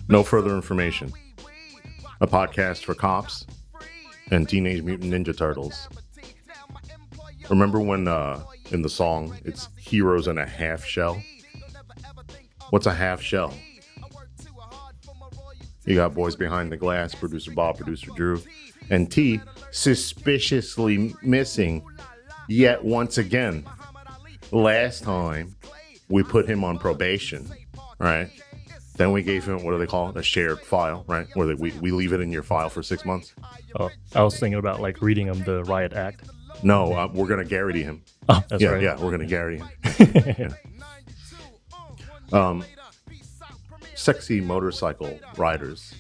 No Further Information, a podcast for cops and Teenage Mutant Ninja Turtles. Remember when in the song it's heroes in a half shell? What's a half shell? You got Boys Behind the Glass, producer Bob, producer Drew, and T suspiciously missing yet once again. Last time we put him on probation, right? Then we gave him, what do they call it? A shared file, right? Where we leave it in your file for 6 months. Oh, I was thinking about like reading him the riot act. No, we're going to Garrity him. Oh, that's right. Yeah, we're going to Garrity him. Yeah. Sexy motorcycle riders,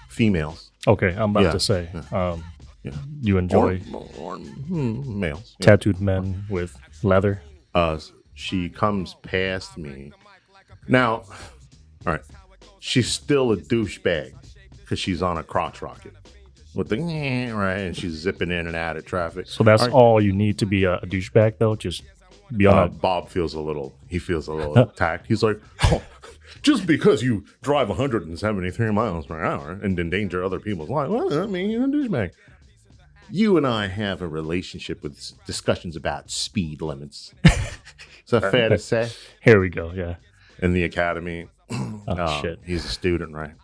females. Okay, I'm about to say, you enjoy or males. tattooed men with leather. She comes past me. Now, all right, she's still a douchebag because she's on a crotch rocket with the right, and she's zipping in and out of traffic. So that's all you need to be a douchebag, though. Just be on. Bob feels a little attacked. He's like, oh, just because you drive 173 miles per hour and endanger other people's lives, well, that means you're a douchebag. You and I have a relationship with discussions about speed limits. Is that fair to say? Here we go. Yeah. In the academy. Shit. He's a student, right?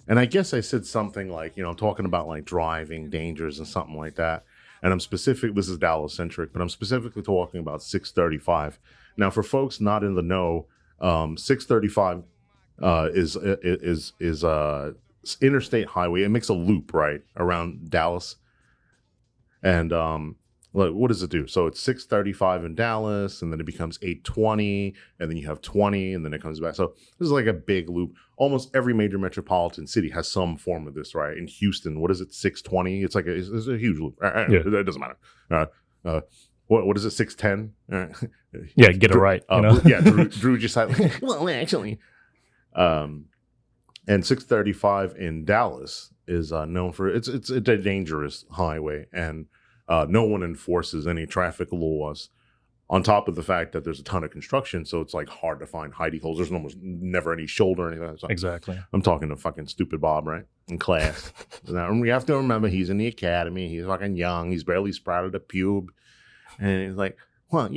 And I guess I said something like, I'm talking about like driving dangers and something like that. And I'm specific, this is Dallas-centric, but I'm specifically talking about 635. Now, for folks not in the know, 635 is interstate highway. It makes a loop, right, around Dallas. And what does it do? So it's 635 in Dallas, and then it becomes 820, and then you have 20, and then it comes back. So this is like a big loop. Almost every major metropolitan city has some form of this, right? In Houston, what is it, 620? It's like it's a huge loop. Yeah. It doesn't matter. What is it, 610? Yeah, get it right. Drew just like, well, actually. And 635 in Dallas is known for it's a dangerous highway, and no one enforces any traffic laws. On top of the fact that there's a ton of construction, so it's like hard to find hidey holes. There's almost never any shoulder or anything. So exactly. I'm talking to fucking stupid Bob, right, in class. Now, we have to remember he's in the academy. He's fucking young. He's barely sprouted a pube, and he's like, well,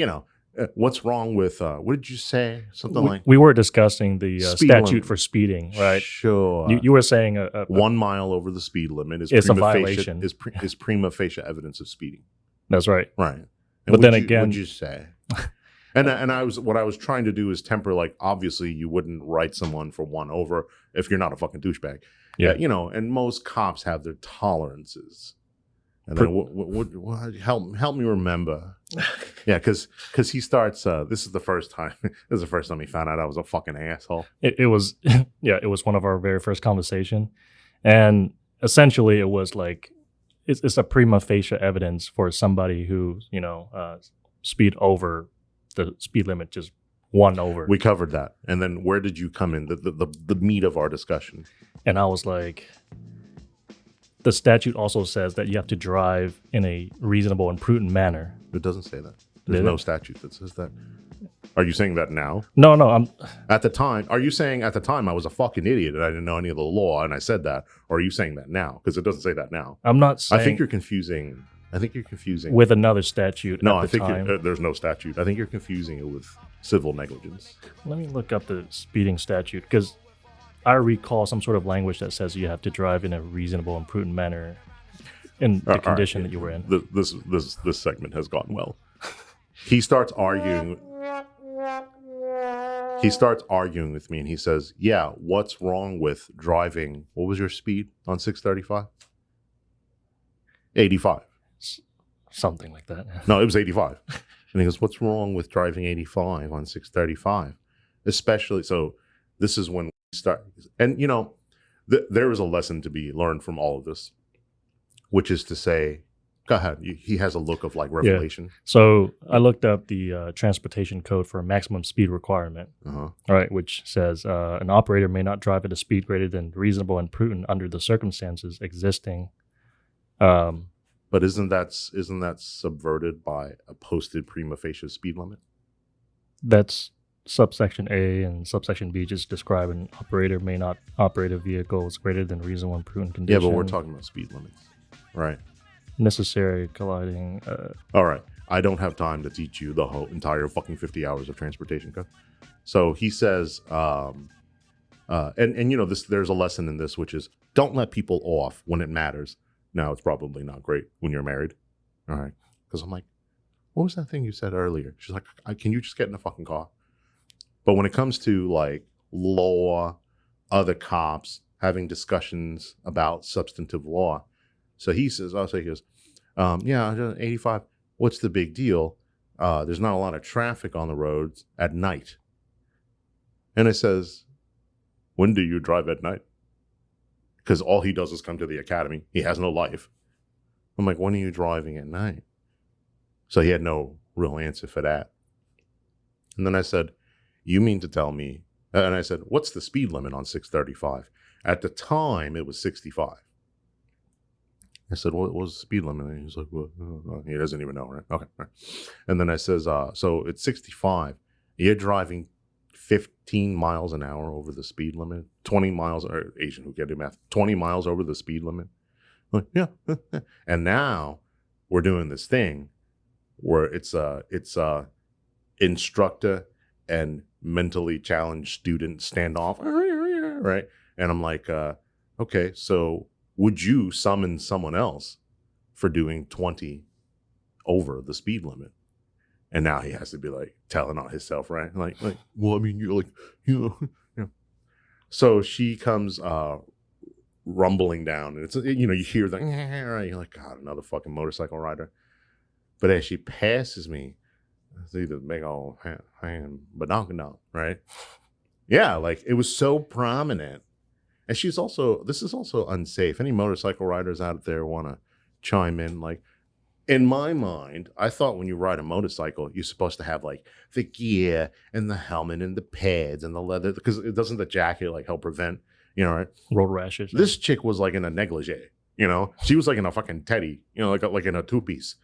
what's wrong with what did you say? Something we were discussing the statute for speeding, right? Sure. You were saying 1 mile over the speed limit is a violation. Is prima facie evidence of speeding. That's right. Right. And but then again, what'd you say? and I was trying to do is temper, like, obviously you wouldn't write someone for 1 over if you're not a fucking douchebag. Yeah. And most cops have their tolerances. And then what help me remember. Yeah, because he starts. This is the first time. This is the first time he found out I was a fucking asshole. It was it was one of our very first conversation, and essentially it was like it's a prima facie evidence for somebody who speed over the speed limit, just 1 over. We covered that, and then where did you come in? The meat of our discussion. And I was like, the statute also says that you have to drive in a reasonable and prudent manner. It doesn't say that. There's no statute that says that. Are you saying that now? No, I'm... At the time, are you saying at the time I was a fucking idiot and I didn't know any of the law and I said that? Or are you saying that now? Because it doesn't say that now. I'm not saying... I think you're confusing... With another statute at the time. There's no statute. I think you're confusing it with civil negligence. Let me look up the speeding statute, because I recall some sort of language that says you have to drive in a reasonable and prudent manner in the condition that you were in. This segment has gone well. He starts arguing. He starts arguing with me, and he says, "Yeah, what's wrong with driving? What was your speed on 635? 85, something like that." No, it was 85. And he goes, "What's wrong with driving 85 on 635? Especially so. This is when." Start, and there is a lesson to be learned from all of this, which is to say, go ahead. He has a look of like revelation. Yeah. So I looked up the transportation code for a maximum speed requirement, right, which says an operator may not drive at a speed greater than reasonable and prudent under the circumstances existing. But isn't that subverted by a posted prima facie speed limit? That's subsection A, and subsection B just describe an operator may not operate a vehicle with greater than reasonable improvement Yeah, condition. but we're talking about speed limits, right? Necessary colliding. All right. I don't have time to teach you the whole entire fucking 50 hours of transportation code. So he says, and you know, there's a lesson in this, which is don't let people off when it matters. Now, it's probably not great when you're married. All right. Because I'm like, what was that thing you said earlier? She's like, can you just get in a fucking car? But when it comes to like law, other cops having discussions about substantive law. So he says, he goes, yeah, 85. What's the big deal? There's not a lot of traffic on the roads at night. And I says, when do you drive at night? Because all he does is come to the academy. He has no life. I'm like, when are you driving at night? So he had no real answer for that. And then I said, you mean to tell me, and I said, what's the speed limit on 635? At the time, it was 65. I said, what was the speed limit? And he's like, well, he doesn't even know, right? Okay. Right. And then I says, so it's 65. You're driving 15 miles an hour over the speed limit, 20 miles, or Asian who get do math, 20 miles over the speed limit. I'm like, yeah. And now we're doing this thing where it's instructor and mentally challenged student standoff, right? And I'm like, okay, so would you summon someone else for doing 20 over the speed limit? And now he has to be like telling on himself, right? Like, well, I mean, you're like, you know. So she comes rumbling down, and it's, you know, you hear the, right? You're like, God, another fucking motorcycle rider. But as she passes me, I see the big old hand badonkadonk, right? Yeah, like it was so prominent. And she's also, this is also unsafe. Any motorcycle riders out there want to chime in? Like, in my mind, I thought when you ride a motorcycle, you're supposed to have like the gear and the helmet and the pads and the leather, because it doesn't the jacket like help prevent, you know, right? Road rashes. This chick was like in a negligee, you know? She was like in a fucking teddy, you know, like in a two-piece.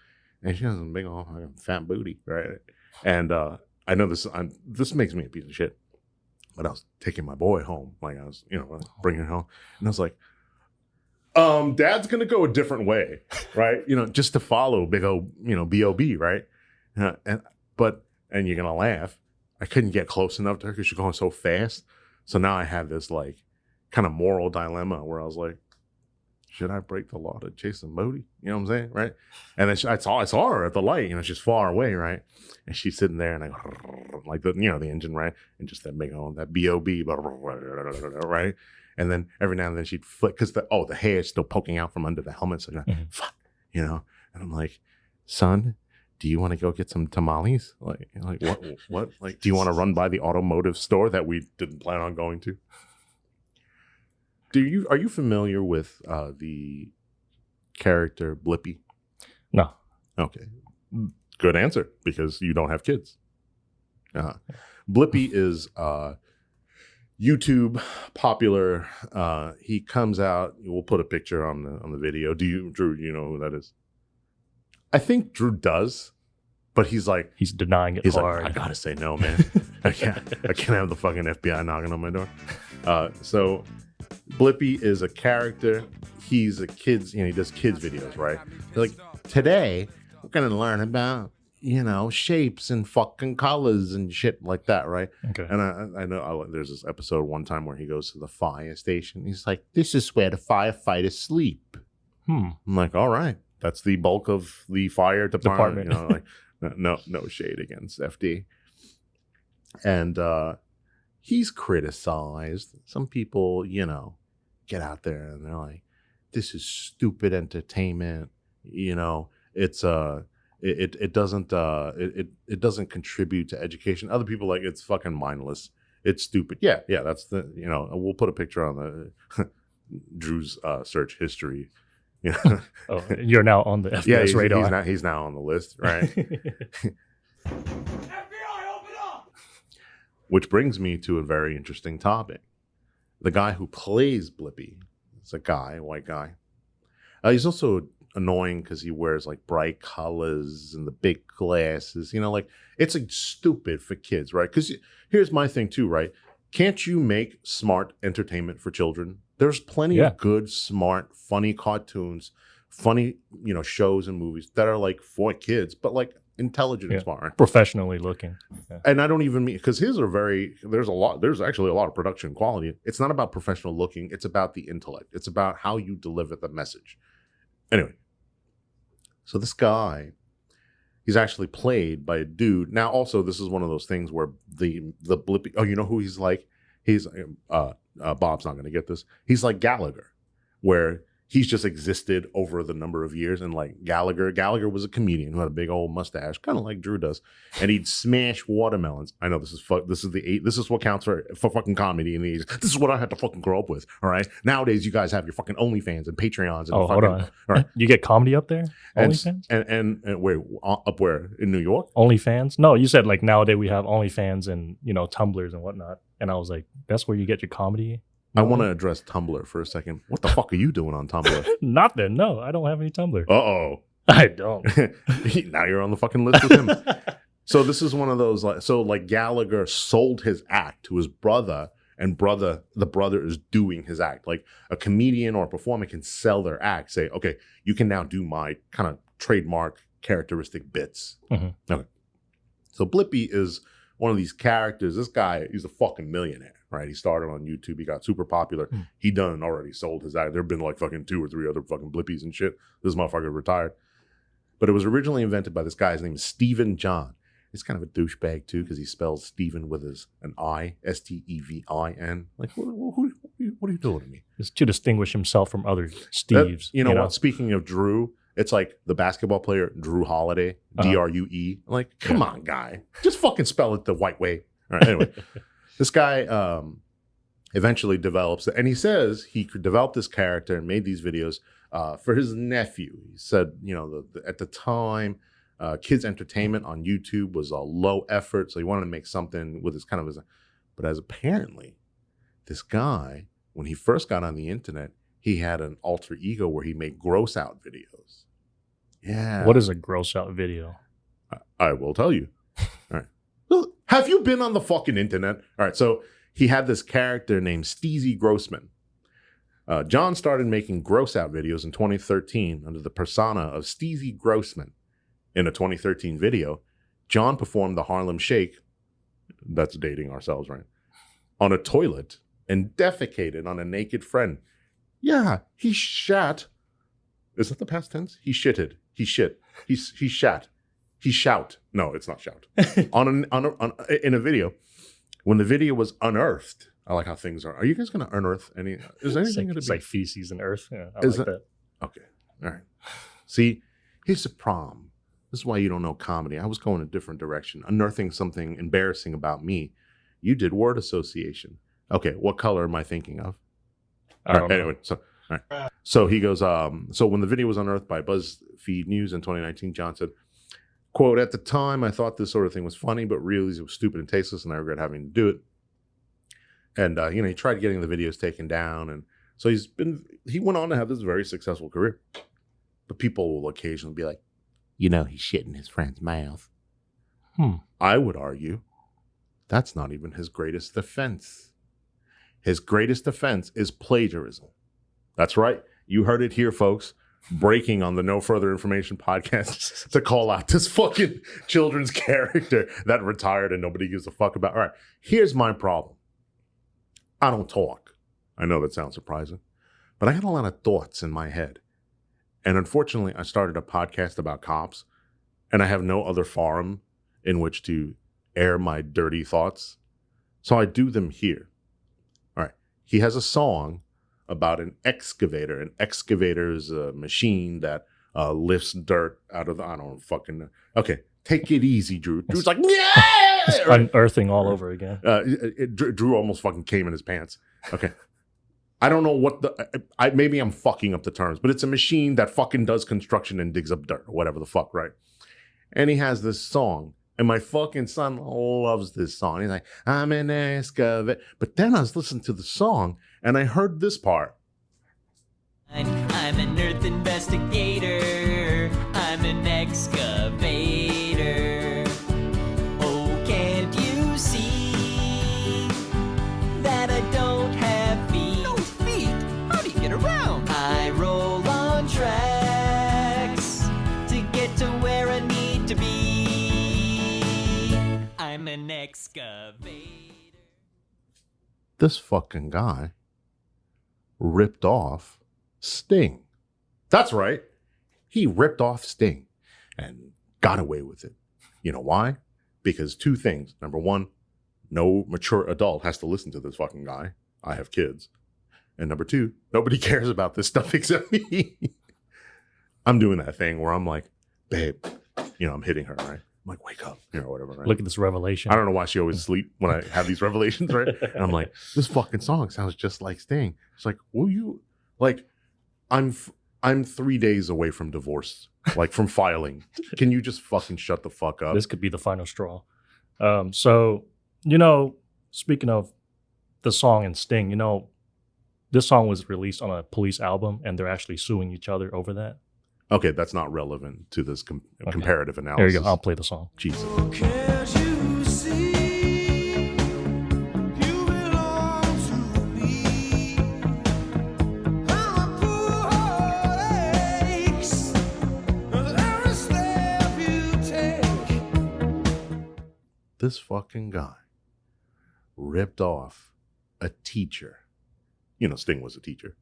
And she has a big old fat booty, right? And I know this makes me a piece of shit. But I was taking my boy home, like I was, you know, bringing her home, and I was like, Dad's gonna go a different way, right? You know, just to follow big old, you know, B.O.B., right? And you're gonna laugh. I couldn't get close enough to her because she's going so fast. So now I have this like kind of moral dilemma where I was like, should I break the law to Jason Modi? You know what I'm saying, right? And then I saw her at the light. You know, she's far away, right? And she's sitting there, and like the, you know, the engine, right? And just that big on that B.O.B., right? And then every now and then she'd flick because the hair is still poking out from under the helmet. So fuck, you know. And I'm like, son, do you want to go get some tamales? Like what? Like, do you want to run by the automotive store that we didn't plan on going to? Are you familiar with the character Blippi? No. Okay. Good answer, because you don't have kids. Blippi is YouTube popular. He comes out. We'll put a picture on the video. Drew? You know who that is? I think Drew does, but he's denying it. He's hard. like, I gotta say no, man. I can't have the fucking FBI knocking on my door. So Blippi is a character. He's a kids, you know, he does kids videos, right? They're like, today we're gonna learn about, you know, shapes and fucking colors and shit like that, right? Okay. And I know there's this episode one time where he goes to the fire station. He's like, this is where the firefighters sleep. I'm like, all right, that's the bulk of the fire department. You know, like no shade against FD. And he's criticized. Some people, you know, get out there and they're like, this is stupid entertainment. You know, it's it doesn't contribute to education. Other people like, it's fucking mindless. It's stupid. Yeah, that's the, you know, we'll put a picture on the Drew's search history. You know? Oh, you're now on the FBI's radar. He's now on the list, right? Which brings me to a very interesting topic. The guy who plays Blippi is a white guy. He's also annoying because he wears like bright colors and the big glasses. You know, like it's like stupid for kids, right? Because here's my thing too, right? Can't you make smart entertainment for children? There's plenty of good, smart, funny cartoons, funny, you know, shows and movies that are like for kids, but like intelligent and smart, right? Professionally looking. Yeah. And I don't even mean, because his are there's actually a lot of production quality. It's not about professional looking. It's about the intellect. It's about how you deliver the message. Anyway, so this guy, he's actually played by a dude. Now, also, this is one of those things where the Blippy, you know who he's like? He's, Bob's not going to get this. He's like Gallagher, where he's just existed over the number of years. And like Gallagher was a comedian who had a big old mustache, kind of like Drew does, and he'd smash watermelons. I know this is what counts for fucking comedy in the 80s. This is what I had to fucking grow up with. All right, nowadays you guys have your fucking OnlyFans and Patreons. And hold on, all right. You get comedy up there? OnlyFans? And where up where in New York? OnlyFans? No, you said like nowadays we have OnlyFans and Tumblrs and whatnot. And I was like, that's where you get your comedy. I want to address Tumblr for a second. What the fuck are you doing on Tumblr? Nothing. No, I don't have any Tumblr. Uh-oh. I don't. Now you're on the fucking list with him. So this is one of those, like Gallagher sold his act to his brother, and the brother is doing his act. Like a comedian or a performer can sell their act, say, okay, you can now do my kind of trademark characteristic bits. Mm-hmm. Okay. So Blippy is one of these characters. This guy, he's a fucking millionaire, right? He started on YouTube. He got super popular. He done already sold his act. There have been like fucking 2 or 3 other fucking Blippies and shit. This motherfucker retired. But it was originally invented by this guy. His name is Stephen John. He's kind of a douchebag too, because he spells Stephen with an I, Stevin. Like, what are you doing to me? It's to distinguish himself from other Steves. You know what? Speaking of Drew, it's like the basketball player Drew Holiday, Drue. Like, come on, guy. Just fucking spell it the white way. All right, anyway. This guy eventually develops, and he says he could develop this character and made these videos for his nephew. He said, at the time, kids' entertainment on YouTube was a low effort, so he wanted to make something with his but as apparently, this guy, when he first got on the internet, he had an alter ego where he made gross out videos. Yeah. What is a gross out video? I will tell you. All right. Well, have you been on the fucking internet? All right. So he had this character named Steezy Grossman. John started making gross out videos in 2013 under the persona of Steezy Grossman. In a 2013 video, John performed the Harlem Shake. That's dating ourselves, right? On a toilet and defecated on a naked friend. Yeah, he shat. Is that the past tense? He shitted. He shit. He shat. He shout. No, it's not shout. In a video, when the video was unearthed. I like how things are. Are you guys going to unearth any? Is anything going to be like feces and earth? Yeah, I like that. Okay, all right. See, here's the problem. This is why you don't know comedy. I was going a different direction, unearthing something embarrassing about me. You did word association. Okay, what color am I thinking of? I don't know. Anyway, so he goes, so when the video was unearthed by BuzzFeed News in 2019, John said, quote, "At the time, I thought this sort of thing was funny, but really it was stupid and tasteless, and I regret having to do it." And, he tried getting the videos taken down. And so he went on to have this very successful career. But people will occasionally be like, he's shit in his friend's mouth. I would argue that's not even his greatest defense. His greatest defense is plagiarism. That's right. You heard it here, folks. Breaking on the No Further Information podcast to call out this fucking children's character that retired and nobody gives a fuck about. All right, here's my problem. I don't talk. I know that sounds surprising, but I had a lot of thoughts in my head. And unfortunately, I started a podcast about cops, and I have no other forum in which to air my dirty thoughts. So I do them here. All right. He has a song about an excavator. An excavator is a machine that lifts dirt out of I don't fucking know. Okay. Take it easy, Drew. Drew's like, yeah! It's unearthing all over again. Drew almost fucking came in his pants. Okay. I don't know what maybe I'm fucking up the terms, but it's a machine that fucking does construction and digs up dirt or whatever the fuck, right? And he has this song, and my fucking son loves this song. He's like, I'm an excavator. But then I was listening to the song, and I heard this part. I'm an earth investigator. excavator. This fucking guy ripped off Sting. That's right. He ripped off Sting and got away with it. You know why? Because two things. Number one, no mature adult has to listen to this fucking guy. I have kids. And number two, nobody cares about this stuff except me. I'm doing that thing where I'm like, babe, I'm hitting her, right? I'm like, wake up, whatever, right? Look at this revelation. I don't know why she always sleep when I have these revelations, right? And I'm like, this fucking song sounds just like Sting. She's like, will you, like, I'm 3 days away from divorce, like from filing. Can you just fucking shut the fuck up? This could be the final straw. Speaking of the song and Sting, this song was released on a Police album, and they're actually suing each other over that. Okay, that's not relevant to this comparative analysis. There you go. I'll play the song. Jesus. Can't you see you belong to me? How my poor heart aches with every step you take. This fucking guy ripped off a teacher. Sting was a teacher.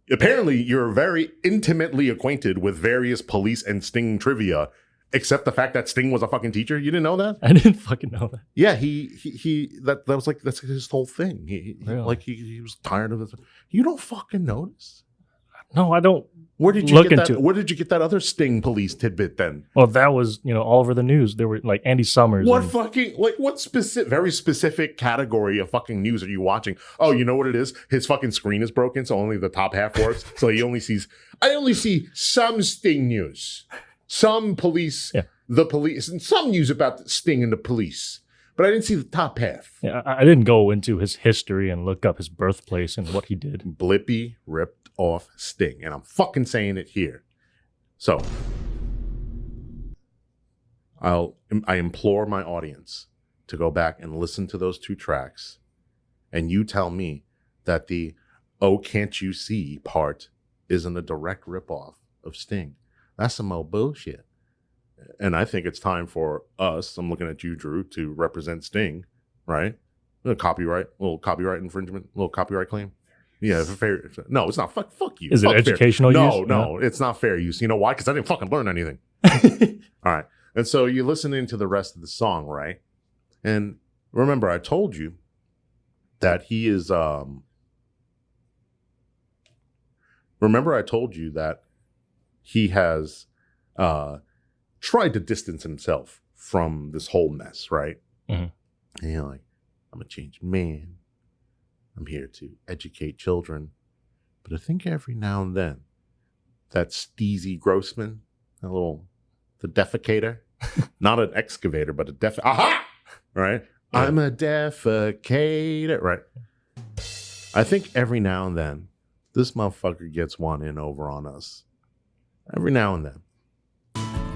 Apparently, you're very intimately acquainted with various police and Sting trivia, except the fact that Sting was a fucking teacher. You didn't know that? I didn't fucking know that. Yeah, that was like, that's his whole thing. Really? He was tired of it. You don't fucking notice. No, I don't. Where did you get that? Where did you get that other Sting police tidbit then? Well, that was all over the news. There were like Andy Summers. What very specific category of fucking news are you watching? Oh, you know what it is? His fucking screen is broken, so only the top half works. So I only see some Sting news, some police, the police, and some news about Sting and the police. But I didn't see the top half. Yeah, I didn't go into his history and look up his birthplace and what he did. Blippy ripped off Sting, and I'm fucking saying it here. So I implore my audience to go back and listen to those two tracks, and you tell me that the "Oh Can't You See" part isn't a direct ripoff of Sting. That's some old bullshit. And I think it's time for us, I'm looking at you, Drew, to represent Sting, right? A little copyright infringement, little copyright claim. Yeah, fair. No, it's not. Fuck you. Is it educational use? No, it's not fair use. You know why? Because I didn't fucking learn anything. All right. And so you're listening to the rest of the song, right? And remember, I told you that he is. Remember, I told you that he has tried to distance himself from this whole mess, right? Mm-hmm. And you're like, I'm a changed man. I'm here to educate children. But I think every now and then, that Steezy Grossman, the defecator, not an excavator, but a aha! Right? Yeah. I'm a defecator, right? I think every now and then, this motherfucker gets one in over on us. Every now and then.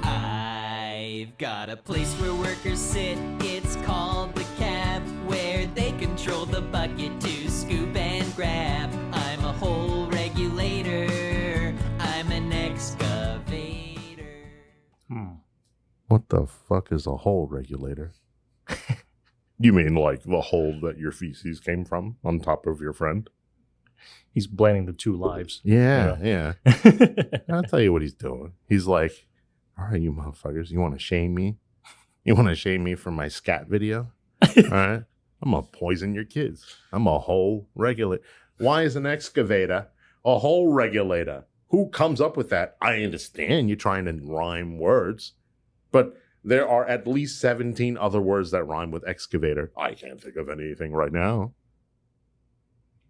I've got a place where workers sit. It's called the cab, where they control the bucket to scoop and grab. I'm a hole regulator. I'm an excavator. What the fuck is a hole regulator? You mean like the hole that your feces came from on top of your friend? He's blending the two lives. Yeah. I'll tell you what he's doing. He's like, all right, you motherfuckers, you want to shame me? You want to shame me for my scat video? All right? I'm going to poison your kids. I'm a hole regulator. Why is an excavator a hole regulator? Who comes up with that? I understand you're trying to rhyme words, but there are at least 17 other words that rhyme with excavator. I can't think of anything right now.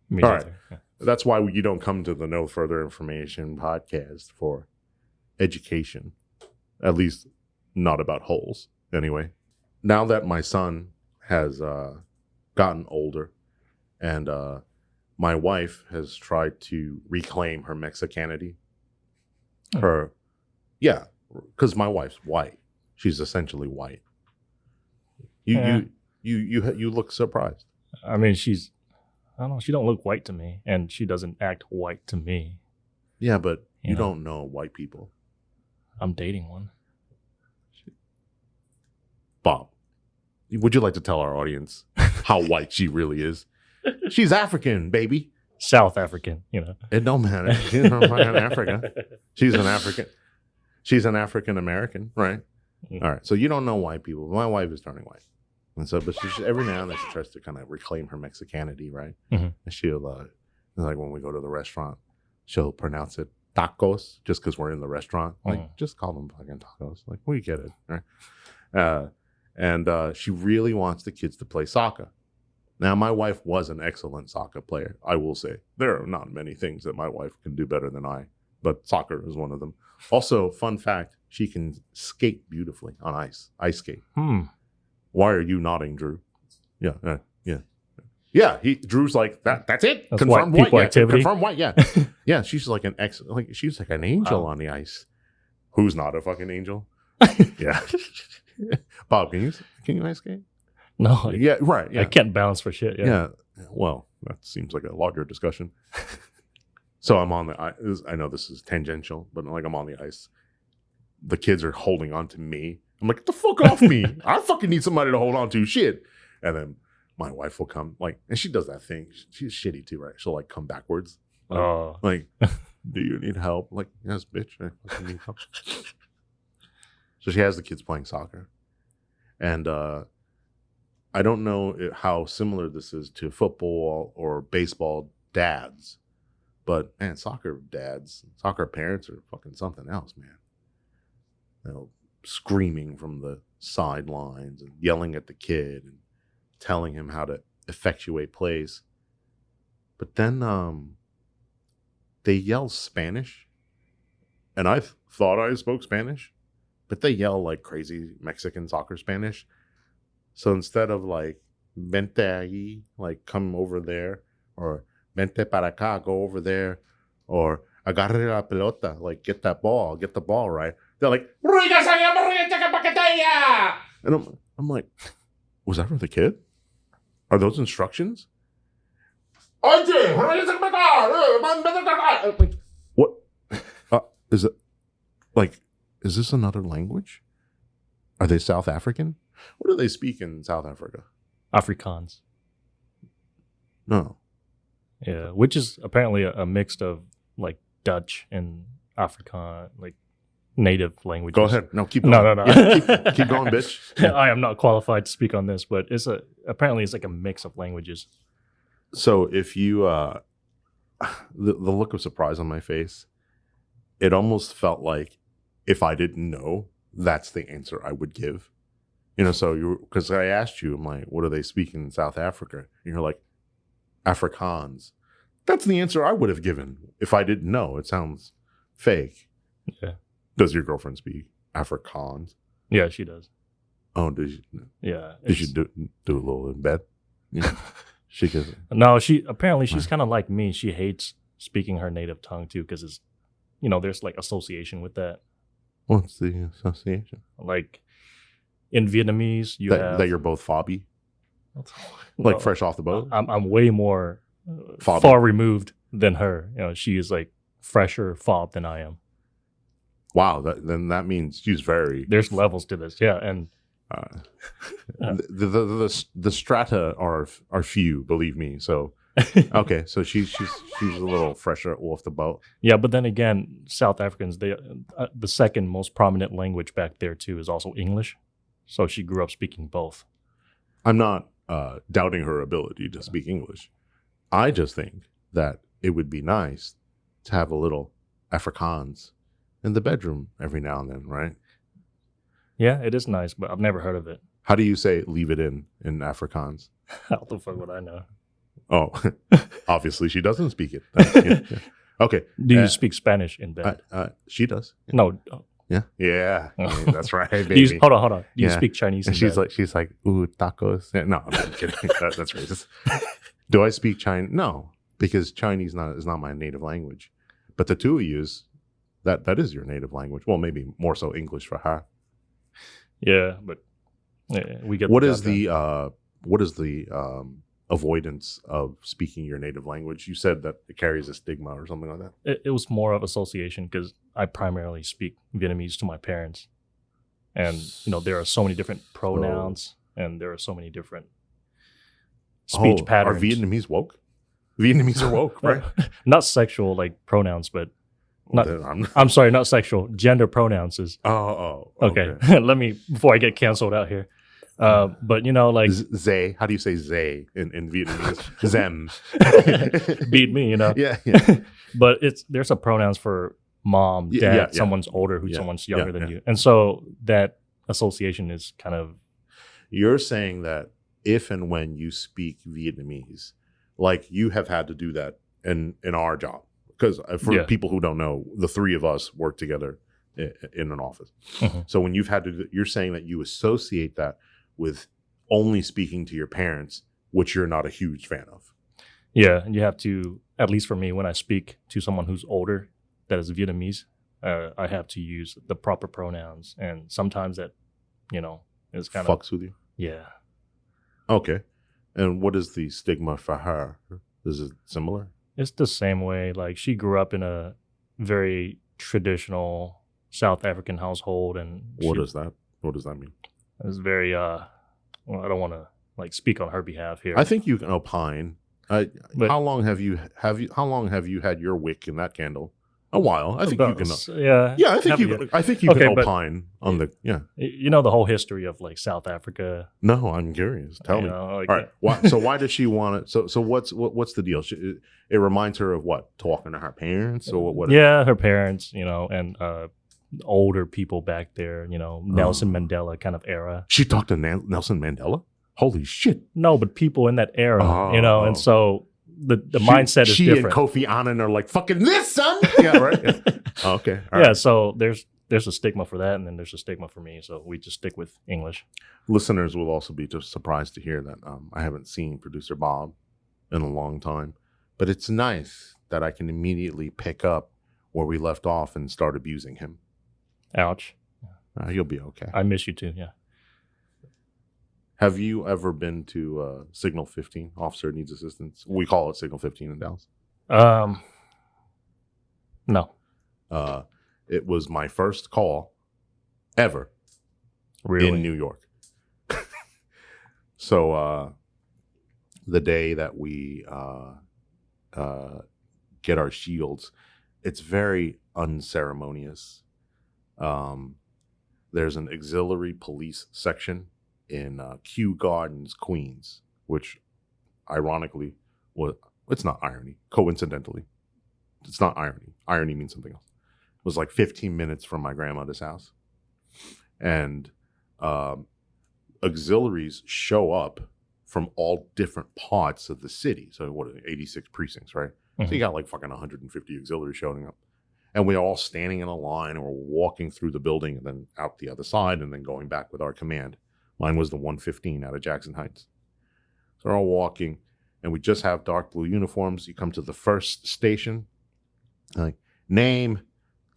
Me all neither. right. Yeah. That's why you don't come to the No Further Information podcast for education. At least not about holes. Anyway, now that my son has gotten older and my wife has tried to reclaim her Mexicanity. Because my wife's white. She's essentially white. You look surprised. I mean, I don't know. She don't look white to me, and she doesn't act white to me. Yeah, but you don't know white people. I'm dating one. Bob, would you like to tell our audience how white she really is? She's African, baby. South African, you know. It don't matter. She's from fucking Africa. She's an African. She's an African American, right? Mm. All right. So you don't know white people. My wife is turning white, and so but she's every now and then she tries to kind of reclaim her Mexicanity, right? Mhm. And she'll like when we go to the restaurant, she'll pronounce it tacos just because we're in the restaurant. Like just call them fucking tacos. Like we get it, right? And she really wants the kids to play soccer. Now, my wife was an excellent soccer player, I will say. There are not many things that my wife can do better than I, but soccer is one of them. Also, fun fact, she can skate beautifully on ice skate. Why are you nodding, Drew? Yeah. Yeah, Drew's like, that's it. That's Confirmed white people yeah. activity. Confirmed white, yeah. Yeah, she's like she's like an angel on the ice. Who's not a fucking angel? Yeah. Bob, can you ice skate? No, Yeah, right. Yeah. I can't balance for shit. Yeah. Well, that seems like a larger discussion. So I'm on the ice. I know this is tangential, but like I'm on the ice. The kids are holding on to me. I'm like, get the fuck off me. I fucking need somebody to hold on to. Shit. And then my wife will come, like, and she does that thing. She's shitty too, right? She'll like come backwards. Like, do you need help? Like, yes, bitch. I fucking need help. So she has the kids playing soccer. And I don't know how similar this is to football or baseball dads, but man, soccer dads, soccer parents are fucking something else, man. You know, screaming from the sidelines and yelling at the kid and telling him how to effectuate plays. But then they yell Spanish, and I thought I spoke Spanish, but they yell like crazy Mexican soccer Spanish. So instead of like, vente ahí, like come over there, or vente para acá, go over there, or agarre la pelota, like get the ball right. They're like, and I'm like, was that for the kid? Are those instructions? Like, what? Is it like, is this another language? Are they South African? What do they speak in South Africa? Afrikaans. No. Yeah, which is apparently a mix of like Dutch and Afrikaan, like native languages. Go ahead. No, keep going. No. Yeah, keep going, bitch. I am not qualified to speak on this, but apparently it's like a mix of languages. So if you, the look of surprise on my face, it almost felt like if I didn't know, that's the answer I would give. You know, so because I asked you, I'm like, what do they speak in South Africa? And you're like, Afrikaans. That's the answer I would have given if I didn't know. It sounds fake. Yeah. Does your girlfriend speak Afrikaans? Yeah, she does. Oh, did you? Yeah. Did you do a little in bed? Yeah. She could. No, she's kind of like me. She hates speaking her native tongue too because it's, there's like association with that. What's the association? Like in Vietnamese, that you're both fobby, like fresh off the boat. I'm way more Fobby. far removed than her. She is like fresher fob than I am. Wow, then that means she's very. There's levels to this, yeah, and the strata are few, believe me. So okay, so she's a little fresher off the boat. Yeah, but then again, South Africans, the second most prominent language back there too is also English. So she grew up speaking both. I'm not doubting her ability to speak English. I just think that it would be nice to have a little Afrikaans in the bedroom every now and then, right? Yeah, it is nice, but I've never heard of it. How do you say leave it in Afrikaans? How the fuck would I know? Oh, obviously she doesn't speak it. Yeah. Okay. Do you speak Spanish in bed? She does. No. Yeah. Yeah. That's right, baby. Hold on. Do you speak Chinese in and bed? she's like, ooh, tacos. Yeah, no, I'm kidding. That's racist. Do I speak Chinese? No, because Chinese is not my native language. But the two of you, that is your native language. Well, maybe more so English for her. Yeah, but we get. What is the avoidance of speaking your native language? You said that it carries a stigma or something like that. It was more of association because I primarily speak Vietnamese to my parents, and there are so many different pronouns and there are so many different speech Are patterns. Vietnamese woke? Vietnamese are woke, right? Not sexual like pronouns, but not. Then I'm sorry, not sexual. Gender pronouns is okay. Let me before I get canceled out here. But you know, like Zay. How do you say Zay in Vietnamese? Zem. beat me, you know. Yeah. But there's a pronouns for mom, dad, Yeah. someone's older, Yeah. someone's younger than Yeah. you, and so that association is kind of You're saying that if and when you speak Vietnamese, like you have had to do that in our job, because for people who don't know, the three of us work together in an office. Mhm. So when you've had to, you're saying that you associate that with only speaking to your parents, which you're not a huge fan of. Yeah, and you have to, at least for me, when I speak to someone who's older that is Vietnamese, I have to use the proper pronouns, and sometimes that, you know, is kind of Fucks with you. yeah. Okay. And what is the stigma for her? Is it similar? It's the same way. Like she grew up in a very traditional South African household, and What she is that? What does that mean? is very. Well, I don't want to like speak on her behalf here. I think you can opine. But- How long have you had your wick in that candle? A while. I think you can. Yeah. Yeah, I think you Okay, can but- opine on the. Yeah. You know the whole history of like South Africa. No, I'm curious. Tell you me. know, like, All right. So why does she want it? So what's the deal? It reminds her of what? Talking to her parents or what? Yeah, her parents, you know, and older people back there, you know, Nelson Mandela kind of era. She talked to Nelson Mandela. Holy shit! No, but people in that era, you know, Oh. and so the mindset is she different. and Kofi Annan are like fucking this, son. Yeah, right. Yeah. Oh, okay. All Yeah, right. so there's a stigma for that, and then there's a stigma for me. So we just stick with English. Listeners will also be just surprised to hear that I haven't seen producer Bob in a long time, but it's nice that I can immediately pick up where we left off and start abusing him. Ouch. You'll be okay. I miss you too. Yeah. Have you ever been to Signal 15? Officer needs assistance. We call it Signal 15 in Dallas. No, It was my first call ever really. in New York. So the day that we get our shields, it's very unceremonious. There's an auxiliary police section in Kew Gardens, Queens, which ironically it's not irony, coincidentally. It's not irony. Irony means something else. It was like 15 minutes from my grandmother's house. And auxiliaries show up from all different parts of the city. So what are they, 86 precincts, right? So you got like fucking 150 auxiliaries showing up. And we're all standing in a line, and we're walking through the building and then out the other side and then going back with our command. Mine was the 115 out of Jackson Heights. So we're all walking, and we just have dark blue uniforms. You come to the first station, like name,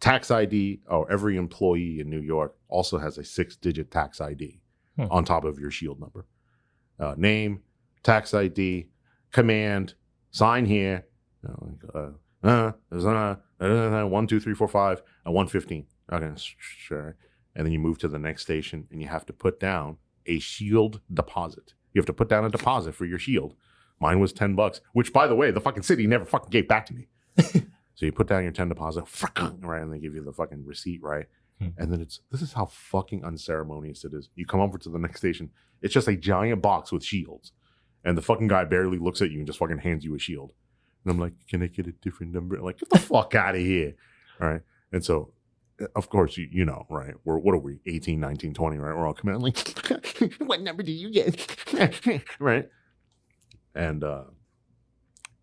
tax ID. Oh, every employee in New York also has a 6-digit tax ID on top of your shield number. Name, tax ID, command, sign here. 1, 2, 3, 4, 5, 115. Okay, sure. And then you move to the next station, and you have to put down a shield deposit. You have to put down a deposit for your shield. Mine was $10, which, by the way, the fucking city never fucking gave back to me. So you put down your 10 deposit, right, and they give you the fucking receipt, right? And then this is how fucking unceremonious it is. You come over to the next station, it's just a giant box with shields, and the fucking guy barely looks at you and just fucking hands you a shield. And I'm like, can I get a different number? Like, get the fuck out of here. All right. And so, of course, you know, right? What are we? 18, 19, 20, right? We're all coming out like, what number do you get? Right. And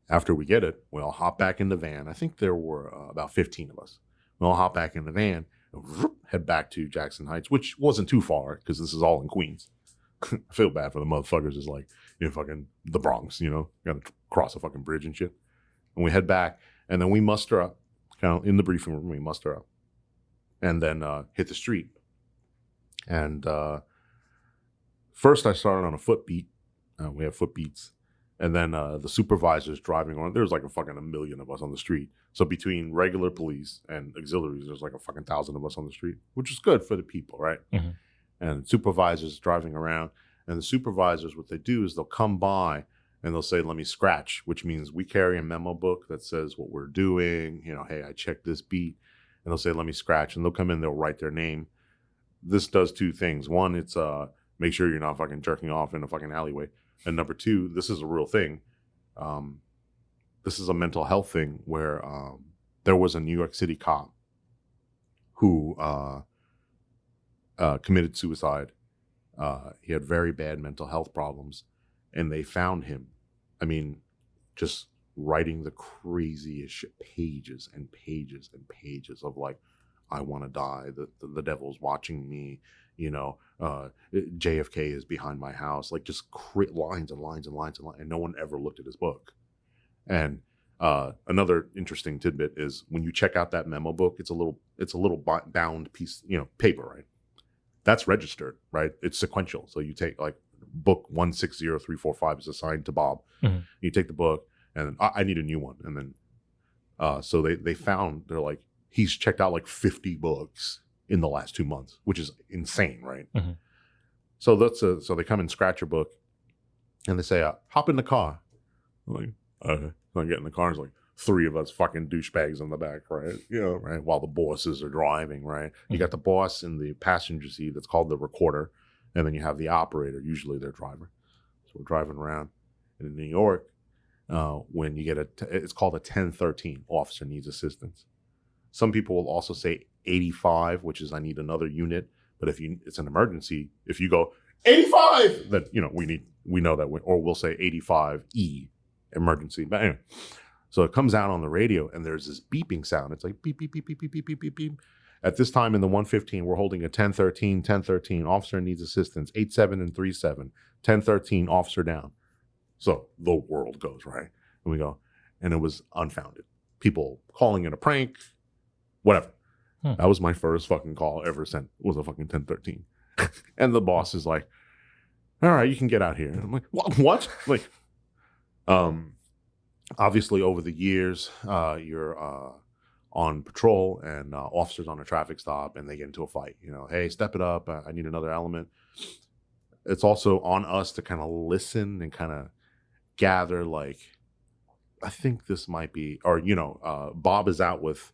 after we get it, we all hop back in the van. I think there were about 15 of us. We all hop back in the van and head back to Jackson Heights, which wasn't too far because this is all in Queens. I feel bad for the motherfuckers. It's like, you know, fucking the Bronx, you know, got to cross a fucking bridge and shit. And we head back, and then we muster up, kind of in the briefing room, we muster up, and then hit the street. And first I started on a foot beat. We have foot beats. And then the supervisor's driving on. There's like a fucking 1 million of us on the street. So between regular police and auxiliaries, there's like a fucking 1,000 of us on the street, which is good for the people, right? And supervisor's driving around. And the supervisors, what they do is they'll come by and they'll say, let me scratch, which means we carry a memo book that says what we're doing. You know, hey, I checked this beat. And they'll say, let me scratch. And they'll come in, they'll write their name. This does two things. One, it's make sure you're not fucking jerking off in a fucking alleyway. And number two, this is a real thing. This is a mental health thing where there was a New York City cop who committed suicide. He had very bad mental health problems, and they found him. I mean, just writing the craziest shit, pages and pages and pages of like, I want to die. The devil's watching me. You know, JFK is behind my house. Like just lines and lines and lines and lines. And no one ever looked at his book. And another interesting tidbit is when you check out that memo book, it's a little bound piece, you know, paper, right? That's registered, right? It's sequential. So you take like book 160345 is assigned to Bob. Mm-hmm. You take the book and I need a new one. And then, so they found, they're like, he's checked out like 50 books in the last 2 months, which is insane, right? Mm-hmm. So so they come and scratch your book and they say, hop in the car. I'm like, so I get in the car and there's like 3 of us fucking douchebags in the back, right? You know, right? While the bosses are driving, right? You got the boss in the passenger seat that's called the recorder. And then you have the operator, usually their driver. So we're driving around. And in New York, when you get it's called a 1013, officer needs assistance. Some people will also say 85, which is I need another unit. But if it's an emergency, if you go 85, then, you know, we know that, or we'll say 85E, emergency. But anyway, so it comes out on the radio and there's this beeping sound. It's like beep, beep, beep, beep, beep, beep, beep, beep, beep. At this time in the 115, we're holding a 1013, officer needs assistance, 87 and 37, 1013, officer down. So the world goes, right? And we go, and it was unfounded. People calling it a prank, whatever. That was my first fucking call ever sent, was a fucking 1013. And the boss is like, all right, you can get out here. And I'm like, what? Like, obviously over the years, you're on patrol and officers on a traffic stop and they get into a fight. You know, hey, step it up. I need another element. It's also on us to kind of listen and kind of gather, like, I think this might be, or, you know, Bob is out with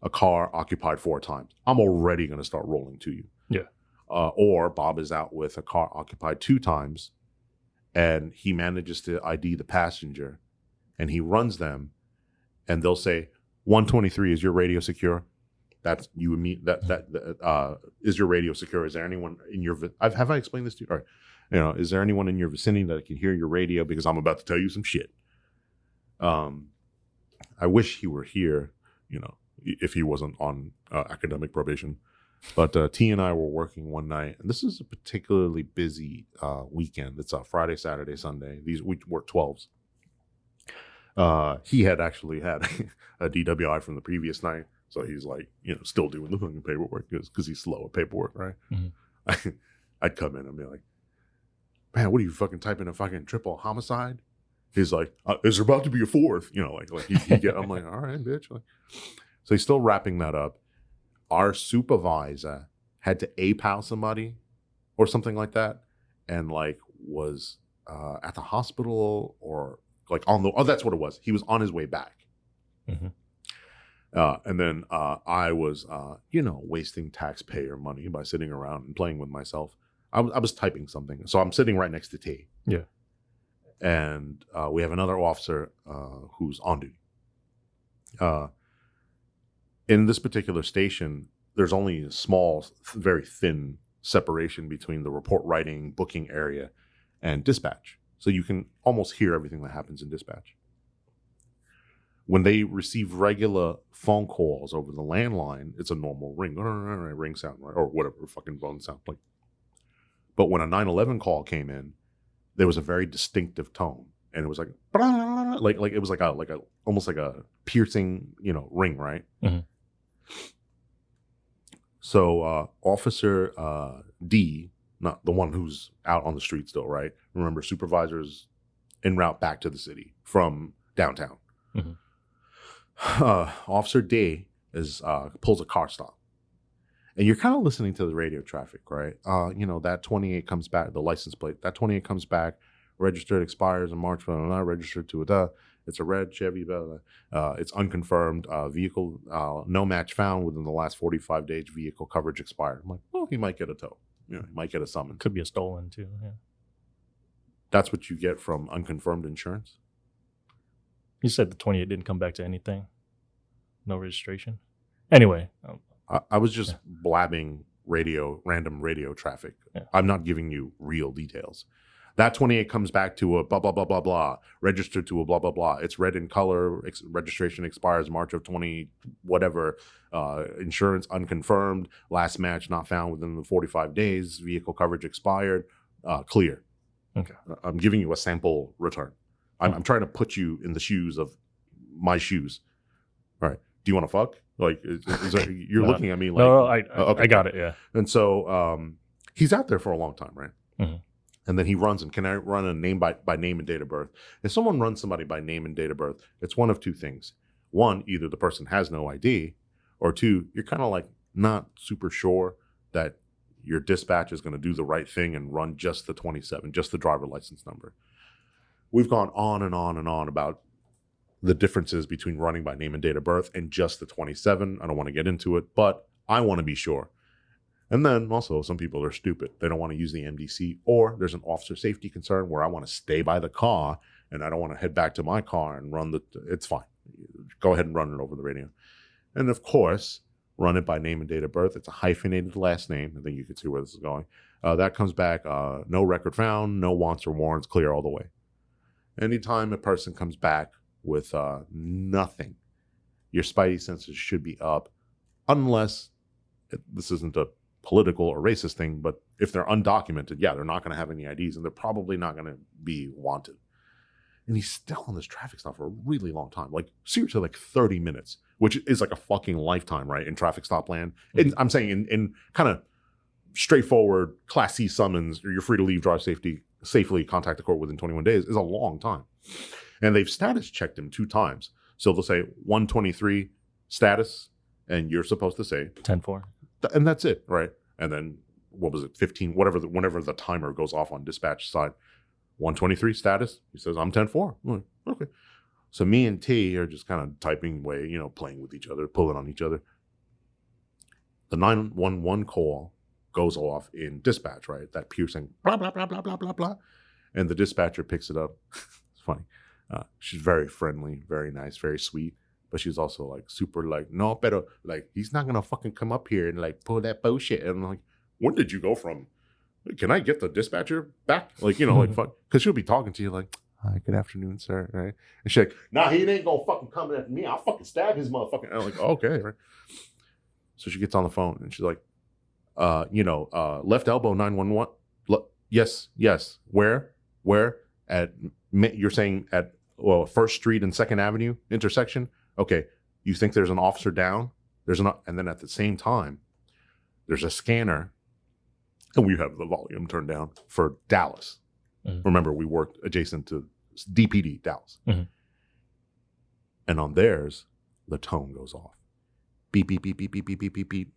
a car occupied 4 times. I'm already going to start rolling to you. Yeah. Or Bob is out with a car occupied 2 times and he manages to ID the passenger and he runs them and they'll say, 123, is your radio secure? That's you and me. That is your radio secure? Is there anyone in your? Have I explained this to you? All right. You know, is there anyone in your vicinity that can hear your radio? Because I'm about to tell you some shit. I wish he were here. You know, if he wasn't on academic probation. But T and I were working one night, and this is a particularly busy weekend. It's a Friday, Saturday, Sunday. We work 12s. He had actually had a DWI from the previous night. So he's like, you know, still doing the fucking paperwork because he's slow at paperwork, right? Mm-hmm. I'd come in and be like, man, what are you fucking typing a fucking triple homicide? He's like, is there about to be a 4th? You know, like he get, I'm like, all right, bitch. Like, so he's still wrapping that up. Our supervisor had to APOW somebody or something like that. And like was at the hospital or like that's what it was. He was on his way back. Mm-hmm. And then I was, you know, wasting taxpayer money by sitting around and playing with myself. I was typing something. So I'm sitting right next to T. Yeah. And we have another officer who's on duty. In this particular station, there's only a small, very thin separation between the report writing, booking area, and dispatch. So you can almost hear everything that happens in dispatch. When they receive regular phone calls over the landline, it's a normal ring sound, right? Or whatever fucking phone sound like. But when a 911 call came in, there was a very distinctive tone, and it was like it was like a almost like a piercing, you know, ring, right? Mm-hmm. So Officer D, not the one who's out on the street still, right? Remember, supervisors en route back to the city from downtown. Mm-hmm. Officer D pulls a car stop, and you're kind of listening to the radio traffic, right? That 28 comes back, the license plate, that 28 comes back, registered, expires in March, not registered to it. It's a red Chevy, it's unconfirmed, vehicle, no match found within the last 45 days, vehicle coverage expired. I'm like, well, he might get a tow. He might get a summons. Could be a stolen too. Yeah. That's what you get from unconfirmed insurance. You said the 28 didn't come back to anything. No registration. Anyway. I was just blabbing random radio traffic. Yeah. I'm not giving you real details. That 28 comes back to a blah, blah, blah, blah, blah, registered to a blah, blah, blah. It's red in color. Registration expires March of 20, whatever. Insurance unconfirmed. Last match not found within the 45 days. Vehicle coverage expired. Clear. Okay. I'm giving you a sample return. I'm trying to put you in the shoes of my shoes. All right. Do you want to fuck? Like, you're looking at me like... No, okay. I got it, yeah. And so he's out there for a long time, right? Mm-hmm. And then he runs him. Can I run a name by name and date of birth? If someone runs somebody by name and date of birth, it's one of two things. One, either the person has no ID, or two, you're kind of like not super sure that your dispatch is going to do the right thing and run just the 27, just the driver license number. We've gone on and on and on about the differences between running by name and date of birth and just the 27. I don't want to get into it, but I want to be sure. And then also some people are stupid. They don't want to use the MDC, or there's an officer safety concern where I want to stay by the car and I don't want to head back to my car and run it's fine. Go ahead and run it over the radio. And of course, run it by name and date of birth. It's a hyphenated last name. I think you can see where this is going. That comes back, no record found, no wants or warrants, clear all the way. Anytime a person comes back with nothing, your spidey senses should be up, unless this isn't a political or racist thing, but if they're undocumented, they're not going to have any IDs and they're probably not going to be wanted. And he's still on this traffic stop for a really long time, like seriously, like 30 minutes, which is like a fucking lifetime, right? In traffic stop land. And I'm saying in kind of straightforward Class C summons, or you're free to leave, drive safely, contact the court within 21 days is a long time. And they've status checked him 2 times. So they'll say 123 status, and you're supposed to say 10-4. And that's it, right? And then what was it, 15, whenever the timer goes off on dispatch side, 123 status. He says, I'm 10-4. Like, okay. So me and T are just kind of typing away, playing with each other, pulling on each other. The 911 call goes off in dispatch, right? That piercing blah, blah, blah, blah, blah, blah, blah. And the dispatcher picks it up. It's funny. She's very friendly, very nice, very sweet. But she's also like super like, no, pero like he's not gonna fucking come up here and like pull that bullshit. And I'm like, when did you go from, can I get the dispatcher back? Like, like fuck, because she'll be talking to you like, hi, good afternoon, sir. Right? And she's like, nah, he ain't gonna fucking come after me. I'll fucking stab his motherfucking. And I'm like, okay, right. So she gets on the phone and she's like, left elbow 911. Yes. Where? At, you're saying at 1st Street and 2nd Avenue intersection? Okay, you think there's an officer down? And then at the same time, there's a scanner, and we have the volume turned down for Dallas. Mm-hmm. Remember, we worked adjacent to DPD, Dallas. Mm-hmm. And on theirs, the tone goes off. Beep, beep, beep, beep, beep, beep, beep, beep, beep.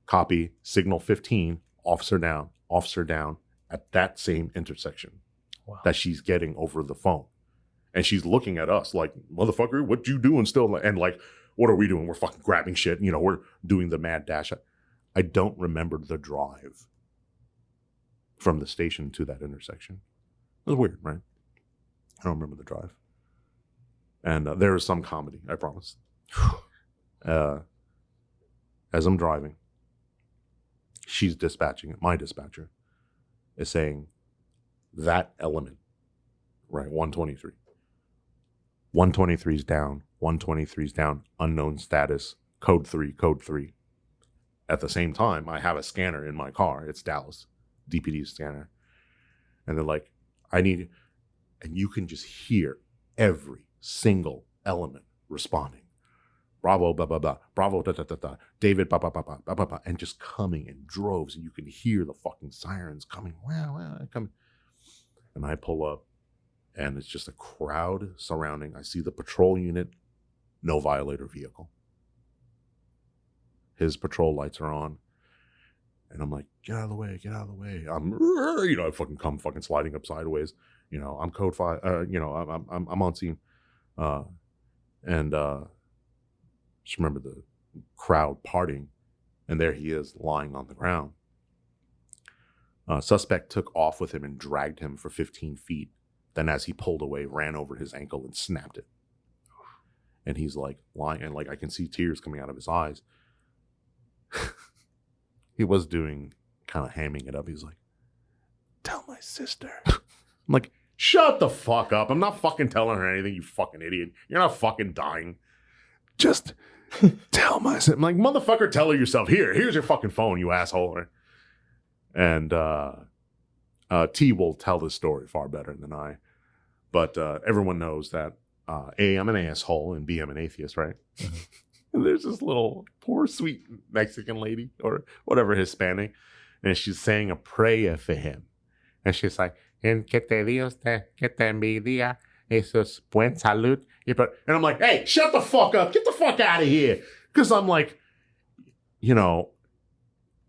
Copy, signal 15, officer down at that same intersection that she's getting over the phone. And she's looking at us like, motherfucker, what you doing still? And like, what are we doing? We're fucking grabbing shit. We're doing the mad dash. I don't remember the drive from the station to that intersection. It was weird, right? I don't remember the drive. And there is some comedy, I promise. As I'm driving, she's dispatching it. My dispatcher is saying that element, right? 123. 123's down, 123's down, unknown status, code 3. At the same time, I have a scanner in my car. It's Dallas, DPD scanner. And they're like, and you can just hear every single element responding. Bravo, blah, blah, blah. Bravo, da, da, da, da. David, blah, blah, blah, blah, blah, blah, blah. And just coming in droves. And you can hear the fucking sirens coming. Wow, coming. And I pull up. And it's just a crowd surrounding. I see the patrol unit, no violator vehicle. His patrol lights are on. And I'm like, get out of the way, get out of the way. I'm, I fucking come fucking sliding up sideways. I'm code 5. I'm on scene. And just remember the crowd partying, and there he is lying on the ground. Suspect took off with him and dragged him for 15 feet. Then as he pulled away, ran over his ankle and snapped it. And he's like lying, and like I can see tears coming out of his eyes. He was doing kind of hamming it up. He's like, tell my sister. I'm like, shut the fuck up. I'm not fucking telling her anything, you fucking idiot. You're not fucking dying. Just tell my sister. I'm like, motherfucker, tell her yourself. Here's your fucking phone, you asshole. And T will tell this story far better than I. But everyone knows that A, I'm an asshole, and B, I'm an atheist, right? Mm-hmm. And there's this little poor sweet Mexican lady or whatever, Hispanic, and she's saying a prayer for him. And she's like, en que te Dios que te envidia, eso es buen salud. And I'm like, hey, shut the fuck up. Get the fuck out of here. Because I'm like,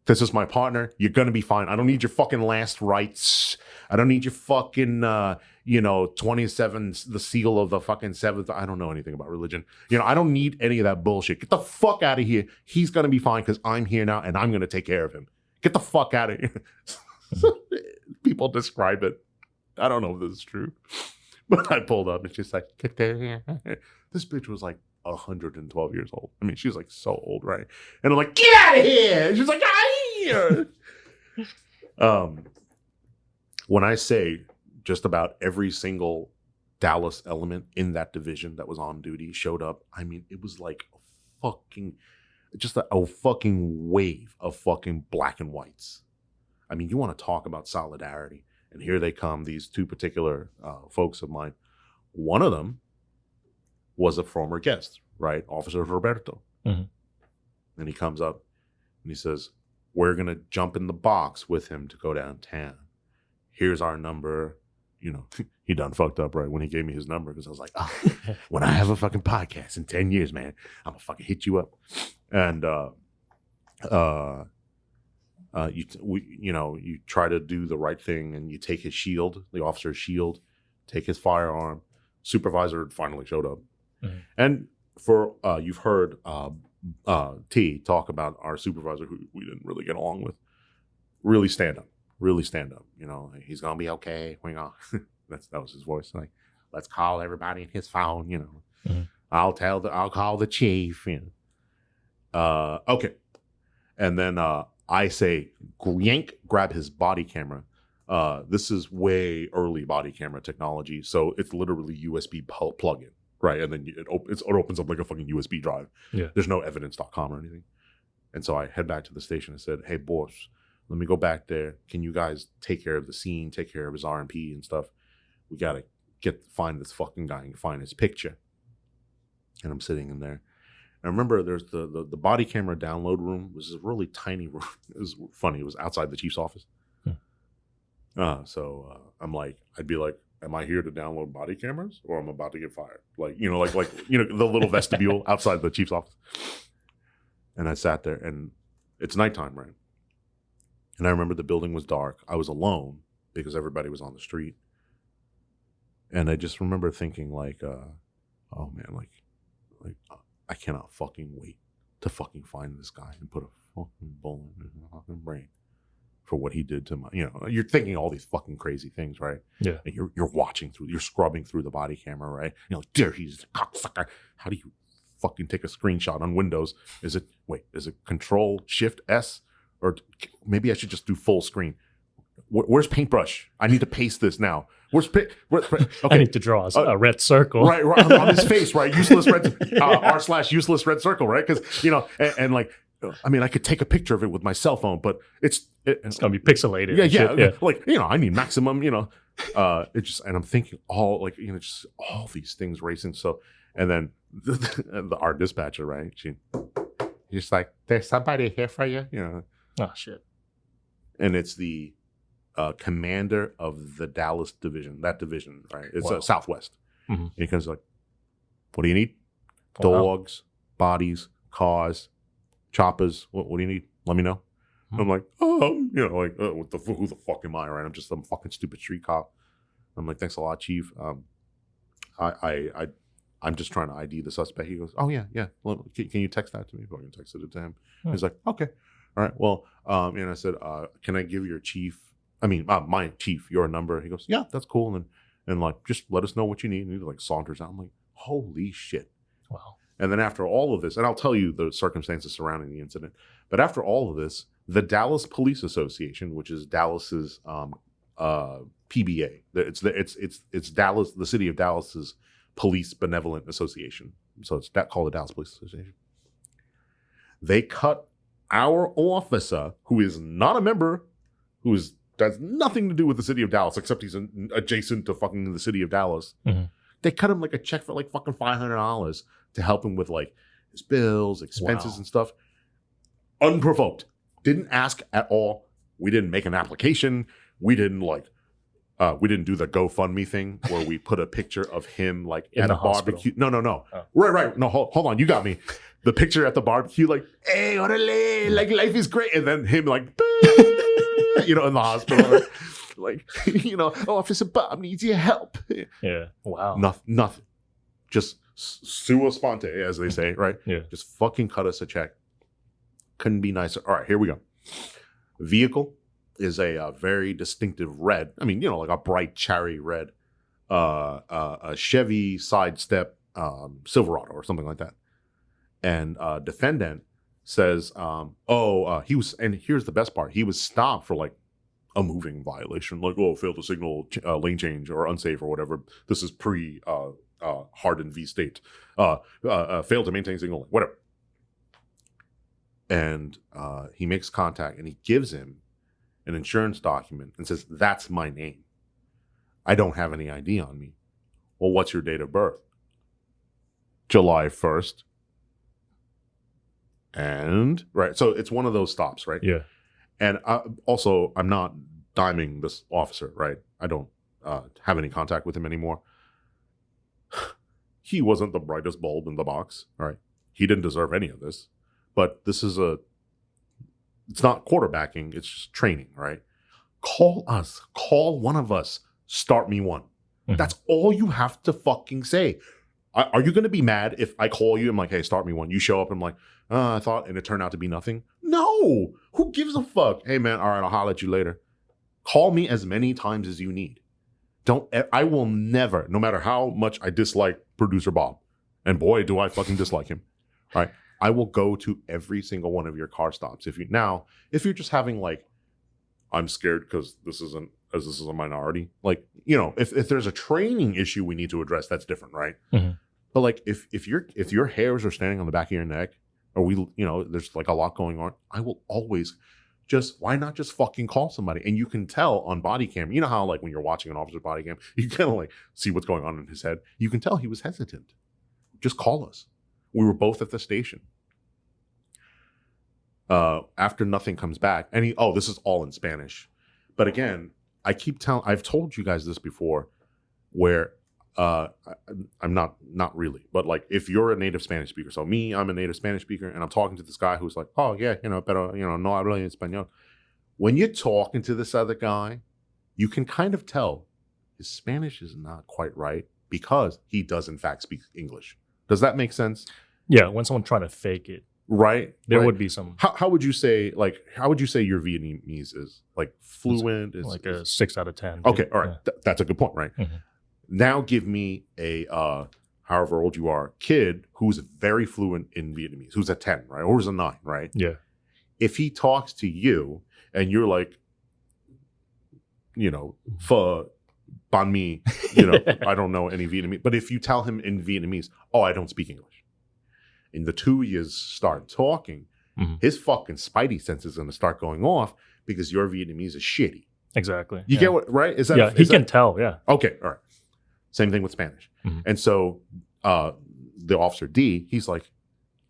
this is my partner. You're going to be fine. I don't need your fucking last rites. I don't need your fucking, 27, the seal of the fucking seventh. I don't know anything about religion. I don't need any of that bullshit. Get the fuck out of here. He's going to be fine because I'm here now and I'm going to take care of him. Get the fuck out of here. People describe it. I don't know if this is true. But I pulled up and she's like, get there. This bitch was like 112 years old. I mean, she's like so old, right? And I'm like, get out of here. And she's like, out of here. When I say just about every single Dallas element in that division that was on duty showed up, I mean, it was like a fucking wave of fucking black and whites. I mean, you want to talk about solidarity. And here they come, these two particular folks of mine. One of them was a former guest, right? Officer Roberto. Mm-hmm. And he comes up and he says, we're going to jump in the box with him to go downtown. Here's our number. He done fucked up, right? When he gave me his number, because I was like, oh, when I have a fucking podcast in 10 years, man, I'm going to fucking hit you up. And, you try to do the right thing and you take his shield, the officer's shield, take his firearm. Supervisor finally showed up. Mm-hmm. And for, you've heard T talk about our supervisor who we didn't really get along with. Really stand up. He's going to be okay. That was his voice. Like, let's call everybody in his phone, Mm-hmm. I'll call the chief, okay. And then, I say, yank, grab his body camera. This is way early body camera technology. So it's literally USB plug-in, right? And then it opens up like a fucking USB drive. Yeah. There's no evidence.com or anything. And so I head back to the station and said, hey, boss, let me go back there. Can you guys take care of the scene, take care of his R&P and stuff? We got to find this fucking guy and find his picture. And I'm sitting in there. I remember there's the body camera download room was a really tiny room. It was funny. It was outside the chief's office. So I'm like, I'd be like, am I here to download body cameras or I'm about to get fired? Like, the little vestibule outside the chief's office. And I sat there and it's nighttime, right? And I remember the building was dark. I was alone because everybody was on the street. And I just remember thinking like, oh man, like I cannot fucking wait to fucking find this guy and put a fucking bullet in his fucking brain for what he did to my, you're thinking all these fucking crazy things, right? Yeah. And you're watching through, you're scrubbing through the body camera, right? There he's a cocksucker. How do you fucking take a screenshot on Windows? Is it Control Shift S? Or maybe I should just do full screen. Where's paintbrush? I need to paste this now. Okay. I need to draw a red circle. Right, on his face, right? Useless red, r/useless red circle, right? Because, and like, I mean, I could take a picture of it with my cell phone, but it's going to be pixelated. Yeah. Like, I need maximum, and I'm thinking just all these things racing. So, and then our dispatcher, right? She's just like, there's somebody here for you, Oh, shit. And it's the commander of the Dallas division, that division, right? It's Southwest. Mm-hmm. And he comes like, what do you need? Dogs, bodies, cars, choppers. What do you need? Let me know. I'm like, what who the fuck am I, right? I'm just some fucking stupid street cop. I'm like, thanks a lot, chief. I'm just trying to ID the suspect. He goes, oh yeah. Well, can you text that to me? So I can text it to him. He's like, okay, all right. Well, and I said, can I give my chief your number? He goes, yeah, that's cool. And like, just let us know what you need. And he like saunters out. I'm like, holy shit. Wow. And then after all of this, and I'll tell you the circumstances surrounding the incident, but after all of this, the Dallas Police Association, which is Dallas's PBA, it's Dallas, the city of Dallas's Police Benevolent Association. So it's called the Dallas Police Association. They cut our officer, who is not a member, has nothing to do with the city of Dallas, except he's adjacent to fucking the city of Dallas. Mm-hmm. They cut him like a check for like fucking $500 to help him with like his bills, expenses, and stuff. Unprovoked. Didn't ask at all. We didn't make an application. We didn't we didn't do the GoFundMe thing where we put a picture of him like in at the a barbecue. hospital. No. Oh. Right. No, hold on. You got me. The picture at the barbecue, like, hey, orale, like life is great. And then him like, in the hospital. Like, Officer Bob needs your help. Yeah. Wow. Nothing. Just sua sponte, as they say, right? Yeah. Just fucking cut us a check. Couldn't be nicer. All right, here we go. Vehicle is a very distinctive red. I mean, like a bright cherry red. A Chevy sidestep Silverado or something like that. And defendant says, he was, and here's the best part. He was stopped for like a moving violation, like, failed to signal lane change or unsafe or whatever. This is pre Hardin v. State. Failed to maintain signal, whatever. And he makes contact and he gives him an insurance document and says, that's my name. I don't have any ID on me. Well, what's your date of birth? July 1st. And, right, so it's one of those stops, right? Yeah. And also, I'm not diming this officer, right? I don't have any contact with him anymore. He wasn't the brightest bulb in the box, right? He didn't deserve any of this. But this is it's not quarterbacking, it's just training, right? Call us. Call one of us. Start me one. Mm-hmm. That's all you have to fucking say. Are you going to be mad if I call you? I'm like, hey, start me one. You show up. I'm like, I thought, and it turned out to be nothing. No. Who gives a fuck? Hey, man, all right, I'll holler at you later. Call me as many times as you need. I will never, no matter how much I dislike producer Bob, and boy, do I fucking dislike him. All right. I will go to every single one of your car stops. If you're just having like, I'm scared because this is a minority. Like, if there's a training issue we need to address, that's different, right? Mm-hmm. But like, if your hairs are standing on the back of your neck, or there's like a lot going on, I will always why not just fucking call somebody? And you can tell on body cam. You know how like when you're watching an officer's body cam, you kind of like see what's going on in his head. You can tell he was hesitant. Just call us. We were both at the station. After nothing comes back, and this is all in Spanish. But again, I've told you guys this before, where I'm not really, but like if you're a native Spanish speaker, so I'm a native Spanish speaker, and I'm talking to this guy who's like, oh yeah, pero no hablo español. When you're talking to this other guy, you can kind of tell his Spanish is not quite right because he does in fact speak English. Does that make sense? Yeah, when someone trying to fake it. Right. There would be some. How would you say your Vietnamese is? Like fluent? Is like a 6 out of 10. Okay, all right. Yeah. That's a good point, right? Mm-hmm. Now give me a however old you are kid who's very fluent in Vietnamese, who's a 10, right? Or who's a 9, right? Yeah. If he talks to you and you're like, pho, banh mi, I don't know any Vietnamese. But if you tell him in Vietnamese, I don't speak English. And the two years start talking, mm-hmm. his fucking spidey sense is going to start going off because your Vietnamese is shitty. Exactly. You get what, right? Is that? Yeah, he can tell, yeah. Okay, all right. Same thing with Spanish. Mm-hmm. And so the officer D, he's like,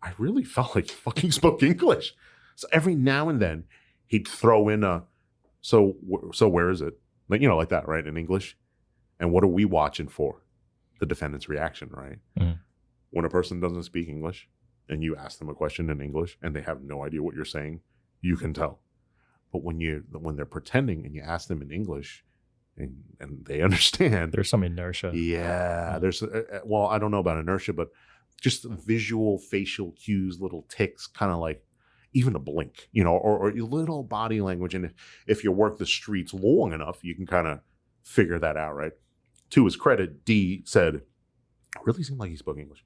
I really felt like you fucking spoke English. So every now and then he'd throw in so where is it? Like, like that, right? In English. And what are we watching for? The defendant's reaction, right? Mm-hmm. When a person doesn't speak English and you ask them a question in English and they have no idea what you're saying, you can tell. But when they're pretending and you ask them in English and they understand, There's some inertia. yeah, there's well, I don't know about inertia, but just visual facial cues, little ticks, kind of like even a blink, or your little body language. And if you work the streets long enough, you can kind of figure that out, right? To his credit, D said, really seemed like he spoke English.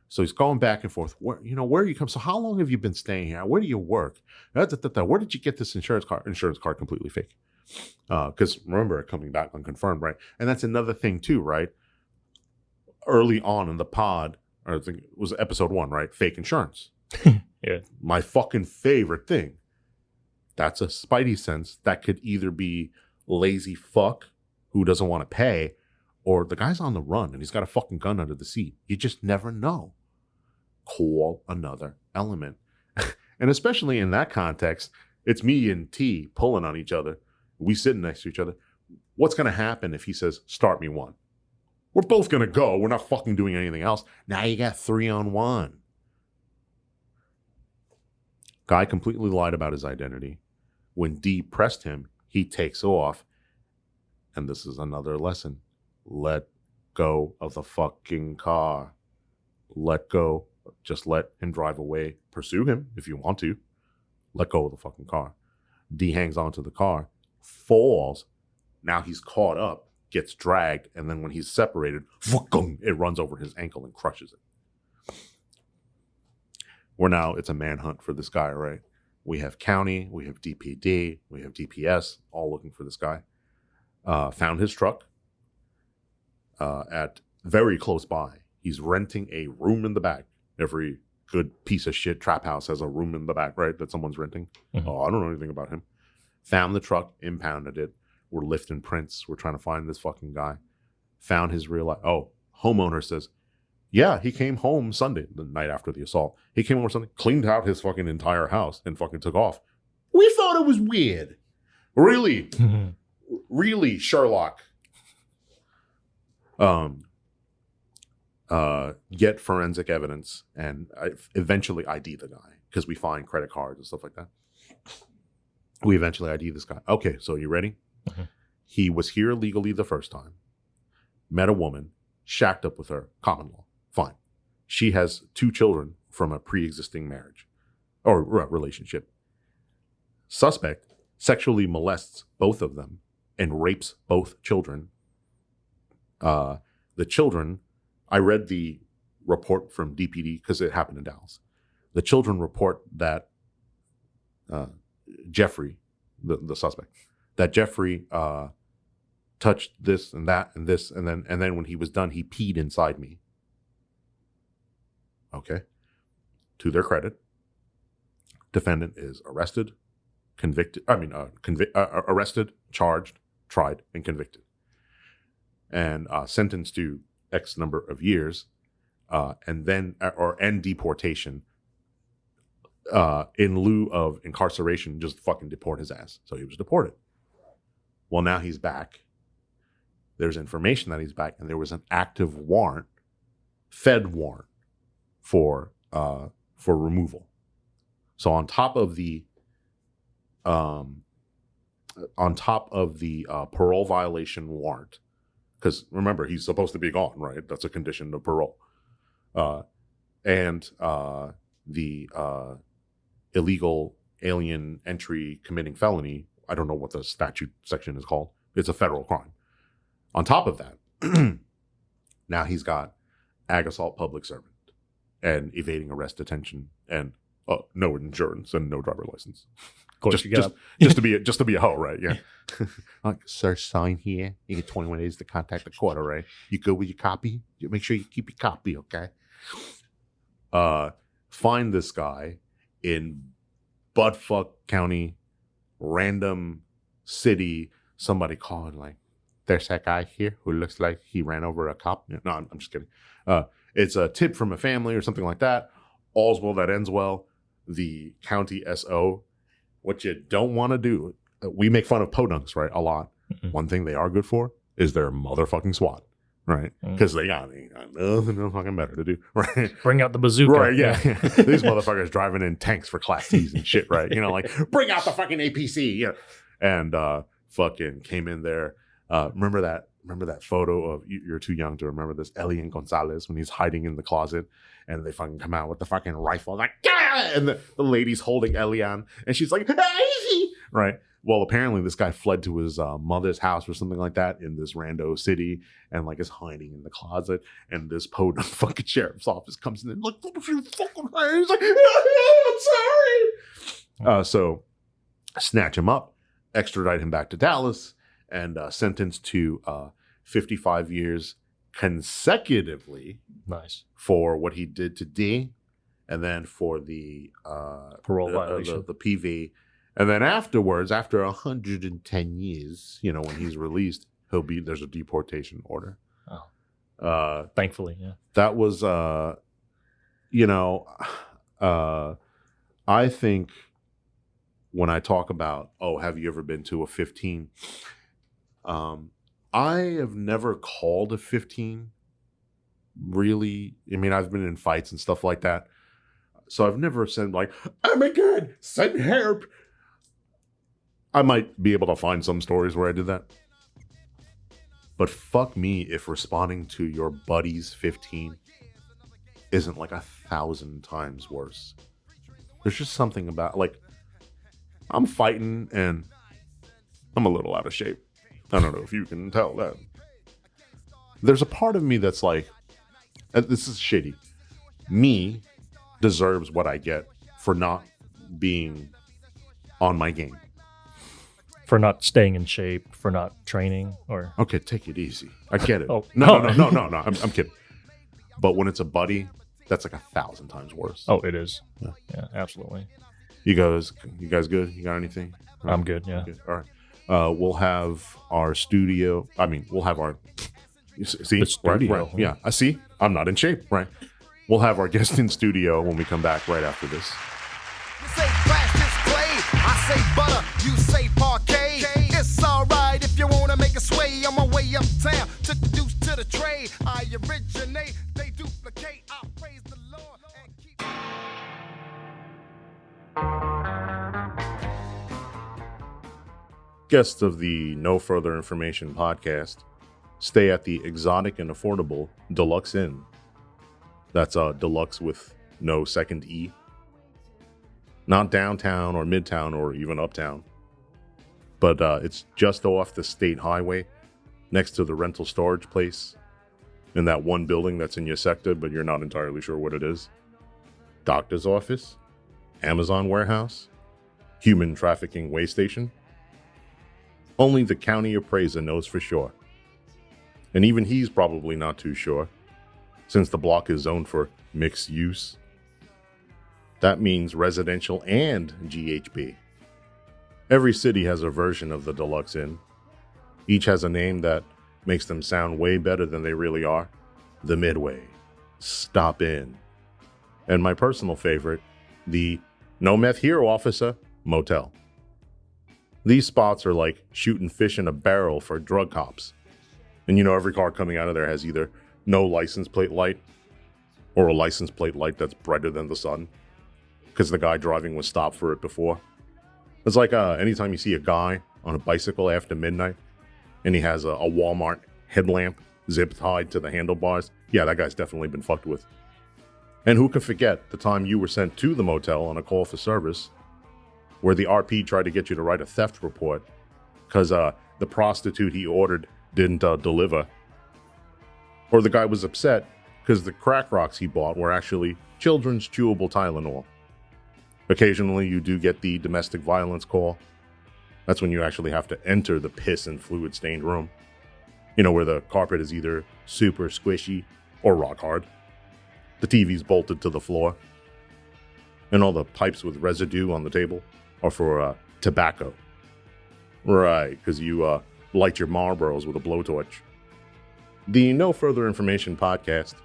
So he's going back and forth. Where are you come? So how long have you been staying here? Where do you work? Where did you get this insurance card? Insurance card completely fake. Because remember, coming back unconfirmed, right? And that's another thing too, right? Early on in the pod, or I think it was episode 1, right? Fake insurance. Yeah. My fucking favorite thing. That's a spidey sense that could either be lazy fuck who doesn't want to pay, or the guy's on the run and he's got a fucking gun under the seat. You just never know. Call another element. And especially in that context, it's me and T pulling on each other. We sitting next to each other. What's going to happen if he says, start me 1? We're both going to go. We're not fucking doing anything else. Now you got 3-on-1. Guy completely lied about his identity. When D pressed him, he takes off. And this is another lesson. Let go of the fucking car. Let go. Just let him drive away. Pursue him if you want to. Let go of the fucking car. D hangs onto the car, falls. Now he's caught up, gets dragged, and then when he's separated, it runs over his ankle and crushes it. It's a manhunt for this guy, right? We have county, we have DPD, we have DPS, all looking for this guy. Found his truck at very close by. He's renting a room in the back. Every good piece of shit trap house has a room in the back, right? That someone's renting. Mhm. Oh, I don't know anything about him. Found the truck, impounded it. We're lifting prints. We're trying to find this fucking guy. Found his real life. Oh, homeowner says, yeah, he came home Sunday, the night after the assault. He came home Sunday, cleaned out his fucking entire house and fucking took off. We thought it was weird. Really? Really, Sherlock. Get forensic evidence and eventually ID the guy because we find credit cards and stuff like that. We eventually ID this guy. Okay, so you ready? Mm-hmm. He was here legally the first time, met a woman, shacked up with her, common law. Fine. She has 2 children from a pre-existing marriage or relationship. Suspect sexually molests both of them and rapes both children. The children, I read the report from DPD because it happened in Dallas. The children report that Jeffrey, the suspect, that Jeffrey touched this and that and this, and then when he was done, he peed inside me. Okay. To their credit, defendant is arrested, arrested, charged, tried, and convicted, and sentenced to X number of years, and deportation. In lieu of incarceration, just fucking deport his ass. So he was deported. Well, now he's back. There's information that he's back, and there was an active warrant, Fed warrant, for removal. So on top of the parole violation warrant, because remember he's supposed to be gone, right? That's a condition of parole, and the illegal alien entry committing felony. I don't know what the statute section is called. It's a federal crime. On top of that, now he's got ag assault public servant and evading arrest detention and no insurance and no driver license. Of course, just to be a hoe, right? Yeah. Like, sir, sign here. You get 21 days to contact the court, all right? You good with your copy? You make sure you keep your copy, okay? Find this guy in buttfuck county, random city. Somebody called like, there's that guy here who looks like he ran over a cop. No, I'm just kidding. It's a tip from a family or something like that. All's well that ends well. The county SO. What you don't want to do, we make fun of podunks, right? A lot. Mm-hmm. One thing they are good for is their motherfucking SWAT, right? Because they got nothing fucking better to do, right? Bring out the bazooka. Right, yeah. These motherfuckers driving in tanks for Class C's and shit, right? You know, like, bring out the fucking APC, yeah. And fucking came in there. Remember that photo of, you're too young to remember this, Elian Gonzalez, when he's hiding in the closet and they fucking come out with the fucking rifle, like, Gah! And the lady's holding Elian and she's like, hey! Right? Well, apparently this guy fled to his mother's house or something like that in this rando city and like is hiding in the closet. And this podunk fucking sheriff's office comes in and like, what the fucking hell? He's like, I'm sorry. So snatch him up, extradite him back to Dallas, and sentenced to 55 years consecutively. Nice. For what he did to D, and then for the Parole violation. the PV. And then afterwards, after 110 years, you know, when he's released, there's a deportation order. Oh. Thankfully, yeah. That was, you know, I think when I talk about, have you ever been to a 15? I have never called a 15, really. I mean, I've been in fights and stuff like that. So I've never said like, oh my God, send help. I might be able to find some stories where I did that. But fuck me if responding to your buddy's 15 isn't like 1,000 times worse. There's just something about, like, I'm fighting and I'm a little out of shape. I don't know if you can tell that. There's a part of me that's like, this is shitty. Me deserves what I get for not being on my game. For not staying in shape, for not training, or... Okay, take it easy. I get it. Oh. No. I'm kidding. But when it's a buddy, that's like 1,000 times worse. Oh, it is. Yeah. Yeah, absolutely. You guys good? You got anything? I'm good, yeah. Good. All right. We'll have our studio. I mean, we'll have our... See? The studio. Right. Yeah. I see. I'm not in shape. Right. We'll have our guest in studio when we come back right after this. You say grass is clay, I say butter, you say parquet. It's alright if you wanna make a sway. On my way uptown, took the deuce to the trade. I originate, they duplicate. I praise the Lord and keep. Guests of the No Further Information podcast stay at the exotic and affordable Deluxe Inn. That's deluxe with no second E. Not downtown or midtown or even uptown. But it's just off the state highway next to the rental storage place in that one building that's in your sector, but you're not entirely sure what it is. Doctor's office, Amazon warehouse, human trafficking way station. Only the county appraiser knows for sure. And even he's probably not too sure, since the block is zoned for mixed use. That means residential and GHB. Every city has a version of the Deluxe Inn. Each has a name that makes them sound way better than they really are. The Midway, Stop In, and my personal favorite, the No Meth Here Officer Motel. These spots are like shooting fish in a barrel for drug cops. And you know, every car coming out of there has either no license plate light or a license plate light that's brighter than the sun because the guy driving was stopped for it before. It's like anytime you see a guy on a bicycle after midnight and he has a Walmart headlamp zip tied to the handlebars, yeah, that guy's definitely been fucked with. And who could forget the time you were sent to the motel on a call for service where the RP tried to get you to write a theft report because the prostitute he ordered didn't deliver. Or the guy was upset because the crack rocks he bought were actually children's chewable Tylenol. Occasionally you do get the domestic violence call. That's when you actually have to enter the piss and fluid stained room. You know, where the carpet is either super squishy or rock hard. The TV's bolted to the floor. And all the pipes with residue on the table are for tobacco. Right, because you light your Marlboros with a blowtorch. The No Further Information podcast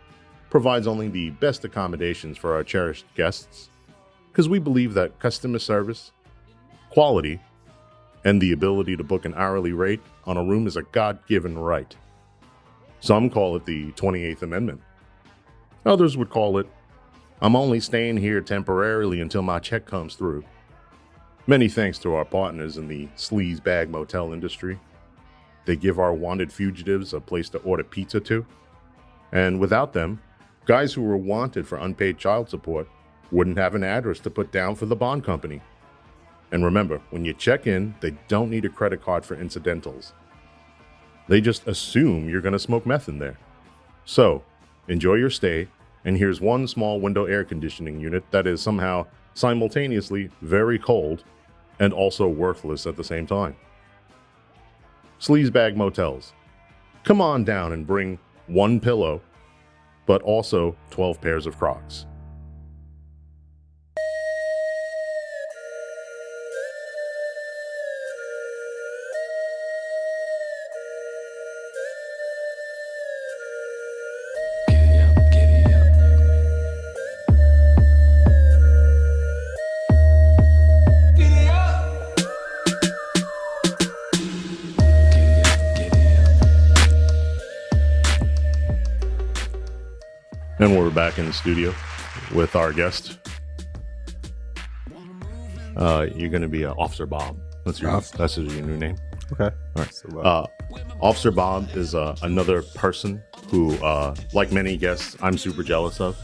provides only the best accommodations for our cherished guests, because we believe that customer service, quality, and the ability to book an hourly rate on a room is a God-given right. Some call it the 28th Amendment. Others would call it, I'm only staying here temporarily until my check comes through. Many thanks to our partners in the sleaze bag motel industry. They give our wanted fugitives a place to order pizza to. And without them, guys who were wanted for unpaid child support wouldn't have an address to put down for the bond company. And remember, when you check in, they don't need a credit card for incidentals. They just assume you're going to smoke meth in there. So, enjoy your stay, and here's one small window air conditioning unit that is somehow simultaneously very cold and also worthless at the same time. Sleazebag Motels. Come on down and bring one pillow, but also 12 pairs of Crocs. And we're back in the studio with our guest. You're going to be Officer Bob. That's your new name. Okay. All right. So, Officer Bob is another person who, like many guests, I'm super jealous of.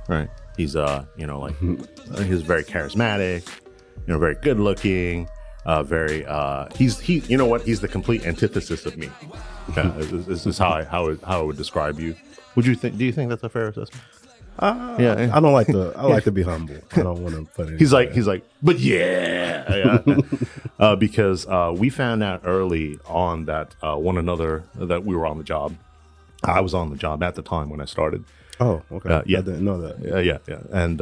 Right. He's he's very charismatic, very good looking, he's you know what? He's the complete antithesis of me. This is how I would describe you. Do you think that's a fair assessment? yeah, I don't like to. I like to be humble. I don't want to put it. He's like, but yeah. Because we found out early on that that we were on the job. I was on the job at the time when I started. Oh, okay. Yeah, I didn't know that. Yeah. And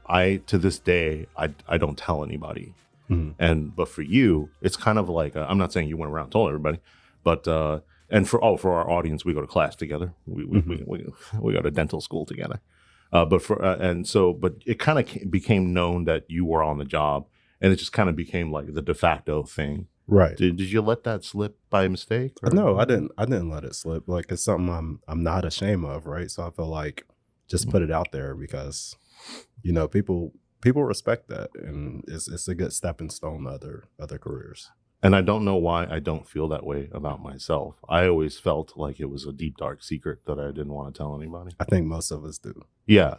I to this day I don't tell anybody. Mm-hmm. But for you, it's kind of like I'm not saying you went around and told everybody. But and for our audience, we go to class together. We go to dental school together. But it kind of became known that you were on the job, and it just kind of became like the de facto thing. Right? Did you let that slip by mistake? Or? No, I didn't. I didn't let it slip. Like it's something I'm not ashamed of, right? So I feel like just put it out there because people respect that, and it's a good stepping stone to other careers. And I don't know why I don't feel that way about myself. I always felt like it was a deep, dark secret that I didn't want to tell anybody. I think most of us do. Yeah.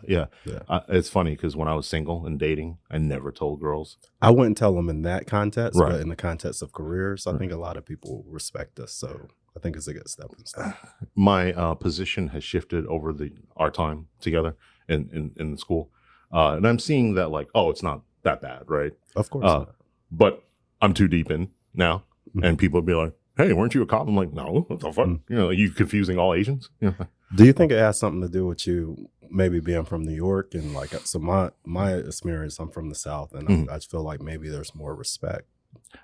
It's funny because when I was single and dating, I never told girls. I wouldn't tell them in that context, right. But in the context of careers, I think a lot of people respect us. So I think it's a good stepping stone. My position has shifted over our time together in the school. And I'm seeing that like, oh, it's not that bad, right? Of course not. But I'm too deep in now, and people would be like, hey, weren't you a cop? I'm like, no, what the fuck? You confusing all Asians? Do you think it has something to do with you maybe being from New York? And like, so my experience, I'm from the South, and I just feel like maybe there's more respect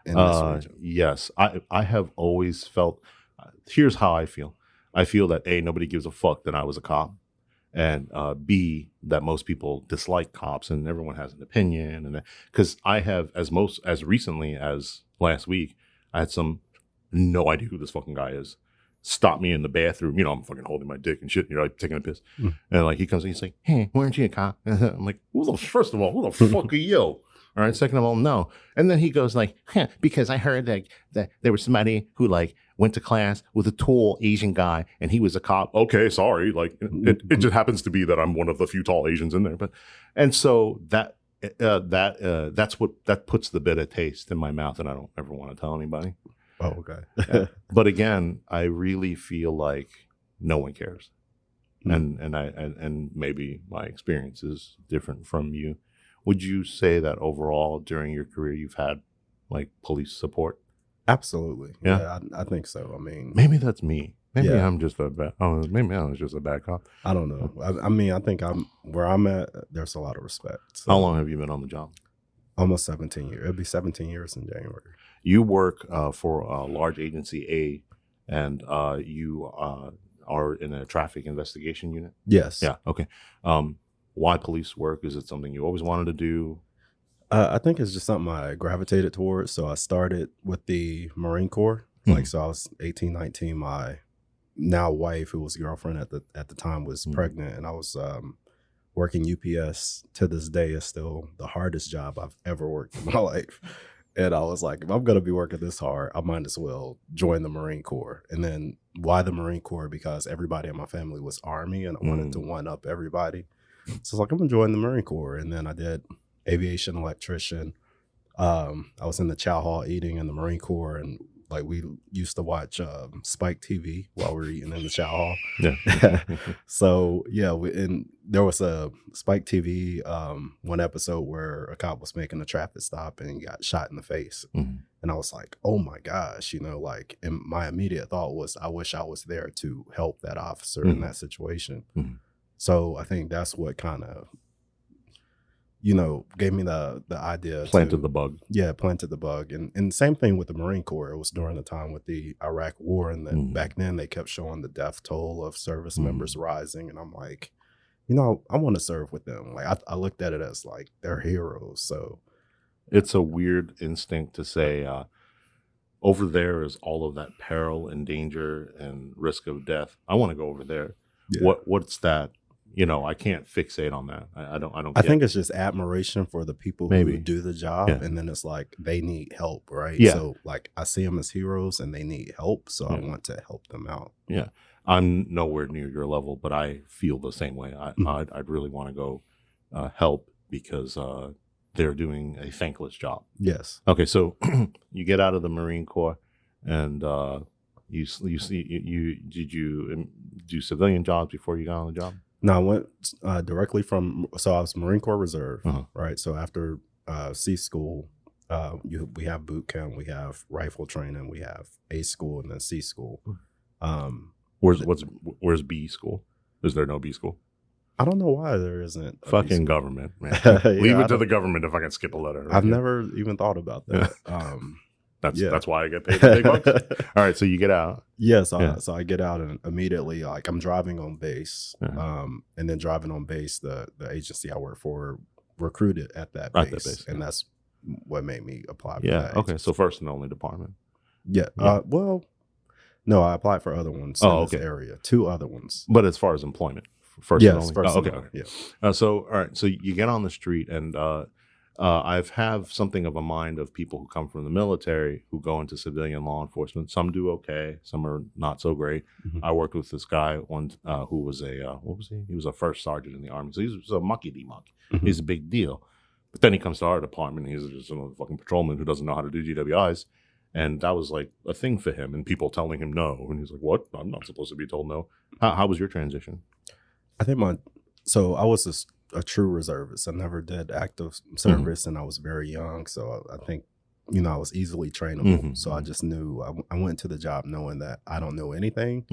in this region. Yes, I have always felt, here's how I feel. I feel that A, nobody gives a fuck that I was a cop, and B, that most people dislike cops and everyone has an opinion. And because I have, as recently as last week, I had no idea who this fucking guy is, stop me in the bathroom. I'm fucking holding my dick and shit, like taking a piss. And like he comes in, he's like, hey, weren't you a cop? I'm like, first of all, who the fuck are you? All right. Second of all, no. And then he goes like, because I heard that there was somebody who like went to class with a tall Asian guy and he was a cop. Okay, sorry. Like it just happens to be that I'm one of the few tall Asians in there. And so that puts the bitter taste in my mouth, and I don't ever want to tell anybody. Oh, okay. But again, I really feel like no one cares, and maybe my experience is different from you. Would you say that overall during your career you've had like police support? Absolutely. Yeah, I think so. I mean, maybe that's me. Maybe I'm just maybe I was just a bad cop. I don't know. I mean, I think where I'm at, there's a lot of respect. So. How long have you been on the job? Almost 17 years. It'll be 17 years in January. You work for a large agency A, and you are in a traffic investigation unit? Yes. Yeah. Okay. Why police work? Is it something you always wanted to do? I think it's just something I gravitated towards. So I started with the Marine Corps, Like, so I was 18, 19. My now wife, who was girlfriend at the time, was pregnant, and I was working UPS. To this day is still the hardest job I've ever worked in my life. And I was like, if I'm going to be working this hard, I might as well join the Marine Corps. And then why the Marine Corps? Because everybody in my family was Army, and I wanted to one up everybody. So I was like, I'm going to join the Marine Corps. And then I did aviation electrician. I was in the chow hall eating in the Marine Corps, and like we used to watch Spike TV while we were eating in the chow hall. Yeah. So yeah, and there was a Spike TV one episode where a cop was making a traffic stop and he got shot in the face. And I was like, oh my gosh, like, and my immediate thought was, I wish I was there to help that officer in that situation. So I think that's what kind of, gave me the idea. Planted the bug. Yeah, planted the bug. And same thing with the Marine Corps. It was during the time with the Iraq War. And then back then they kept showing the death toll of service members rising. And I'm like, I want to serve with them. Like, I looked at it as like they're heroes. So it's a weird instinct to say, over there is all of that peril and danger and risk of death. I want to go over there. Yeah. What's that? I can't fixate on that. I don't. I think it's just admiration for the people who do the job, and then it's like they need help, right? Yeah. So like I see them as heroes, and they need help, so I want to help them out. Yeah, I'm nowhere near your level, but I feel the same way. I'd really want to go help because they're doing a thankless job. Yes. Okay, so you get out of the Marine Corps, and you did you do civilian jobs before you got on the job? No, I went directly so I was Marine Corps Reserve, right? So after C school, we have boot camp, we have rifle training, we have A school, and then C school. Where's B school? Is there no B school? I don't know why there isn't. Fucking government, man. Leave it to the government if I can skip a letter. Right? I've never even thought about that. That's why I get paid the big bucks. All right, so you get out. Yeah, so I get out, and immediately, like, I'm driving on base, and then driving on base, the agency I work for recruited at that base, and that's what made me apply for that. Okay, so first and only department. Yeah. Well, no, I applied for other ones in this area, 2 other ones. But as far as employment, first and only? First and only. Yeah. So, all right, so you get on the street, and I have something of a mind of people who come from the military who go into civilian law enforcement. Some do okay, some are not so great. I worked with this guy who was what was he? He was a first sergeant in the Army, so he was a mucky-de-muck. He's a big deal. But then he comes to our department, and he's just another fucking patrolman who doesn't know how to do GWIs. And that was like a thing for him, and people telling him no. And he's like, what? I'm not supposed to be told no. How was your transition? I think so I was a true reservist. I never did active service, and I was very young. So I think, I was easily trainable. So I just knew I went to the job knowing that I don't know anything.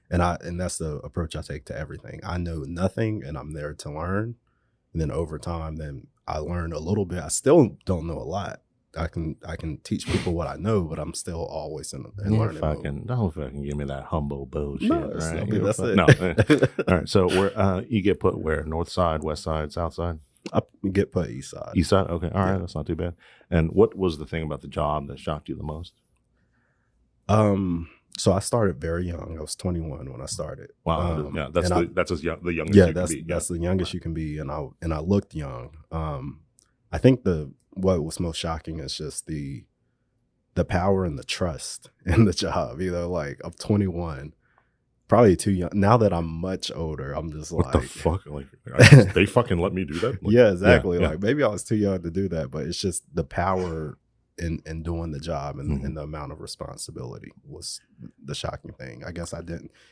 And that's the approach I take to everything. I know nothing, and I'm there to learn. And then over time, then I learn a little bit. I still don't know a lot. I can teach people what I know, but I'm still always in learning mode. Don't fucking give me that humble bullshit. No, right? that's it. No. All right. So you get put where? North side, west side, south side? I get put east side. East side. Okay. All right. That's not too bad. And what was the thing about the job that shocked you the most? So I started very young. I was 21 when I started. Wow. That's the youngest you can be. That's the youngest you can be. And I looked young. I think what was most shocking is just the power and the trust in the job. Like, I'm 21, probably too young. Now that I'm much older, I'm just what like, the fuck? Like, they fucking let me do that? Like, yeah, exactly. Like, maybe I was too young to do that, but it's just the power in doing the job and the amount of responsibility was the shocking thing. I guess it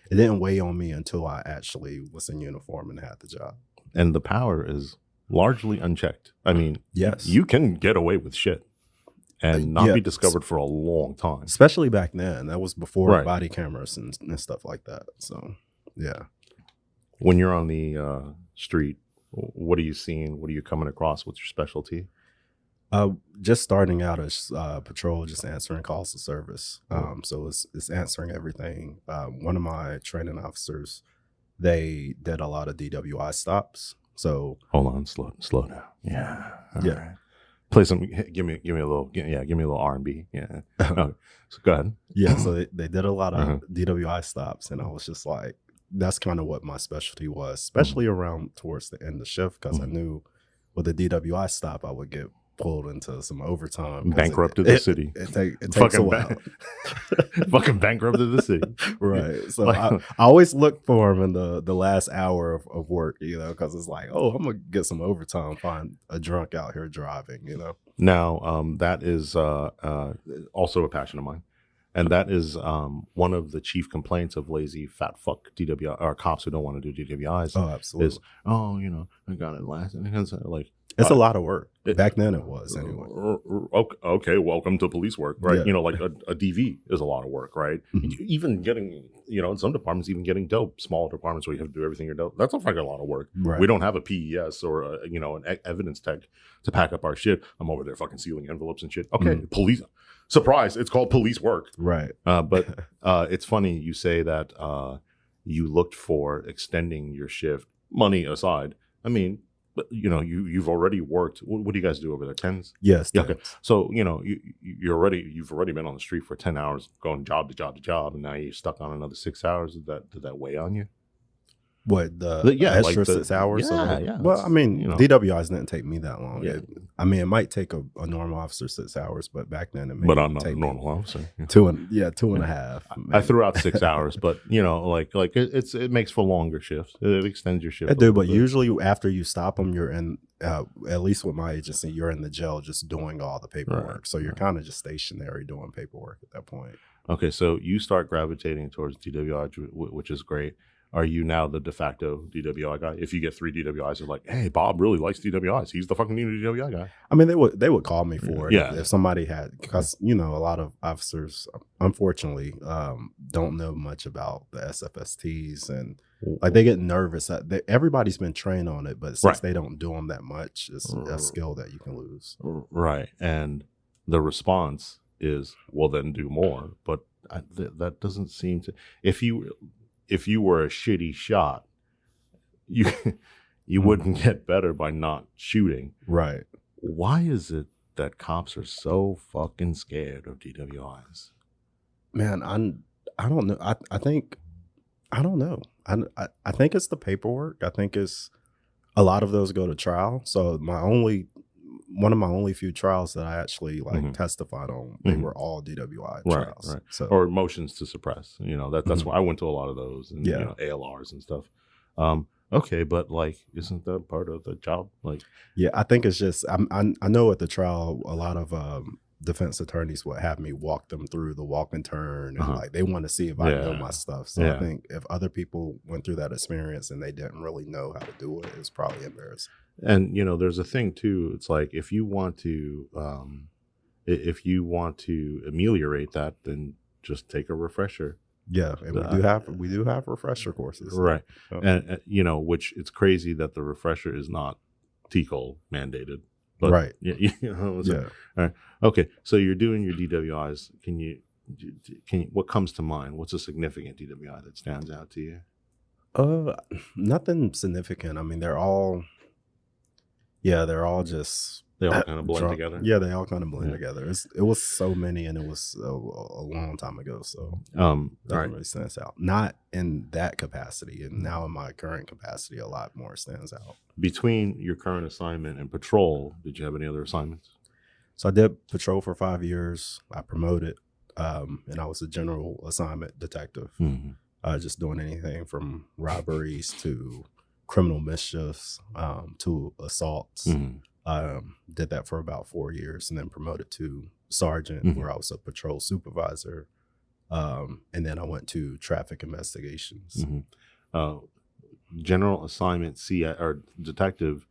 didn't weigh on me until I actually was in uniform and had the job. And the power is largely unchecked. I mean, yes, you can get away with shit and not be discovered for a long time. Especially back then. That was before body cameras and stuff like that. So, yeah. When you're on the street, what are you seeing? What are you coming across? What's your specialty? Just starting out as patrol, just answering calls of service. So it's answering everything. One of my training officers, they did a lot of DWI stops. So hold on, slow down. Yeah. All right. Play some. Give me a little. Yeah, give me a little R&B. Yeah. Okay. So go ahead. Yeah, so they did a lot of Uh-huh. DWI stops, and I was just like, that's kind of what my specialty was, especially around towards the end of shift, because I knew with the DWI stop I would get pulled into some overtime. 'Cause Bankrupted the city. It takes a Fucking while. fucking bankrupted the city. Right. So Like- I always look for them in the last hour of work, because it's like, oh, I'm going to get some overtime, find a drunk out here driving, Now, that is also a passion of mine. And that is one of the chief complaints of lazy fat fuck DWI or cops who don't want to do DWIs. Oh, absolutely. Is, I got it last. And it's like, It's a lot of work. it- Back then it was, anyway. Okay, welcome to police work, right? Yeah. Like a DV is a lot of work, right? Mhm. Even getting, in some departments, even getting dope, small departments where you have to do everything yourself, that's a fucking lot of work. Right. We don't have a PES or an evidence tech to pack up our shit. I'm over there fucking sealing envelopes and shit. Okay, police. Surprise! It's called police work. Right. But it's funny you say that you looked for extending your shift, money aside. I mean, but you've already worked. What do you guys do over there? 10s? Yes. Yeah, okay. So you've already been on the street for 10 hours, going job to job to job, and now you're stuck on another 6 hours. Did that weigh on you? What the like extra 6 hours? Yeah. Well, I mean, it's, DWIs didn't take me that long. Yeah. It might take a normal officer 6 hours, but back then it may but I'm not a take normal officer. Yeah. 2.5. I maybe. threw out 6 hours, but it makes for longer shifts. It extends your shift. It a do, little but bit. usually after you stop them, you're in. At least with my agency, you're in the jail just doing all the paperwork. Right. So you're kind of just stationary doing paperwork at that point. Okay, so you start gravitating towards DWI, which is great. Are you now the de facto DWI guy? If you get 3 DWIs, you're like, hey, Bob really likes DWIs. He's the fucking new DWI guy. I mean, they would call me for it Yeah. if somebody had, because a lot of officers, unfortunately, don't know much about the SFSTs, and like they get nervous. Everybody's been trained on it, but since Right. they don't do them that much, it's a skill that you can lose. Right, and the response is, well, then do more. But that doesn't seem to. If you were a shitty shot, you wouldn't get better by not shooting. Right. Why is it that cops are so fucking scared of DWIs? Man, I don't know. I think I don't know. I think it's the paperwork. I think it's a lot of those go to trial. So one of my only few trials that I actually testified on, they were all DWI trials. Right. So Or motions to suppress. That's why I went to a lot of those, and ALRs and stuff. Okay, but isn't that part of the job? yeah, I think it's just I know at the trial a lot of defense attorneys would have me walk them through the walk and turn, and they want to see if I know my stuff. So I think if other people went through that experience and they didn't really know how to do it, it's probably embarrassing. And there's a thing too. It's like if you want to ameliorate that, then just take a refresher. Yeah, and we do have refresher courses, Right? So. And which it's crazy that the refresher is not TCOL mandated. But, Right. Yeah. All right. Okay. So you're doing your DWIs. Can you? What comes to mind? What's a significant DWI that stands out to you? Nothing significant. I mean, they're all just They all kind of blend drunk. together. Yeah, they all kind of blend together. It was so many, and it was a long time ago. So doesn't really stands out. Not in that capacity, and now in my current capacity, a lot more stands out. Between your current assignment and patrol, did you have any other assignments? So I did patrol for 5 years. I promoted, and I was a general assignment detective. Just doing anything from robberies to criminal mischiefs to assaults. Did that for about 4 years, and then promoted to sergeant, where I was a patrol supervisor. And then I went to traffic investigations. General assignment or detective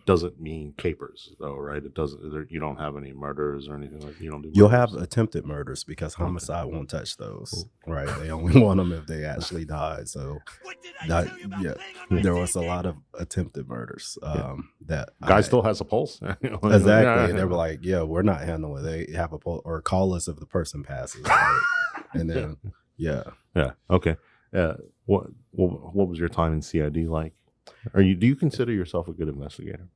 doesn't mean capers, though, right? It doesn't. You don't have any murders or anything like that. You don't do. You'll murders. have attempted murders because homicide won't touch those, right? They only want them if they actually died. So, there was a lot of attempted murders. That guy still has a pulse. Exactly. They were like, "Yeah, we're not handling it. They have a pulse, or call us if the person passes." Right? And then, yeah. Okay. What was your time in CID like? Do you consider yourself a good investigator?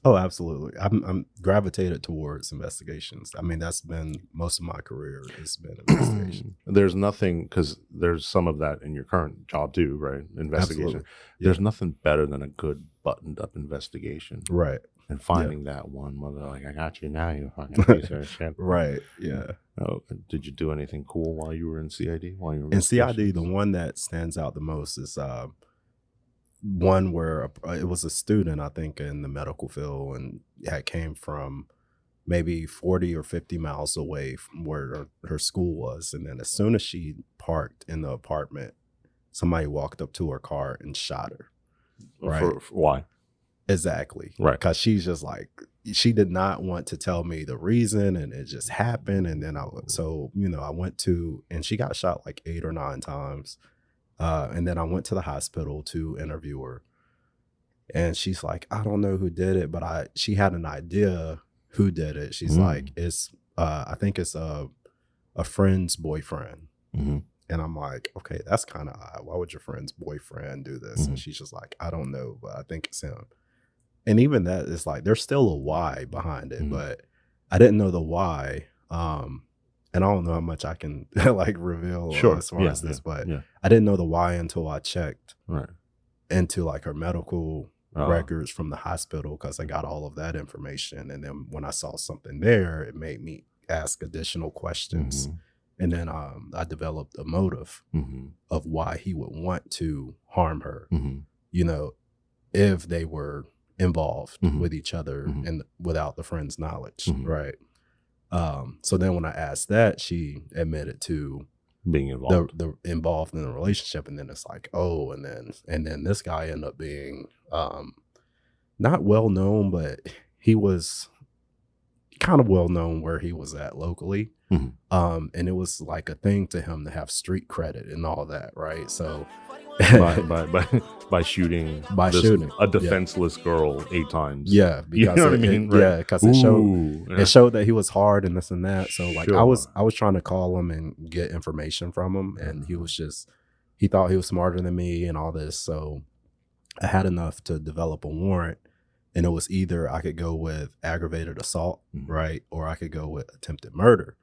Oh, absolutely. I'm gravitated towards investigations. I mean, that's been most of my career has been investigation. There's nothing, because there's some of that in your current job too, right? Investigation. Absolutely. There's nothing better than a good buttoned up investigation. Right. And finding that one where they're like, I got you now, you fucking piece of shit. Right. Yeah. Oh, did you do anything cool while you were in CID? While you were In CID, the one that stands out the most is one where it was a student, I think, in the medical field, and came from maybe 40 or 50 miles away from where her school was. And then as soon as she parked in the apartment, somebody walked up to her car and shot her. Right. For why? Exactly. Right. Because she's just like, she did not want to tell me the reason, and it just happened. And then I went to, and she got shot like 8 or 9 times. And then I went to the hospital to interview her, and she's like, I don't know who did it, but she had an idea who did it. She's like, I think it's a friend's boyfriend. Mm-hmm. And I'm like, okay, that's kind of odd. Why would your friend's boyfriend do this? Mm-hmm. And she's just like, I don't know, but I think it's him. And even that is like, there's still a why behind it, but I didn't know the why. And I don't know how much I can like reveal as far as this, but I didn't know the why until I checked into like her medical records from the hospital, because I got all of that information. And then when I saw something there, it made me ask additional questions. And then I developed a motive of why he would want to harm her, you know, if they were involved with each other and without the friend's knowledge, right? So then when I asked that, she admitted to being involved, the involved in the relationship. And then it's like, oh, and then this guy ended up being not well known, but he was kind of well known where he was at locally. And it was like a thing to him to have street credit and all that, right? So by shooting a defenseless girl 8 times. Yeah, because you know what I mean? Yeah, because it showed that he was hard and this and that. So like I was trying to call him and get information from him, and he thought he was smarter than me and all this. So I had enough to develop a warrant, and it was either I could go with aggravated assault, right, or I could go with attempted murder.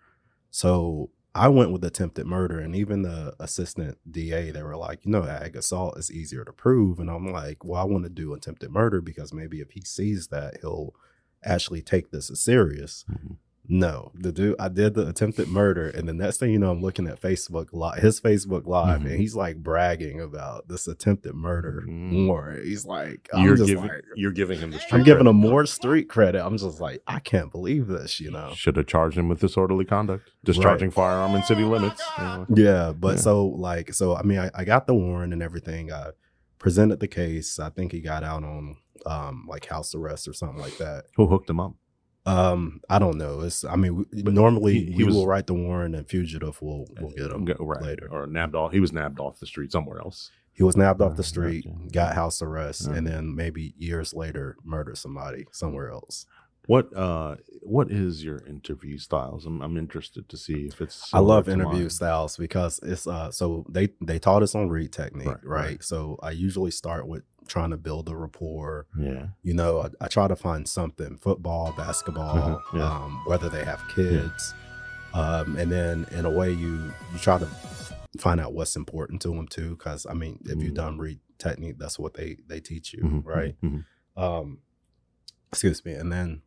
So I went with attempted murder, and even the assistant DA, they were like, ag assault is easier to prove. And I'm like, well, I want to do attempted murder because maybe if he sees that, he'll actually take this as serious. No, I did the attempted murder, and the next thing you know, I'm looking at his Facebook Live, and he's like bragging about this attempted murder warrant. He's like, you're giving him the street I'm giving him more street credit. I'm just like, I can't believe this, Should have charged him with disorderly conduct, discharging firearm in city limits. Yeah, but so I mean, I got the warrant and everything. I presented the case. I think he got out on like house arrest or something like that. Who hooked him up? I don't know. Normally we will write the warrant, and fugitive will get him later. Or nabbed off. He was nabbed off the street somewhere else. He was nabbed off the street, got house arrest, and then maybe years later murdered somebody somewhere else. What is your interview styles? I'm interested to see if it's. I love interview styles because it's so they taught us on read technique, right? So I usually start with trying to build a rapport. I try to find something, football, basketball, whether they have kids, and then in a way you try to find out what's important to them too, because I mean, if you've done read technique, that's what they teach you, right? Excuse me. And then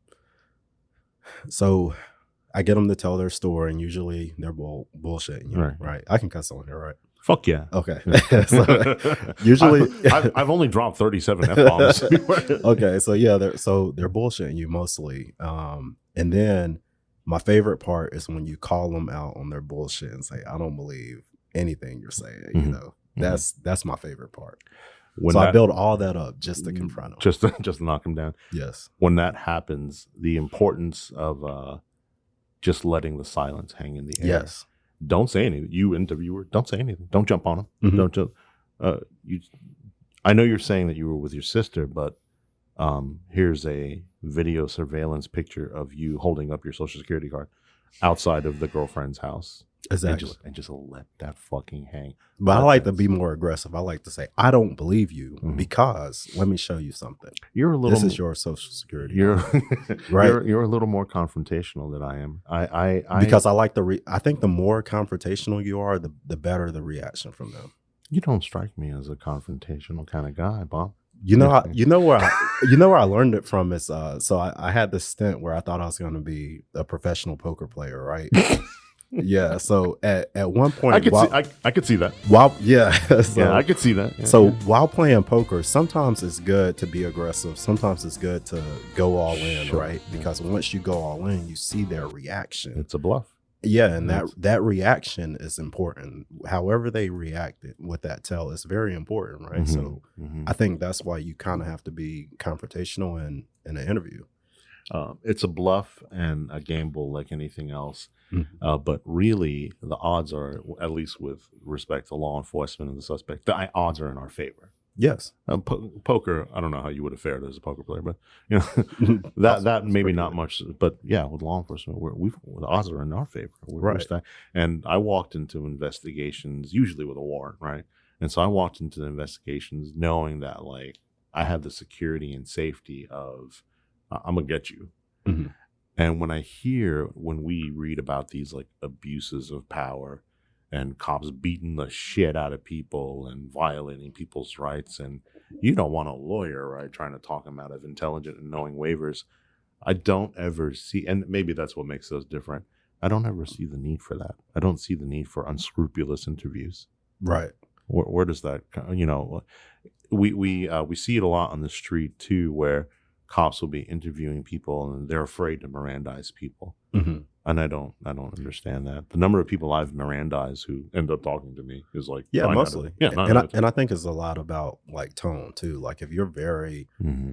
so I get them to tell their story, and usually they're bullshitting you, right? I can cuss on here, right? Fuck yeah. Okay. So, usually I've only dropped 37 F-bombs. Okay, so yeah, they're bullshitting you mostly. And then my favorite part is when you call them out on their bullshit and say, I don't believe anything you're saying, That's my favorite part. I build all that up just to confront them. Just to knock them down. Yes. When that happens, the importance of just letting the silence hang in the air. Yes. Don't say anything. You interviewer, don't say anything. Don't jump on them. Don't jump. I know you're saying that you were with your sister, but here's a video surveillance picture of you holding up your Social Security card outside of the girlfriend's house. Exactly. And just let that fucking hang. But I like to be more aggressive. I like to say, I don't believe you because let me show you something. You're a little. This is your social security. You're right. You're a little more confrontational than I am. Because I like I think the more confrontational you are, the better the reaction from them. You don't strike me as a confrontational kind of guy, Bob. You know where I learned it from is so I had this stint where I thought I was going to be a professional poker player, right? Yeah. So at one point, I could see that. I could see that. Yeah, so while playing poker, sometimes it's good to be aggressive. Sometimes it's good to go all in, right? Yeah. Because once you go all in, you see their reaction. It's a bluff. Yeah, and that reaction is important. However they react with that tell is very important, right? So I think that's why you kind of have to be confrontational in an interview. It's a bluff and a gamble like anything else. But really, the odds are, at least with respect to law enforcement and the suspect, the odds are in our favor. Yes. Poker, I don't know how you would have fared as a poker player, but you know that maybe not much. But yeah, with law enforcement, the odds are in our favor. And I walked into investigations usually with a warrant, right? And so I walked into the investigations knowing that like I had the security and safety of I'm gonna get you. And when we read about these like abuses of power and cops beating the shit out of people and violating people's rights, and you don't want a lawyer, right, trying to talk them out of intelligent and knowing waivers. I don't ever see, and maybe that's what makes us different. I don't ever see the need for that. I don't see the need for unscrupulous interviews. Right. Where does that, we see it a lot on the street too, where cops will be interviewing people and they're afraid to Mirandize people. And I don't understand that. The number of people I've Mirandized who end up talking to me is like, mostly. And I think it's a lot about like tone too. Like if you're very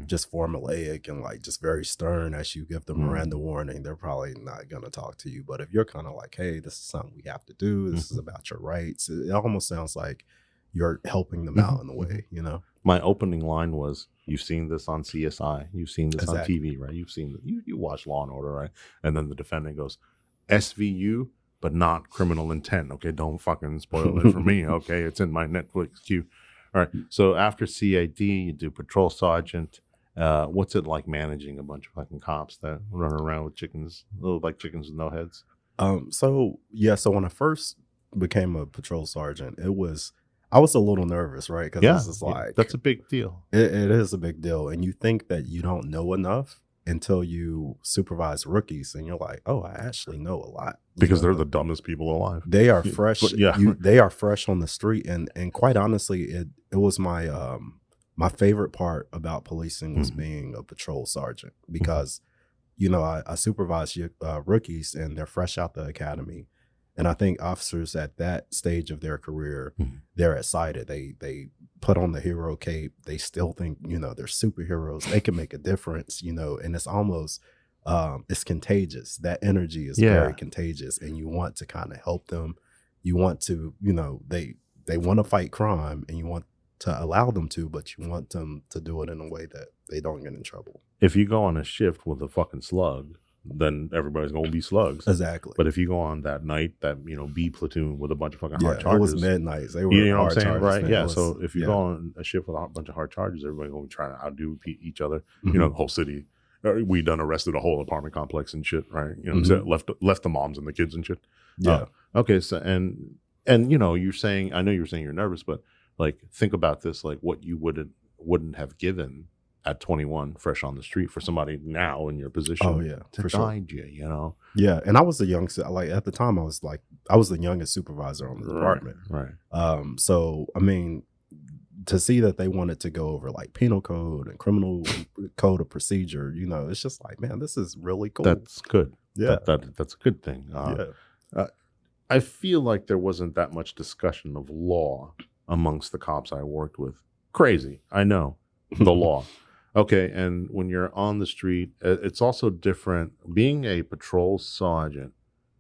just formulaic and like just very stern as you give the Miranda warning, they're probably not going to talk to you. But if you're kind of like, hey, this is something we have to do. This is about your rights. It almost sounds like you're helping them out in a way, you know? My opening line was, you've seen this on CSI. You've seen this on TV, right? You've seen you watch Law and Order, right? And then the defendant goes, SVU, but not criminal intent. Okay, don't fucking spoil it for me. Okay, it's in my Netflix queue. All right. So after CID, you do patrol sergeant. What's it like managing a bunch of fucking cops that run around with chickens, like chickens with no heads? So when I first became a patrol sergeant, I was a little nervous, right? Because this is like that's a big deal. It is a big deal, and you think that you don't know enough until you supervise rookies, and you're like, "Oh, I actually know a lot." Because they're the dumbest people alive. They are fresh. They are fresh on the street, and quite honestly, it was my my favorite part about policing was being a patrol sergeant because I supervise rookies, and they're fresh out the academy. And I think officers at that stage of their career, they're excited. They put on the hero cape. They still think, they're superheroes. They can make a difference, and it's almost, it's contagious. That energy is very contagious, and you want to kind of help them. You want to, they want to fight crime, and you want to allow them to, but you want them to do it in a way that they don't get in trouble. If you go on a shift with a fucking slug, then everybody's gonna be slugs. Exactly. But if you go on that night, that B platoon with a bunch of fucking hard charges, it was midnights. They were what I'm saying, right? Yeah. So if you go on a shift with a bunch of hard charges, everybody's gonna be trying to outdo each other. The whole city. We done arrested a whole apartment complex and shit, right? Left the moms and the kids and shit. Yeah. Okay. So and you're saying, I know you're saying you're nervous, but like think about this, like what you wouldn't have given at 21, fresh on the street, for somebody now in your position. Oh yeah, to guide you, Yeah, and I was the youngest. Like at the time, I was the youngest supervisor on the department. Right. So I mean, to see that they wanted to go over like penal code and criminal code of procedure, it's just like, man, this is really cool. That's good. Yeah, that's a good thing. I feel like there wasn't that much discussion of law amongst the cops I worked with. Crazy, I know, the law. Okay, and when you're on the street, it's also different. Being a patrol sergeant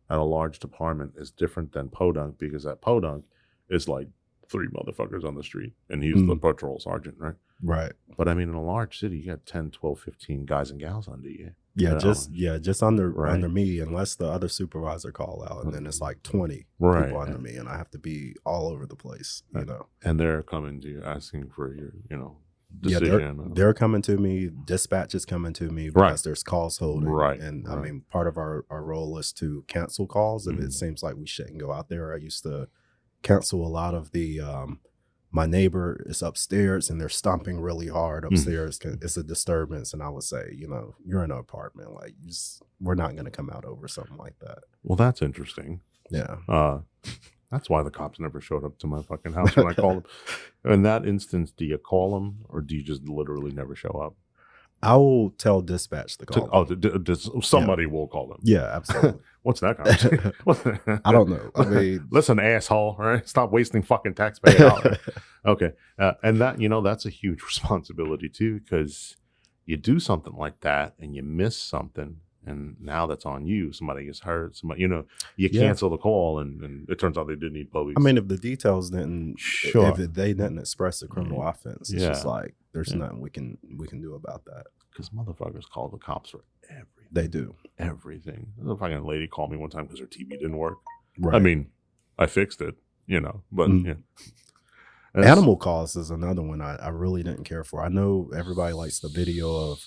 at a large department is different than podunk, because at podunk, it's like 3 motherfuckers on the street, and he's the patrol sergeant, right? Right. But I mean, in a large city, you got 10, 12, 15 guys and gals under you. Yeah, just under Right. under me, unless the other supervisor call out, and then it's like 20 Right. people under me, and I have to be all over the place. You know. And they're coming to you asking for your, Yeah, decision. they're coming to me. Dispatch is coming to me because Right. there's calls holding. Right, And I right. mean, part of our role is to cancel calls if Mhm. it seems like we shouldn't go out there. I used to cancel a lot of the. My neighbor is upstairs and they're stomping really hard upstairs. It's a disturbance, and I would say, you're in an apartment. Like, we're not going to come out over something like that. Well, that's interesting. Yeah. That's why the cops never showed up to my fucking house when I called them. In that instance, do you call them or do you just literally never show up? I will tell dispatch to call. Somebody will call them. Yeah, absolutely. What's that conversation? I don't know. I mean, listen, asshole, all right? Stop wasting fucking taxpayer dollars. Okay. And that, that's a huge responsibility too, because you do something like that and you miss something. And now that's on you. Somebody gets hurt. Somebody, you cancel the call, and it turns out they didn't need police. I mean, if the details didn't, Sure. if they didn't express a criminal offense, it's just Yeah. like there's nothing we can do about that. Because motherfuckers call the cops for everything. They do. Everything. A fucking lady called me one time because her TV didn't work. Right. I mean, I fixed it, but Mhm. yeah. Animal calls is another one I really didn't care for. I know everybody likes the video of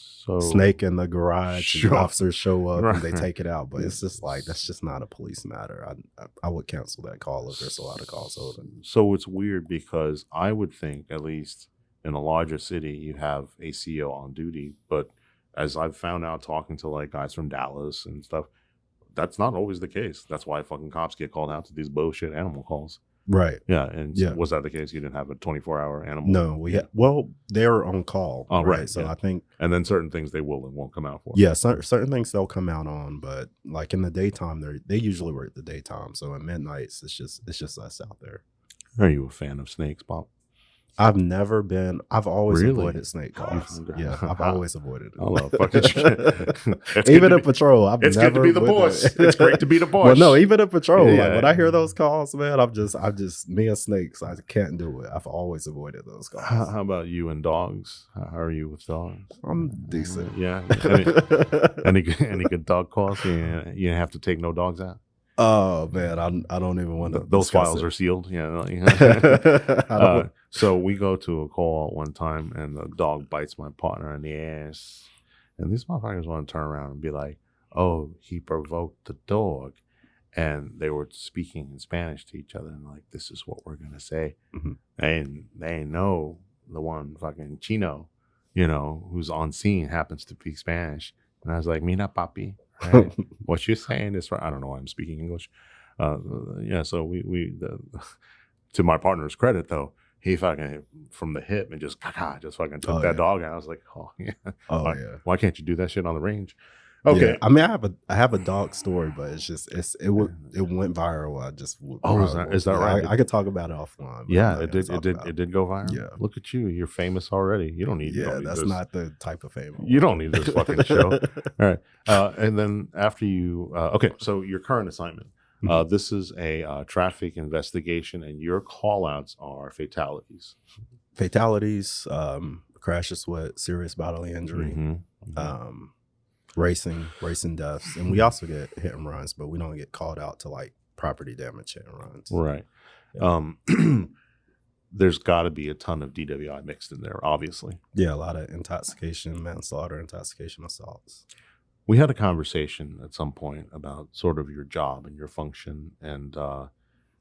snake in the garage. Sure. And the officers show up and they Right. take it out, but it's just like that's just not a police matter. I would cancel that call if there's a lot of calls holding. So it's weird because I would think, at least in a larger city, you have a CO on duty. But as I've found out talking to like guys from Dallas and stuff, that's not always the case. That's why fucking cops get called out to these bullshit animal calls. Right. Yeah. And Yeah. was that the case? You didn't have a 24-hour animal? No, well, they're on call. Oh, right, So yeah. I think, And then certain things they will and won't come out for. yeah, certain things they'll come out on, but like in the daytime, they usually work the daytime. So at midnights, it's just us out there. Are you a fan of snakes, Bob? I've always Really? avoided snake calls. Yeah, I've always avoided it. I love fucking shit. It's Even good in to be- patrol, I've It's never good to be the avoided boss. it. It's great to be the boss. Well, no, even in patrol, Yeah. like when I hear those calls, man, I'm just me and snakes. I can't do it. I've always avoided those calls. How about you and dogs? How are you with dogs? I'm decent. Yeah. Any good dog calls? You have to take no dogs out. Oh man, I don't even want to. Those files are sealed. Yeah. So we go to a call one time, and the dog bites my partner in the ass, and these motherfuckers want to turn around and be like, "Oh, he provoked the dog," and they were speaking in Spanish to each other, and like, "This is what we're gonna say," Mhm. and they know the one fucking Chino, who's on scene happens to speak Spanish, and I was like, "Mira, papi." Right? What you're saying is right. I don't know why I'm speaking English. So we to my partner's credit though, he fucking from the hip and just fucking took that dog out. I was like, oh yeah, why can't you do that shit on the range? Okay, Yeah. I mean, I have a dog story, but it went viral. Is that right? I could talk about it offline. but Yeah, I'm it not gonna talk did about it did go viral. Yeah. Look at you, you're famous already. You don't need. you Yeah, don't need that's this. not the type of fame. You don't need this fucking show. All right, and then after you, so your current assignment. This is a traffic investigation, and your call-outs are fatalities. Fatalities, crashes with serious bodily injury, Mm-hmm. racing deaths, and we also get hit and runs, but we don't get called out to like property damage hit and runs. Right. There's got to be a ton of DWI mixed in there, obviously. Yeah, a lot of intoxication, manslaughter, intoxication assaults. We had a conversation at some point about sort of your job and your function, and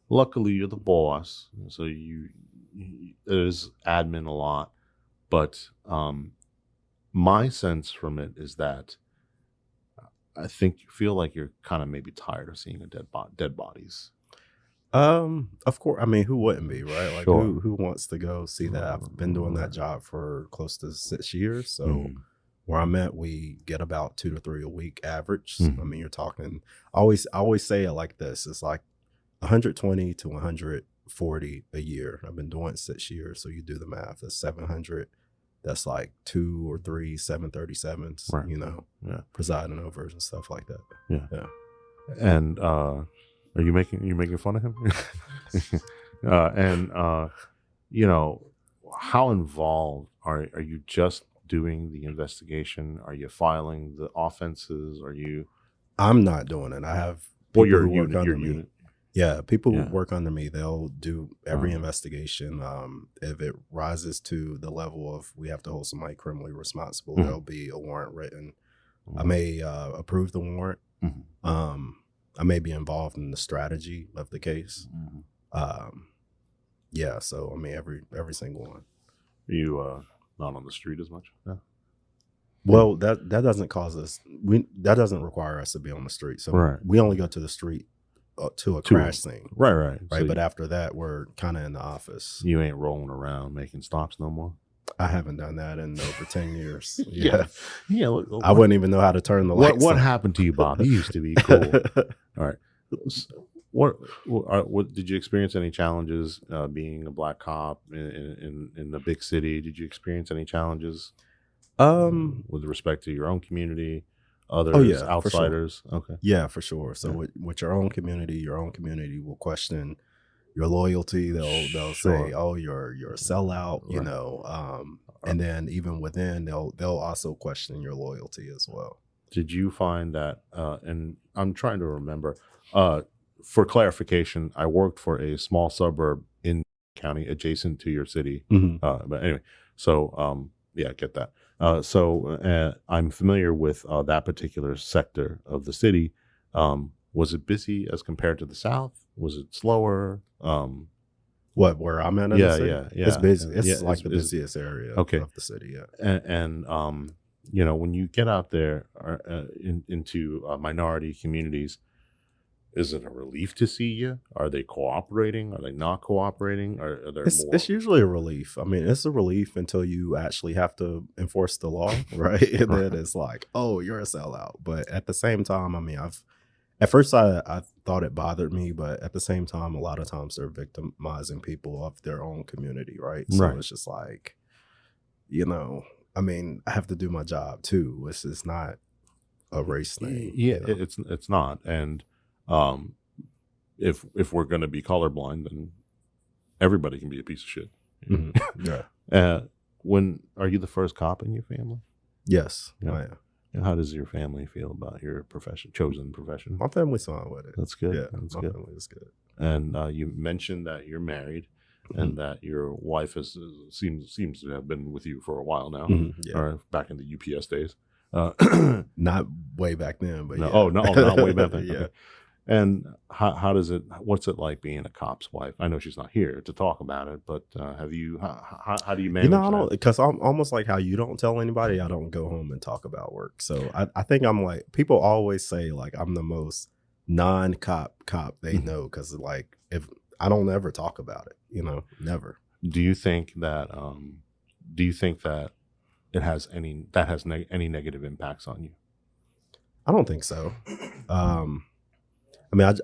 luckily you're the boss, so you there's admin a lot, but my sense from it is that I think you feel like you're kind of maybe tired of seeing dead bodies. Of course. I mean, who wouldn't be, right? Like, Sure. who wants to go see that? I've been doing that job for close to 6 years, so Mhm. where I'm at, we get about 2 to 3 a week average. Mhm. I mean, you're talking. I always say it like this: it's like 120 to 140 a year. I've been doing it 6 years, so you do the math. That's 700. That's like 2 or 3 737s. Right. Yeah. Presiding overs and stuff like that. Yeah. And are you making fun of him? How involved are you just doing the investigation? Are you filing the offenses? Are you? I'm not doing it. I have Well, people your who work unit, under your me. unit. Yeah, people Yeah. who work under me, they'll do every Uh-huh. investigation. If it rises to the level of we have to hold somebody criminally responsible, Mhm. there'll be a warrant written. I Mhm. may approve the warrant. Mhm. I may be involved in the strategy of the case. Mhm. Yeah, so I mean every single one. Are you not on the street as much? Yeah. Well, that doesn't cause us. That doesn't require us to be on the street. So Right. we only go to the street to a To- crash scene, Right. right? So But after that, we're kind of in the office. you ain't rolling around making stops no more. I haven't done that in over 10 years. Yeah. Yeah. I wouldn't even know how to turn the lights. What on. happened to you, Bob? You used to be cool. All right. What did you experience any challenges being a black cop in the big city? Did you experience any challenges with respect to your own community, others, Oh, yeah, for sure. outsiders? Okay. Yeah, for sure. So Yeah. with your own community will question your loyalty. They'll Sure. say, "Oh, you're a sellout," you Right. know. And then even within, they'll also question your loyalty as well. Did you find that? And I'm trying to remember. For clarification, I worked for a small suburb in county adjacent to your city. But anyway, so yeah, I get that. So I'm familiar with that particular sector of the city. Was it busy as compared to the South? Was it slower? Where I'm at? In Yeah, the city? yeah, yeah. It's busy. It's Yeah, like it's- the it's- busiest area okay. of the city. Yeah. And you know, when you get out there into minority communities, is it a relief to see you? Are they cooperating? Are they not cooperating? Are there more? It's usually a relief. I mean, it's a relief until you actually have to enforce the law, right? And then it's like, oh, you're a sellout. But at the same time, I mean, at first I thought it bothered me, but at the same time, a lot of times they're victimizing people of their own community, right? So Right. it's just like, you know, I mean, I have to do my job too. It's not a race thing. Yeah, you know? it's not. And if we're going to be colorblind, then everybody can be a piece of shit. Mhm. Yeah. When are you the first cop in your family? Yes. Yeah. I am. And how does your family feel about your chosen profession? My family's fine with it. That's good. Yeah, That's my good. family is good. And you mentioned that you're married, and that your wife seems to have been with you for a while now, Yeah. or back in the UPS days. Not way back then, but No, yeah. oh no, not way back then. Yeah. Okay. And how does it? What's it like being a cop's wife? I know she's not here to talk about it, but have you? How do you manage? You know, I don't, that? because I'm almost like how you don't tell anybody. I don't go home and talk about work. So I think I'm like, people always say like I'm the most non-cop they know, because like if I don't ever talk about it, you know, never. Do you think that? Do you think that it has any negative impacts on you? I don't think so. I mean,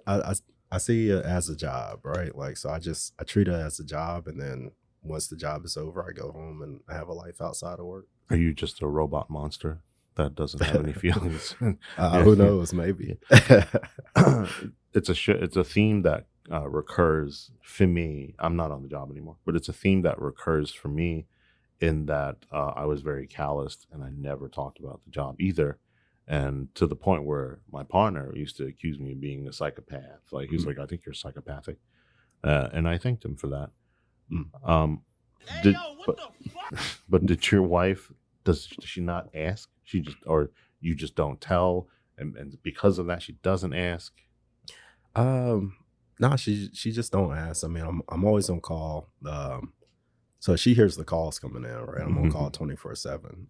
I see it as a job, right? Like, so I treat it as a job, and then once the job is over, I go home and I have a life outside of work. Are you just a robot monster that doesn't have any feelings? Who knows? Maybe. It's a theme that recurs for me. I'm not on the job anymore, but it's a theme that recurs for me in that I was very calloused and I never talked about the job either. And to the point where my partner used to accuse me of being a psychopath. Like he was like, "I think you're psychopathic," and I thanked him for that. But did your wife? Does she not ask? She just, or you just don't tell, and because of that, she doesn't ask. No, she just don't ask. I mean, I'm always on call. So she hears the calls coming in, right? I'm on call 24/7.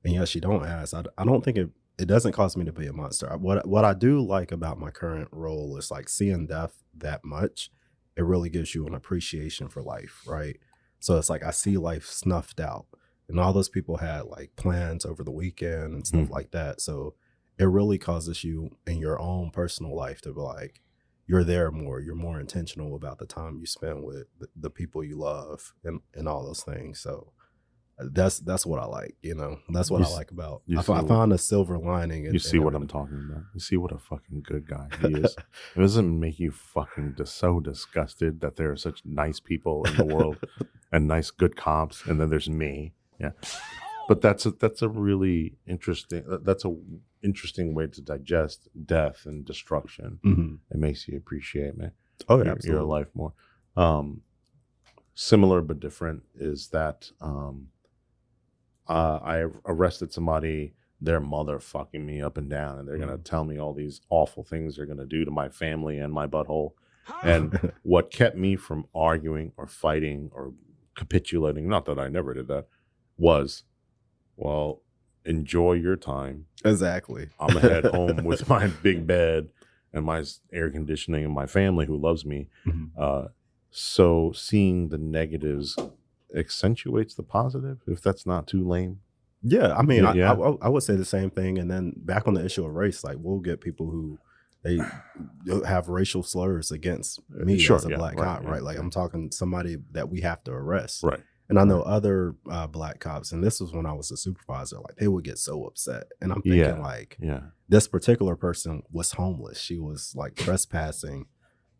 And yeah, she don't ask. I don't think it doesn't cause me to be a monster. What I do like about my current role is like seeing death that much. It really gives you an appreciation for life, right? So it's like I see life snuffed out, and all those people had like plans over the weekend and stuff like that. So it really causes you in your own personal life to be like, you're there more. You're more intentional about the time you spend with the people you love and all those things. So that's what I like, you know. That's what I like about. I found a silver lining. You see what I'm talking about. You see what a fucking good guy he is. It doesn't make you fucking so disgusted that there are such nice people in the world and nice good cops, and then there's me. Yeah. But that's a really interesting. That's a interesting way to digest death and destruction. Mm-hmm. It makes you appreciate, man. Oh, yeah, your absolutely. life more. Similar but different is that I arrested somebody. Their mother fucking me up and down, and they're gonna tell me all these awful things they're gonna do to my family and my butthole. And what kept me from arguing or fighting or capitulating, not that I never did that, was, well, enjoy your time. Exactly. I'm gonna head home with my big bed and my air conditioning and my family who loves me. Mm-hmm. So seeing the negatives accentuates the positive, if that's not too lame. Yeah, I mean, Yeah. I would say the same thing. And then back on the issue of race, like we'll get people who they have racial slurs against me Sure, as a yeah, black right, cop, yeah, right? Like yeah. I'm talking somebody that we have to arrest. Right. And I know other black cops, and this was when I was a supervisor, like they would get so upset. And I'm thinking like, Yeah. this particular person was homeless. She was like trespassing,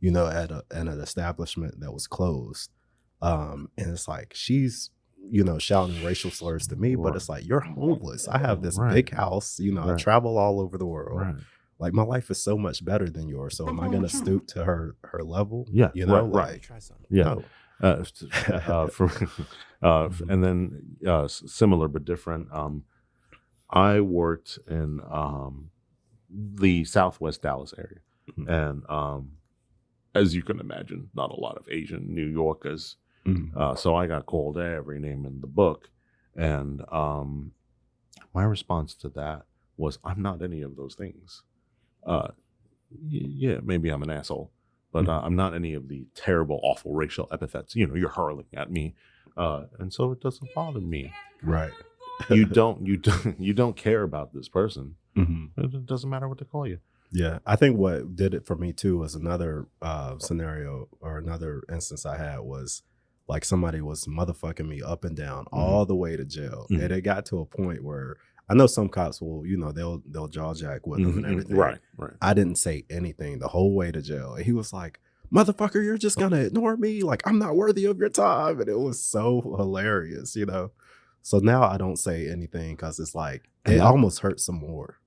you know, at an establishment that was closed. And it's like, she's, you know, shouting racial slurs to me, but it's like, you're homeless. I have this Right. big house, you know, I Right. travel all over the world. Right. Like my life is so much better than yours. So am I going to stoop to her level? Yeah, You know, right. like, Yeah. no. And then similar but different. I worked in the Southwest Dallas area, and as you can imagine, not a lot of Asian New Yorkers. So I got called every name in the book, and my response to that was, "I'm not any of those things. Yeah, maybe I'm an asshole." But I'm not any of the terrible, awful racial epithets. You know, you're hurling at me, and so it doesn't bother me. Right. You don't care about this person. Mm-hmm. It doesn't matter what they call you. Yeah, I think what did it for me too was another scenario or another instance I had was like somebody was motherfucking me up and down all the way to jail, and it got to a point where I know some cops will, you know, they'll jaw jack with them and everything. Right. I didn't say anything the whole way to jail, and he was like, "Motherfucker, you're just gonna ignore me? Like I'm not worthy of your time," and it was so hilarious, you know. So now I don't say anything because it's like it almost hurts some more.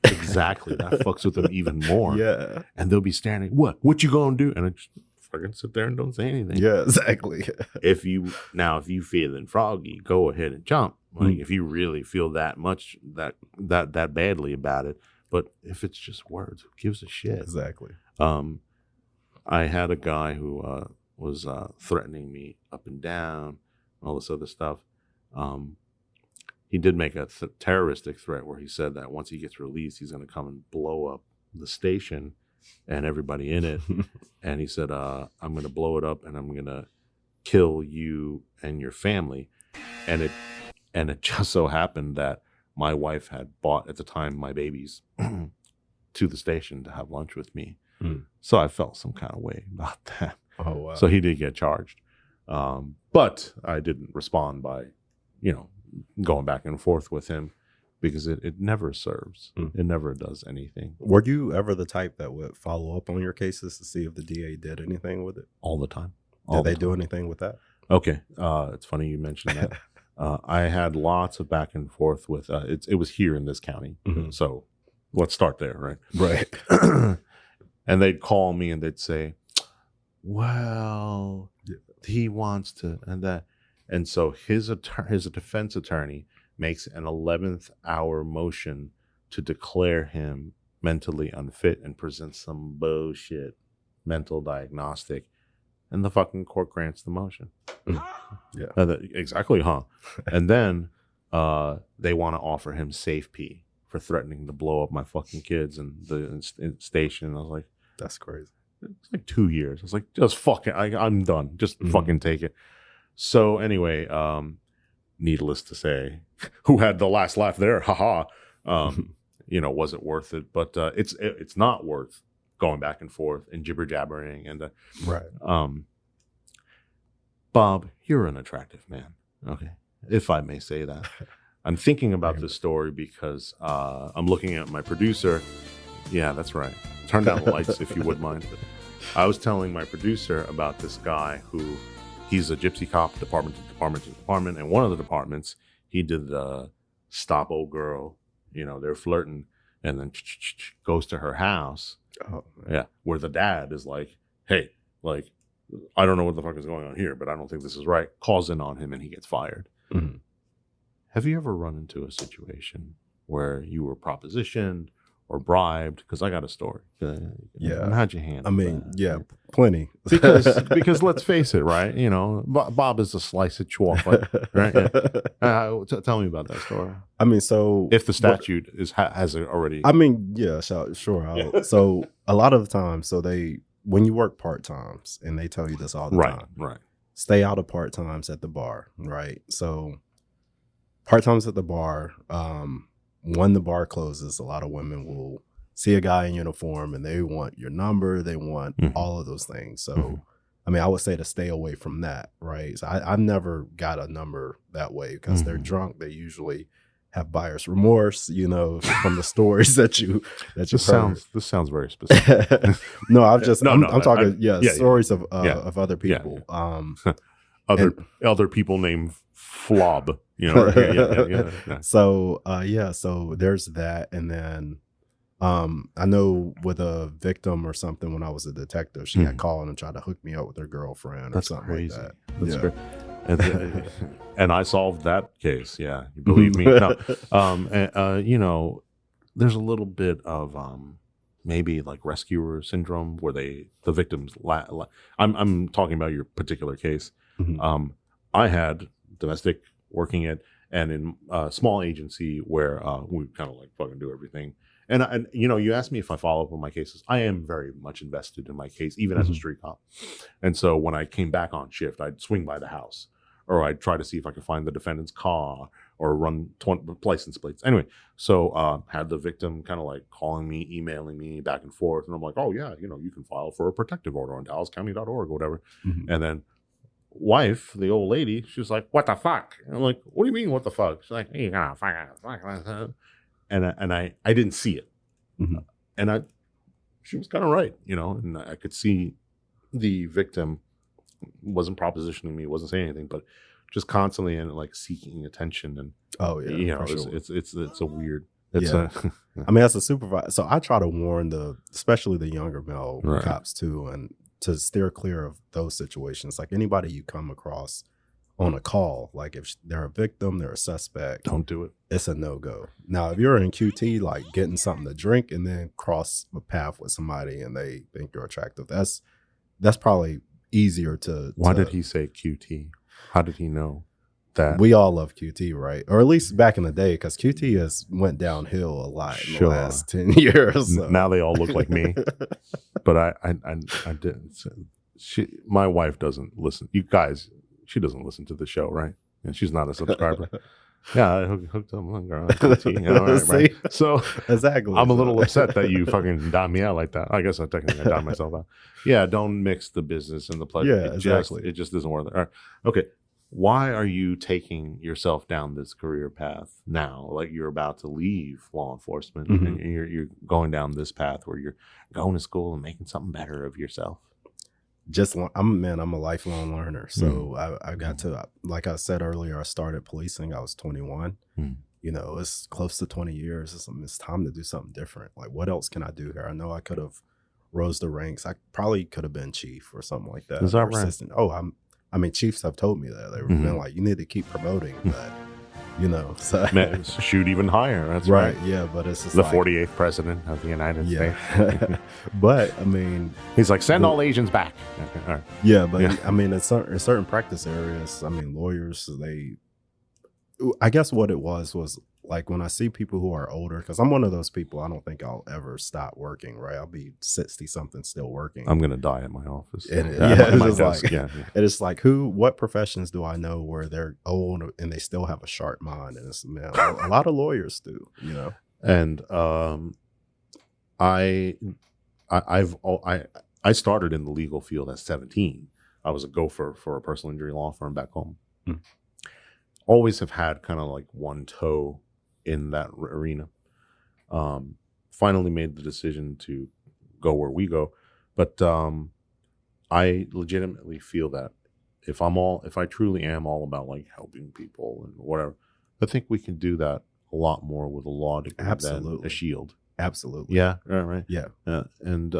Exactly. That fucks with them even more. Yeah. And they'll be standing, what you gonna do? And I just fucking sit there and don't say anything. Yeah, exactly. If you feeling froggy, go ahead and jump. Like if you really feel that much that badly about it. But if it's just words, who gives a shit? Exactly. I had a guy who was threatening me up and down, all this other stuff. He did make a terroristic threat where he said that once he gets released, he's going to come and blow up the station and everybody in it. And he said, I'm going to blow it up and I'm going to kill you and your family. And it just so happened that my wife had bought at the time my babies to the station to have lunch with me. So I felt some kind of way about that. Oh, wow. So he did get charged. But I didn't respond by, you know, going back and forth with him because it never serves. It never does anything. Were you ever the type that would follow up on your cases to see if the DA did anything with it? All the time. Did they do anything with that? Okay. It's funny you mentioned that. I had lots of back and forth with, it was here in this county. So let's start there, right? Right. And they'd call me and they'd say, well, he wants to, and that. And so his defense attorney makes an 11th hour motion to declare him mentally unfit and presents some bullshit mental diagnostic. And the fucking court grants the motion. Yeah. Exactly, huh? And then they want to offer him safe P for threatening to blow up my fucking kids and the station. I was like, that's crazy. It's like 2 years. I was like, just fucking, I'm done. Just fucking take it. So anyway, needless to say, who had the last laugh there? Haha. You know, was it worth it? But it's not worth going back and forth and jibber jabbering and right. Bob, you're an attractive man. Okay, if I may say that. I'm thinking about this story because I'm looking at my producer. Yeah, that's right. Turn down the lights if you would mind. I was telling my producer about this guy who he's a gypsy cop, department to department to department, and one of the departments he did the stop old girl, they're flirting, and then goes to her house. Oh, yeah, where the dad is like, hey, like, I don't know what the fuck is going on here, but I don't think this is right. Calls in on him and he gets fired. Mm-hmm. Have you ever run into a situation where you were propositioned or bribed? Because I got a story. Yeah. And how'd you handle I mean, that? yeah, plenty. because let's face it, right? Bob is a slice of chocolate, right? Yeah. Tell me about that story. I mean, so if the statute has already, I mean, yeah, sure. So a lot of the time, when you work part times, and they tell you this all the time, right? Stay out of part times at the bar, right? So part times at the bar, when the bar closes, a lot of women will see a guy in uniform and they want your number, they want all of those things. So, I mean, I would say to stay away from that, right? So I've never got a number that way because they're drunk. They usually have buyer's remorse, from the stories that you this sounds very specific. No, I'm talking stories of yeah. other people. Yeah. Other people named Flob, yeah. So so there's that, and then I know with a victim or something, when I was a detective, she had called and tried to hook me up with her girlfriend or something crazy. like that. That's yeah. great. And I solved that case. Yeah, you believe me? No. There's a little bit of maybe like rescuer syndrome where the victims. I'm talking about your particular case. Mm-hmm. I had domestic working at and in a small agency where we kind of like fucking do everything. And you asked me if I follow up on my cases. I am very much invested in my case, even as a street cop. And so when I came back on shift, I'd swing by the house, or I'd try to see if I could find the defendant's car or run license plates. Anyway, so had the victim kind of like calling me, emailing me back and forth, and I'm like, oh yeah, you can file for a protective order on DallasCounty.org or whatever. Mm-hmm. And then wife, the old lady, she was like, what the fuck? And I'm like, what do you mean, what the fuck? She's like, hey, you gotta fuck. And I didn't see it. Mm-hmm. And she was kind of right, and I could see the victim wasn't propositioning me, wasn't saying anything, but just constantly and like seeking attention. And it's a weird, I mean, as a supervisor, so I try to warn especially the younger male cops too, and to steer clear of those situations. Like anybody you come across on a call, like if they're a victim, they're a suspect, don't do it. It's a no-go. Now, if you're in QT, like getting something to drink and then cross a path with somebody and they think you're attractive, that's probably easier to. Why did he say QT? How did he know that? We all love QT, right? Or at least back in the day, because QT has went downhill a lot in the last 10 years. So. Now they all look like me. But I didn't. My wife doesn't listen. You guys, she doesn't listen to the show, right? And she's not a subscriber. Yeah, I hooked up on QT. Right? So exactly. I'm a little upset that you fucking dime me out like that. I guess I technically dime myself out. Yeah, don't mix the business and the pleasure. Yeah, exactly. It just doesn't work. All right. Okay. Why are you taking yourself down this career path now? Like you're about to leave law enforcement and you're going down this path where you're going to school and making something better of yourself. I'm a lifelong learner. So I got to, like I said earlier, I started policing. I was 21. It's close to 20 years. It's time to do something different. Like, what else can I do here? I know I could have rose the ranks. I probably could have been chief or something like that. Is that right? Oh, chiefs have told me that. They've been like, you need to keep promoting, but so Man, shoot even higher. That's right. Yeah, but it's just the 48th president of the United States. But I mean, he's like, send all Asians back. Okay, all right. Yeah, but I mean, in certain practice areas, I mean, lawyers, I guess what it was like when I see people who are older, because I'm one of those people, I don't think I'll ever stop working, right? I'll be 60 something still working. I'm gonna die at my office. It's like what professions do I know where they're old and they still have a sharp mind? And it's a lot of lawyers do, And I started in the legal field at 17. I was a gopher for a personal injury law firm back home. Always have had kind of like one toe in that arena. Finally made the decision to go where we go. But I legitimately feel that if I truly am all about like helping people and whatever, I think we can do that a lot more with a law degree than Absolutely. a shield. Absolutely. Yeah, right. Yeah. And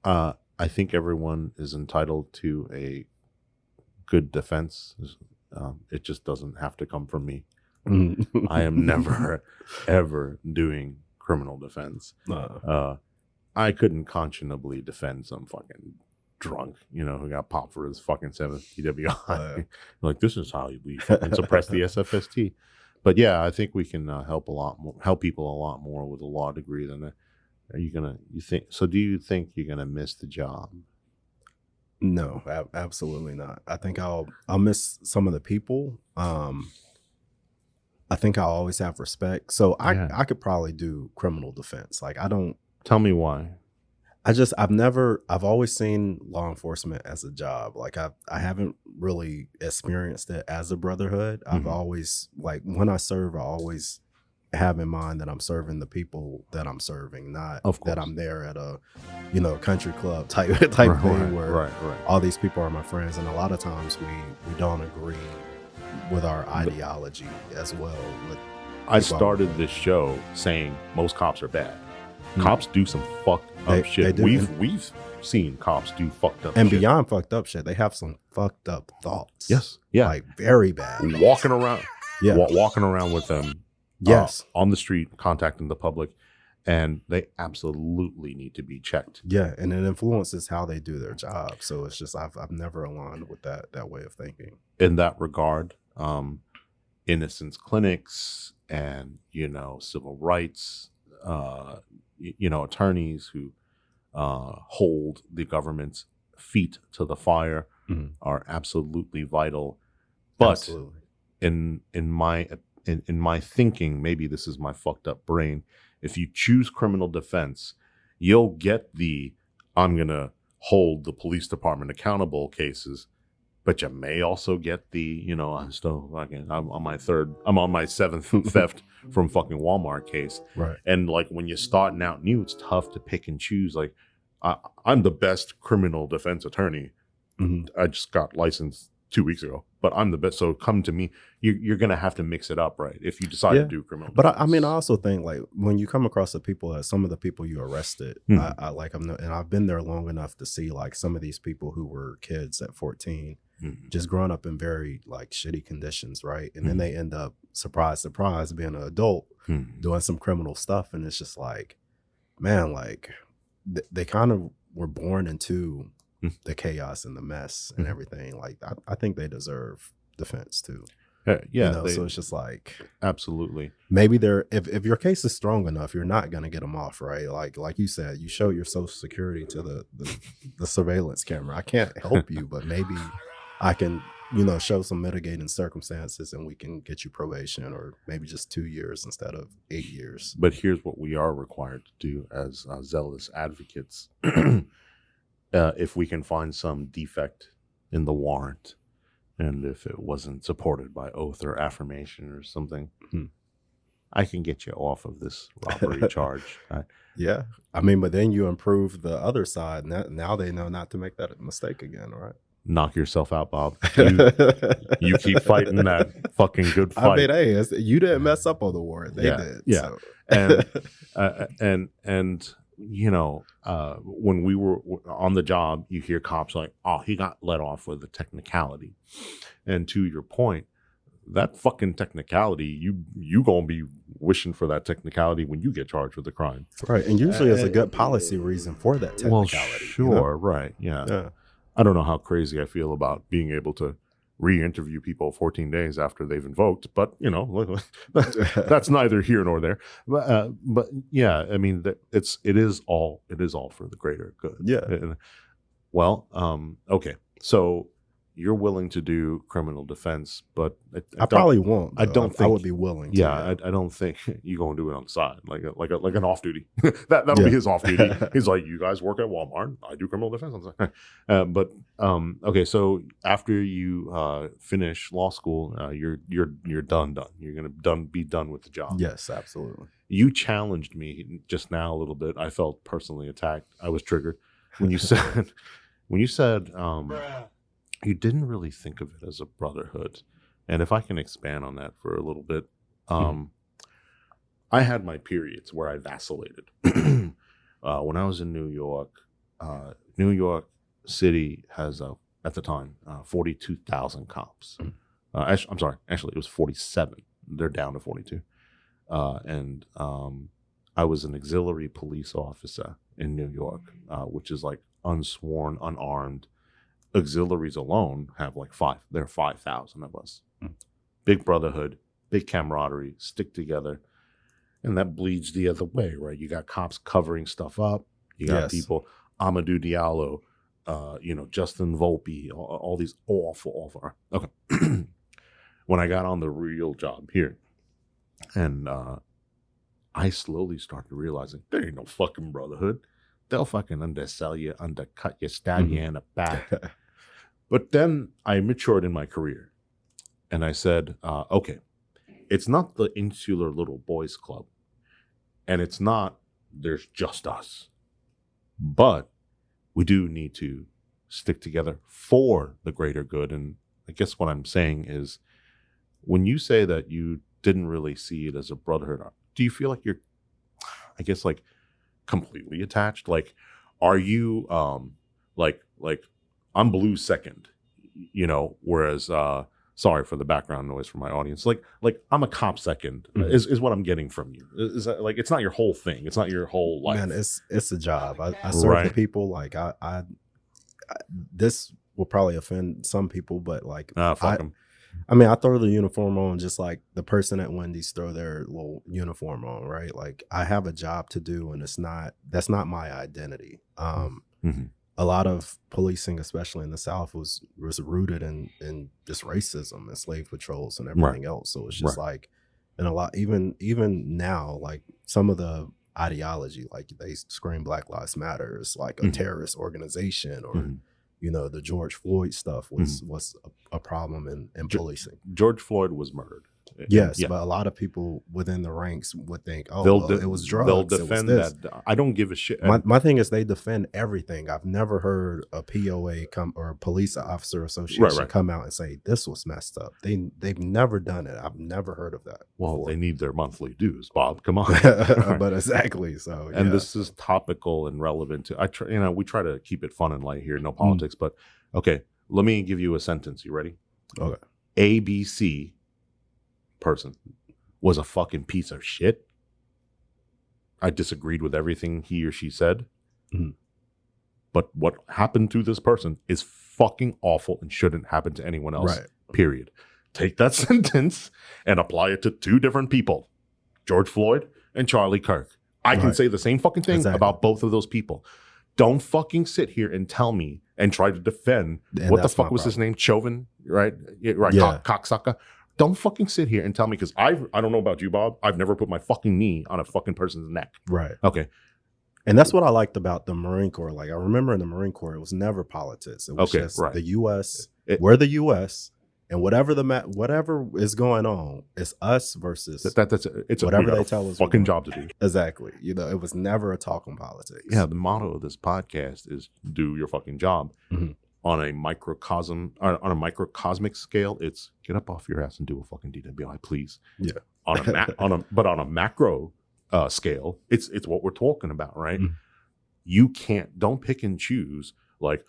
I think everyone is entitled to a good defense. It just doesn't have to come from me. I am never, ever doing criminal defense. I couldn't conscionably defend some fucking drunk, who got popped for his fucking 7th DWI. Like, this is how we fucking suppress the SFST. But yeah, I think we can help people a lot more with a law degree than that. Do you think you're gonna miss the job? No, absolutely not. I think I'll miss some of the people. I think I'll always have respect. So I could probably do criminal defense. Like, I don't. Tell me why. I've always seen law enforcement as a job. Like, I haven't really experienced it as a brotherhood. I've always, like, when I serve, I always have in mind that I'm serving the people that I'm serving, not that I'm there at a, country club type thing where all these people are my friends. And a lot of times we don't agree with our ideology as well. I started this show saying most cops are bad. Cops do some fucked up shit. We've seen cops do fucked up and shit. Beyond fucked up shit. They have some fucked up thoughts. Yes. Yeah. Like, very bad. Walking around. Yeah. Walking around with them. Yes. On the street, contacting the public. And they absolutely need to be checked. Yeah. And it influences how they do their job. So it's just, I've never aligned with that way of thinking. In that regard, innocence clinics and, civil rights, attorneys who hold the government's feet to the fire are absolutely vital. But Absolutely. in my thinking, maybe this is my fucked up brain, if you choose criminal defense, you'll get I'm gonna hold the police department accountable cases, but you may also get I'm on my 7th theft from fucking Walmart case. Right. And like, when you're starting out new, it's tough to pick and choose. Like, I'm the best criminal defense attorney. I just got licensed 2 weeks ago, but I'm the best. So come to me. You're going to have to mix it up, right? If you decide to do criminal defense. But I also think, like, when you come across the people, some of the people you arrested, and I've been there long enough to see, like, some of these people who were kids at 14, just growing up in very, like, shitty conditions, right? And then they end up, surprise, being an adult, doing some criminal stuff. And it's just like, man, like, they kind of were born into the chaos and the mess and everything. Like, I think they deserve defense too. So it's just like, absolutely. Maybe if your case is strong enough, you're not going to get them off, right? Like you said, you show your social security to the surveillance camera. I can't help you, but maybe I can, show some mitigating circumstances and we can get you probation, or maybe just 2 years instead of 8 years. But here's what we are required to do as zealous advocates. If we can find some defect in the warrant, and if it wasn't supported by oath or affirmation or something, I can get you off of this robbery charge. Yeah. I mean, but then you improve the other side. Now they know not to make that mistake again, right? Knock yourself out, Bob. You keep fighting that fucking good fight. I mean, hey, you didn't mess up on the warrant. They did. Yeah. So. And when we were on the job, you hear cops like, oh, he got let off with a technicality. And to your point, that fucking technicality, you gonna be wishing for that technicality when you get charged with a crime. Right. And usually there's a good policy reason for that technicality. Well, sure, right. Yeah. I don't know how crazy I feel about being able to re-interview people 14 days after they've invoked, but that's neither here nor there. But yeah, I mean, it is all for the greater good. Yeah. Well, okay, so you're willing to do criminal defense, but I probably won't. I don't think I would be willing to. Yeah, I don't think you're gonna do it on the side, like an off duty. That'll be his off duty. He's like, you guys work at Walmart, I do criminal defense. I'm like, okay. So after you finish law school, you're done. You're gonna be done with the job. Yes, absolutely. You challenged me just now a little bit. I felt personally attacked. I was triggered when you said when you said you didn't really think of it as a brotherhood, and if I can expand on that for a little bit, I had my periods where I vacillated. When I was in New York City has at the time 42,000 cops. I'm sorry, actually it was 47. They're down to 42. And I was an auxiliary police officer in New York, which is like unsworn, unarmed. Auxiliaries alone have like there are 5,000 of us. Big brotherhood, big camaraderie, stick together. And that bleeds the other way, right? You got cops covering stuff up. You got people, Amadou Diallo, Justin Volpe, all these awful. Okay. When I got on the real job here, and I slowly started realizing there ain't no fucking brotherhood. They'll fucking undersell you, undercut you, stab you in the back. But then I matured in my career, and I said, okay, it's not the insular little boys club, and it's not there's just us, but we do need to stick together for the greater good. And I guess what I'm saying is, when you say that you didn't really see it as a brotherhood, do you feel like you're, I guess, like completely attached? Like, are you like I'm blue second, whereas sorry for the background noise from my audience. Like I'm a cop second is what I'm getting from you. Is that, like, it's not your whole thing. It's not your whole life. Man, it's a job. I serve the people. Like I this will probably offend some people, but like fuck them. I mean, I throw the uniform on just like the person at Wendy's throw their little uniform on, right? Like, I have a job to do, and that's not my identity. A lot of policing, especially in the South, was rooted in just racism and slave patrols and everything else. So it's just like, and a lot, even now, like some of the ideology, like they scream Black Lives Matter, is like a terrorist organization, or the George Floyd stuff was a problem in policing. George Floyd was murdered. Yes, but a lot of people within the ranks would think, it was drugs. They'll defend that. I don't give a shit. My thing is, they defend everything. I've never heard a POA or a police officer association come out and say this was messed up. They've never done it. I've never heard of that. Well, before. They need their monthly dues, Bob. Come on. But exactly. So, and this is topical and relevant to. We try to keep it fun and light here, no politics. But okay, let me give you a sentence. You ready? Okay. ABC person was a fucking piece of shit. I disagreed with everything he or she said. But what happened to this person is fucking awful and shouldn't happen to anyone else. Right. Period. Take that sentence and apply it to two different people, George Floyd and Charlie Kirk. I can say the same fucking thing about both of those people. Don't fucking sit here and tell me and try to defend what the fuck was his name? Chauvin, right? Cocksucker. Don't fucking sit here and tell me, because I don't know about you, Bob. I've never put my fucking knee on a fucking person's neck. Right. Okay. And that's what I liked about the Marine Corps. Like, I remember in the Marine Corps, it was never politics. It was just the U.S. We're the U.S. And whatever is going on, it's us versus it's whatever they tell us. Fucking job to do. Exactly. It was never a talk on politics. Yeah. The motto of this podcast is do your fucking job. On a microcosmic scale, it's get up off your ass and do a fucking DWI, please. Yeah. But on a macro scale, it's what we're talking about, right? You don't pick and choose like,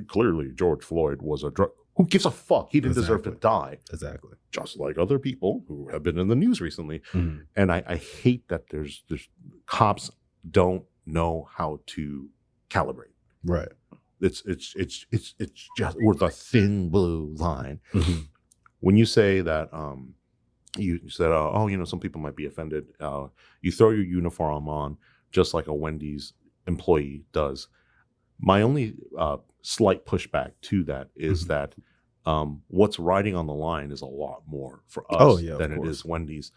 clearly George Floyd was a drug. Who gives a fuck? He didn't deserve to die. Exactly. Just like other people who have been in the news recently. And I hate that there's cops don't know how to calibrate. Right. It's just we're the thin blue line. When you say that, you said, some people might be offended. You throw your uniform on just like a Wendy's employee does. My only slight pushback to that is that what's riding on the line is a lot more for us than it is Wendy's.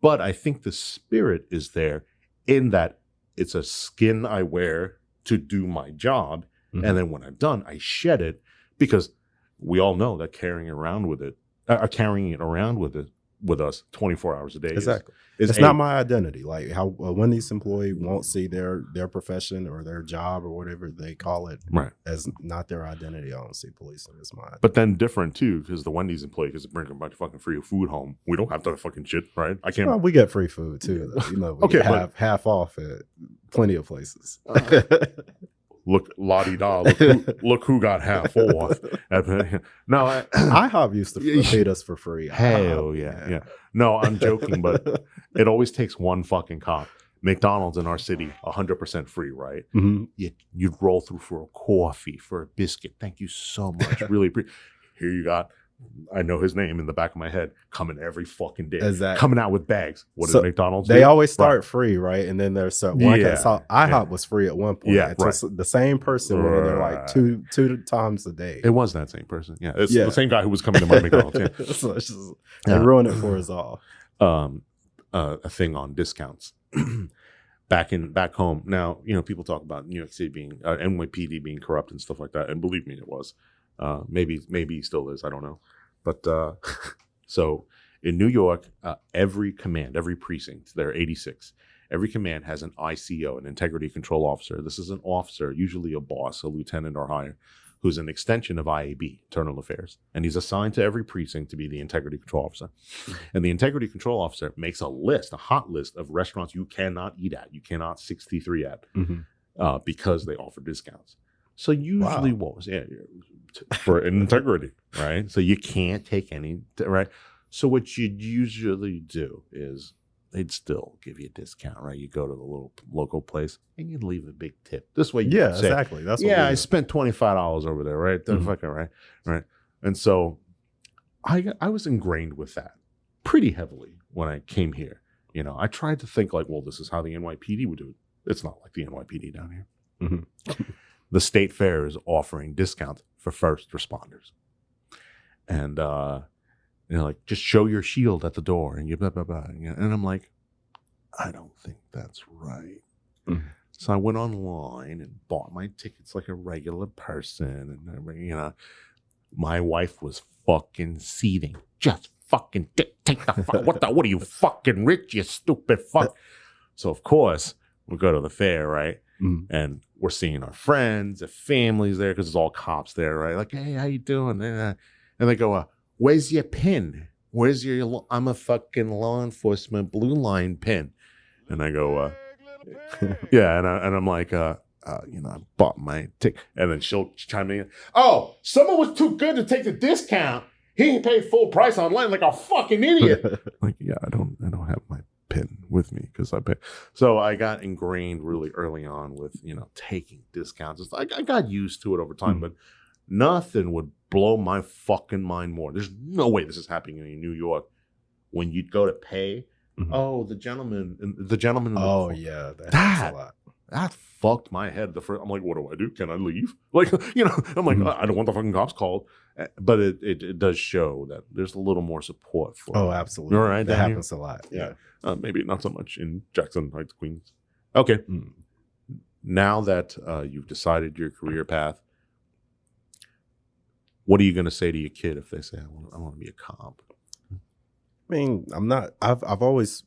But I think the spirit is there in that it's a skin I wear to do my job. And then when I'm done, I shed it, because we all know that carrying it around with it with us 24 hours a day. Exactly. Is It's not my identity. Like how a Wendy's employee won't see their profession or their job or whatever they call it right. as not their identity. I don't see policing as mine. But then different too, because the Wendy's employee can bring a bunch of fucking free food home. We don't have to fucking shit, right? I can't. Well, we get free food too. Though. You know, we Okay, get half off at plenty of places. Look, la-di-da, look who got half off. No, IHOP used to feed us for free. Hell yeah. No, I'm joking, but it always takes one fucking cop. McDonald's in our city, 100% free, right? Mm-hmm. You'd roll through for a coffee, for a biscuit. Thank you so much. Really appreciate. Here you got. I know his name in the back of my head. Coming every fucking day. Exactly. Coming out with bags. What So does McDonald's They do? always start free, right? And then there's one. So IHOP was free at one point. Yeah, until the same person went in there like two times a day. It was that same person. Yeah, it's the same guy who was coming to my McDonald's. Yeah. So it's just, they ruin it for us all. A thing on discounts. Back home. Now, people talk about New York City being NYPD being corrupt and stuff like that, and believe me, it was. Maybe he still is. I don't know. But so in New York, every command, every precinct, there are 86. Every command has an ICO, an integrity control officer. This is an officer, usually a boss, a lieutenant or higher, who's an extension of IAB, Internal Affairs. And he's assigned to every precinct to be the integrity control officer. And the integrity control officer makes a hot list of restaurants you cannot eat at, you cannot 63 at, because they offer discounts. So usually for integrity, right? So you can't take any, right? So what you'd usually do is they'd still give you a discount, right? You go to the little local place and you'd leave a big tip. This way you can say, exactly. That's what I spent $25 over there, right? Fucking right. And so I was ingrained with that pretty heavily when I came here. I tried to think like, well, this is how the NYPD would do it. It's not like the NYPD down here. Mm-hmm. The state fair is offering discounts for first responders. And, like, just show your shield at the door and you blah, blah, blah. And I'm like, I don't think that's right. Mm-hmm. So I went online and bought my tickets like a regular person. And, my wife was fucking seething. Just fucking take the fuck. What are you fucking rich, you stupid fuck? So, of course, we go to the fair, right? Mm-hmm. And we're seeing our friends, the families there, because it's all cops there, right? Like, hey, how you doing? And they go, where's your pin? Where's your? I'm a fucking law enforcement blue line pin. And I go, yeah, and I'm like, I bought my ticket. And then she'll chime in, oh, someone was too good to take the discount. He paid full price online like a fucking idiot. Like, yeah, I don't have my pin with me because I pay. So I got ingrained really early on with taking discounts. I got used to it over time, but nothing would blow my fucking mind more. There's no way this is happening in New York. When you'd go to pay, the gentleman in the yeah, that's a lot. That fucked my head. I'm like, what do I do? Can I leave? Like, I'm like, I don't want the fucking cops called. But it does show that there's a little more support for. Oh, absolutely. All right, that happens a lot. Yeah. Maybe not so much in Jackson Heights, Queens. Okay. Now that you've decided your career path, what are you going to say to your kid if they say, I want to be a cop? I mean, I'm not. I've always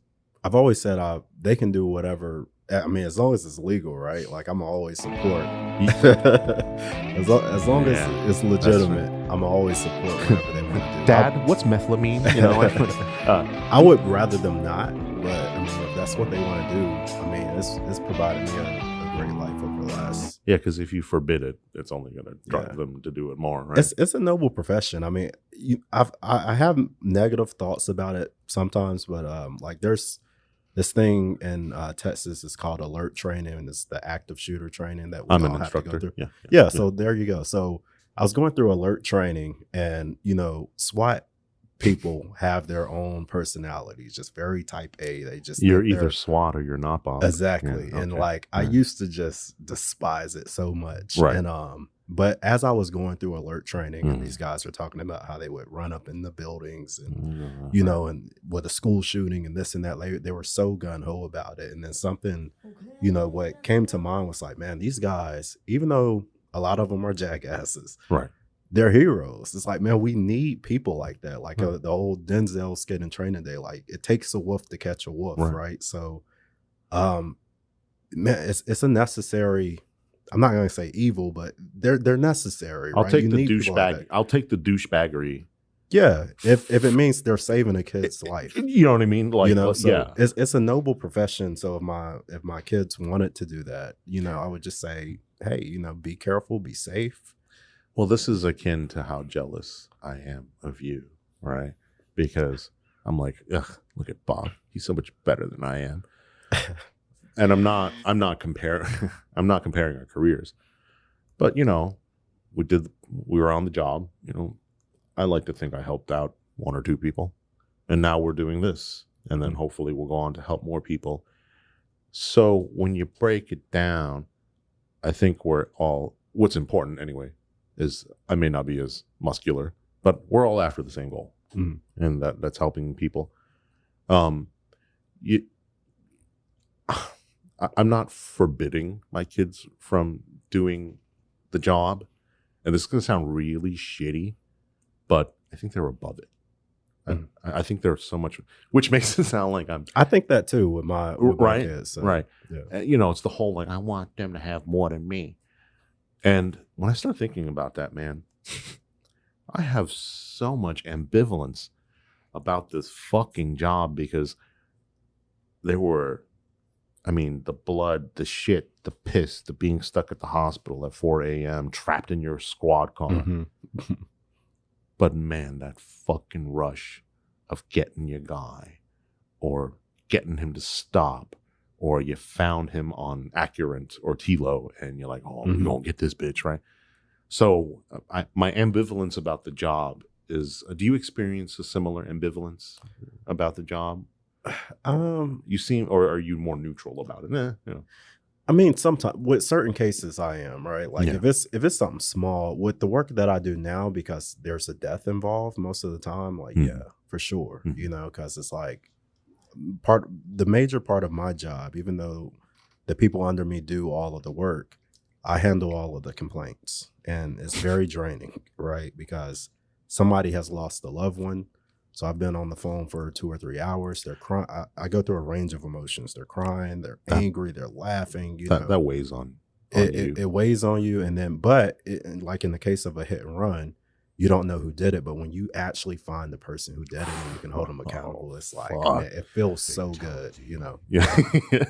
said they can do whatever. I mean, as long as it's legal, right? Like, I'm always support. as long as it's legitimate, I'm always support whatever they want to do. Dad, what's methylamine? I would rather them not, but I mean, if that's what they want to do, I mean, it's provided me a great life over the last. Yeah, because if you forbid it, it's only going to drive them to do it more, right? It's a noble profession. I mean, I have negative thoughts about it sometimes, but like there's this thing in Texas is called alert training, and it's the active shooter training that we all have to go through. Yeah. So there you go. So I was going through alert training, and SWAT people have their own personalities, just very type A. They just you're either SWAT or you're not, Bob. Exactly. Yeah, and I used to just despise it so much. Right. And but as I was going through alert training, and these guys were talking about how they would run up in the buildings, and and with a school shooting and this and that, they were so gung-ho about it. And then something, what came to mind was like, man, these guys, even though a lot of them are jackasses, right? they're heroes. It's like, man, we need people like that. Like the old Denzel skit in Training Day. Like it takes a wolf to catch a wolf, right? So, man, it's a necessary. I'm not going to say evil, but they're necessary. I'll right? take You the need people like douchebag. that. I'll take the douchebaggery. Yeah, if it means they're saving a kid's life, You know what I mean? Like, you know, so yeah. it's a noble profession. So if my kids wanted to do that, you know, I would just say, hey, you know, be careful, be safe. Well, this is akin to how jealous I am of you, right? Because I'm like, ugh, look at Bob. He's so much better than I am. And I'm not comparing our careers. But, you know, we were on the job, you know. I like to think I helped out one or two people. And now we're doing this. And then hopefully we'll go on to help more people. So when you break it down, I think what's important anyway, is I may not be as muscular, but we're all after the same goal. And that's helping people. I'm not forbidding my kids from doing the job. And this is going to sound really shitty, but I think they're above it. I think there's so much, which makes it sound like I think that too with my kids. So, right. Yeah. You know, it's the whole like I want them to have more than me. And when I start thinking about that, man, I have so much ambivalence about this fucking job because there were, I mean, the blood, the shit, the piss, the being stuck at the hospital at 4 a.m., trapped in your squad car. But man, that fucking rush of getting your guy or getting him to stop, or you found him on Accurant or Tilo and you're like, oh, we're going to get this bitch, right? So my ambivalence about the job is, do you experience a similar ambivalence about the job? You seem, or are you more neutral about it? You know. I mean, sometimes with certain cases I am, right? Like if it's something small with the work that I do now, because there's a death involved most of the time, like, yeah, for sure. You know, because it's like the major part of my job, even though the people under me do all of the work, I handle all of the complaints, and it's very draining, right? Because somebody has lost a loved one. So I've been on the phone for 2 or 3 hours. They're crying. I go through a range of emotions. They're crying. They're angry. They're laughing. You know, that weighs on you. It weighs on you. And then, but like in the case of a hit and run, you don't know who did it. But when you actually find the person who did it and you can hold them accountable, it's like, man, it feels so good, you know? Yeah.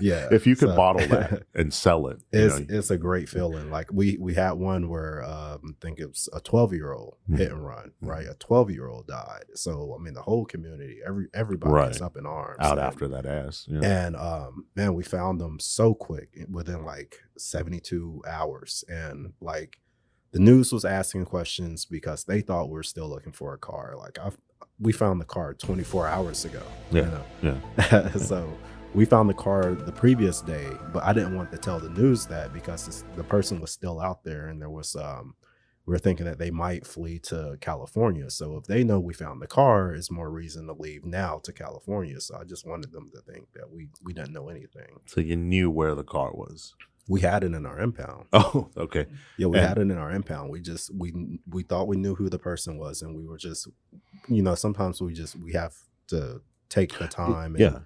Yeah. If you could bottle that and sell it. It's a great feeling. Like we had one where I think it was a 12-year-old hit and run, right? A 12-year-old died. So, I mean, the whole community, everybody is up in arms. After that ass. Yeah. And man, we found them so quick within like 72 hours. And like, the news was asking questions because they thought we were still looking for a car. Like we found the car 24 hours ago. Yeah. You know? Yeah. So we found the car the previous day, but I didn't want to tell the news that because the person was still out there, and there was we were thinking that they might flee to California. So if they know we found the car, it's more reason to leave now to California. So I just wanted them to think that we didn't know anything. So you knew where the car was. We had it in our impound. Oh, okay. Yeah, we had it in our impound. We thought we knew who the person was, and we were just, you know, sometimes we have to take the time and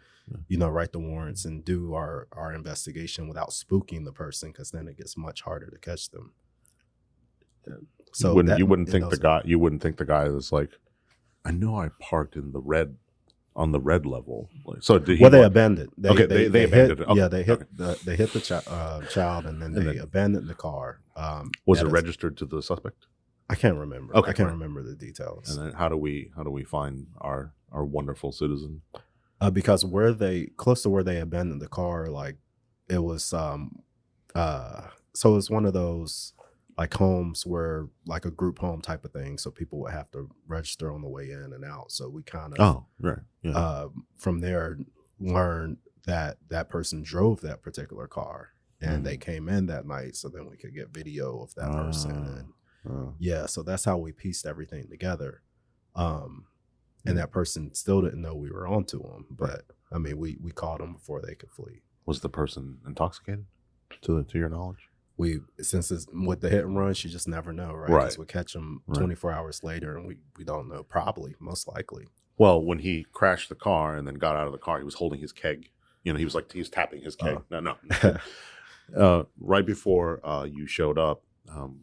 you know, write the warrants and do our investigation without spooking the person, because then it gets much harder to catch them. So you wouldn't think the guy was like, I know I parked in the red. On the red level, so did he? They abandoned. They abandoned it. Okay. Yeah, they hit the child, and then they abandoned the car. Was it registered to the suspect? I can't remember. Okay, I can't remember the details. And then how do we find our wonderful citizen? Because close to where they abandoned the car, like it was so it was one of those like homes where like a group home type of thing, so people would have to register on the way in and out. So we kind of from there learned that person drove that particular car, and they came in that night, so then we could get video of that person. And so that's how we pieced everything together. And that person still didn't know we were onto them, but I mean we caught them before they could flee. Was the person intoxicated to your knowledge? since it's with the hit and runs, you just never know, right? Right. 'Cause we catch them Right. 24 hours later, and we don't know. Probably, most likely. Well, when he crashed the car and then got out of the car, he was holding his keg. You know, he was tapping his keg. No. Right before you showed up,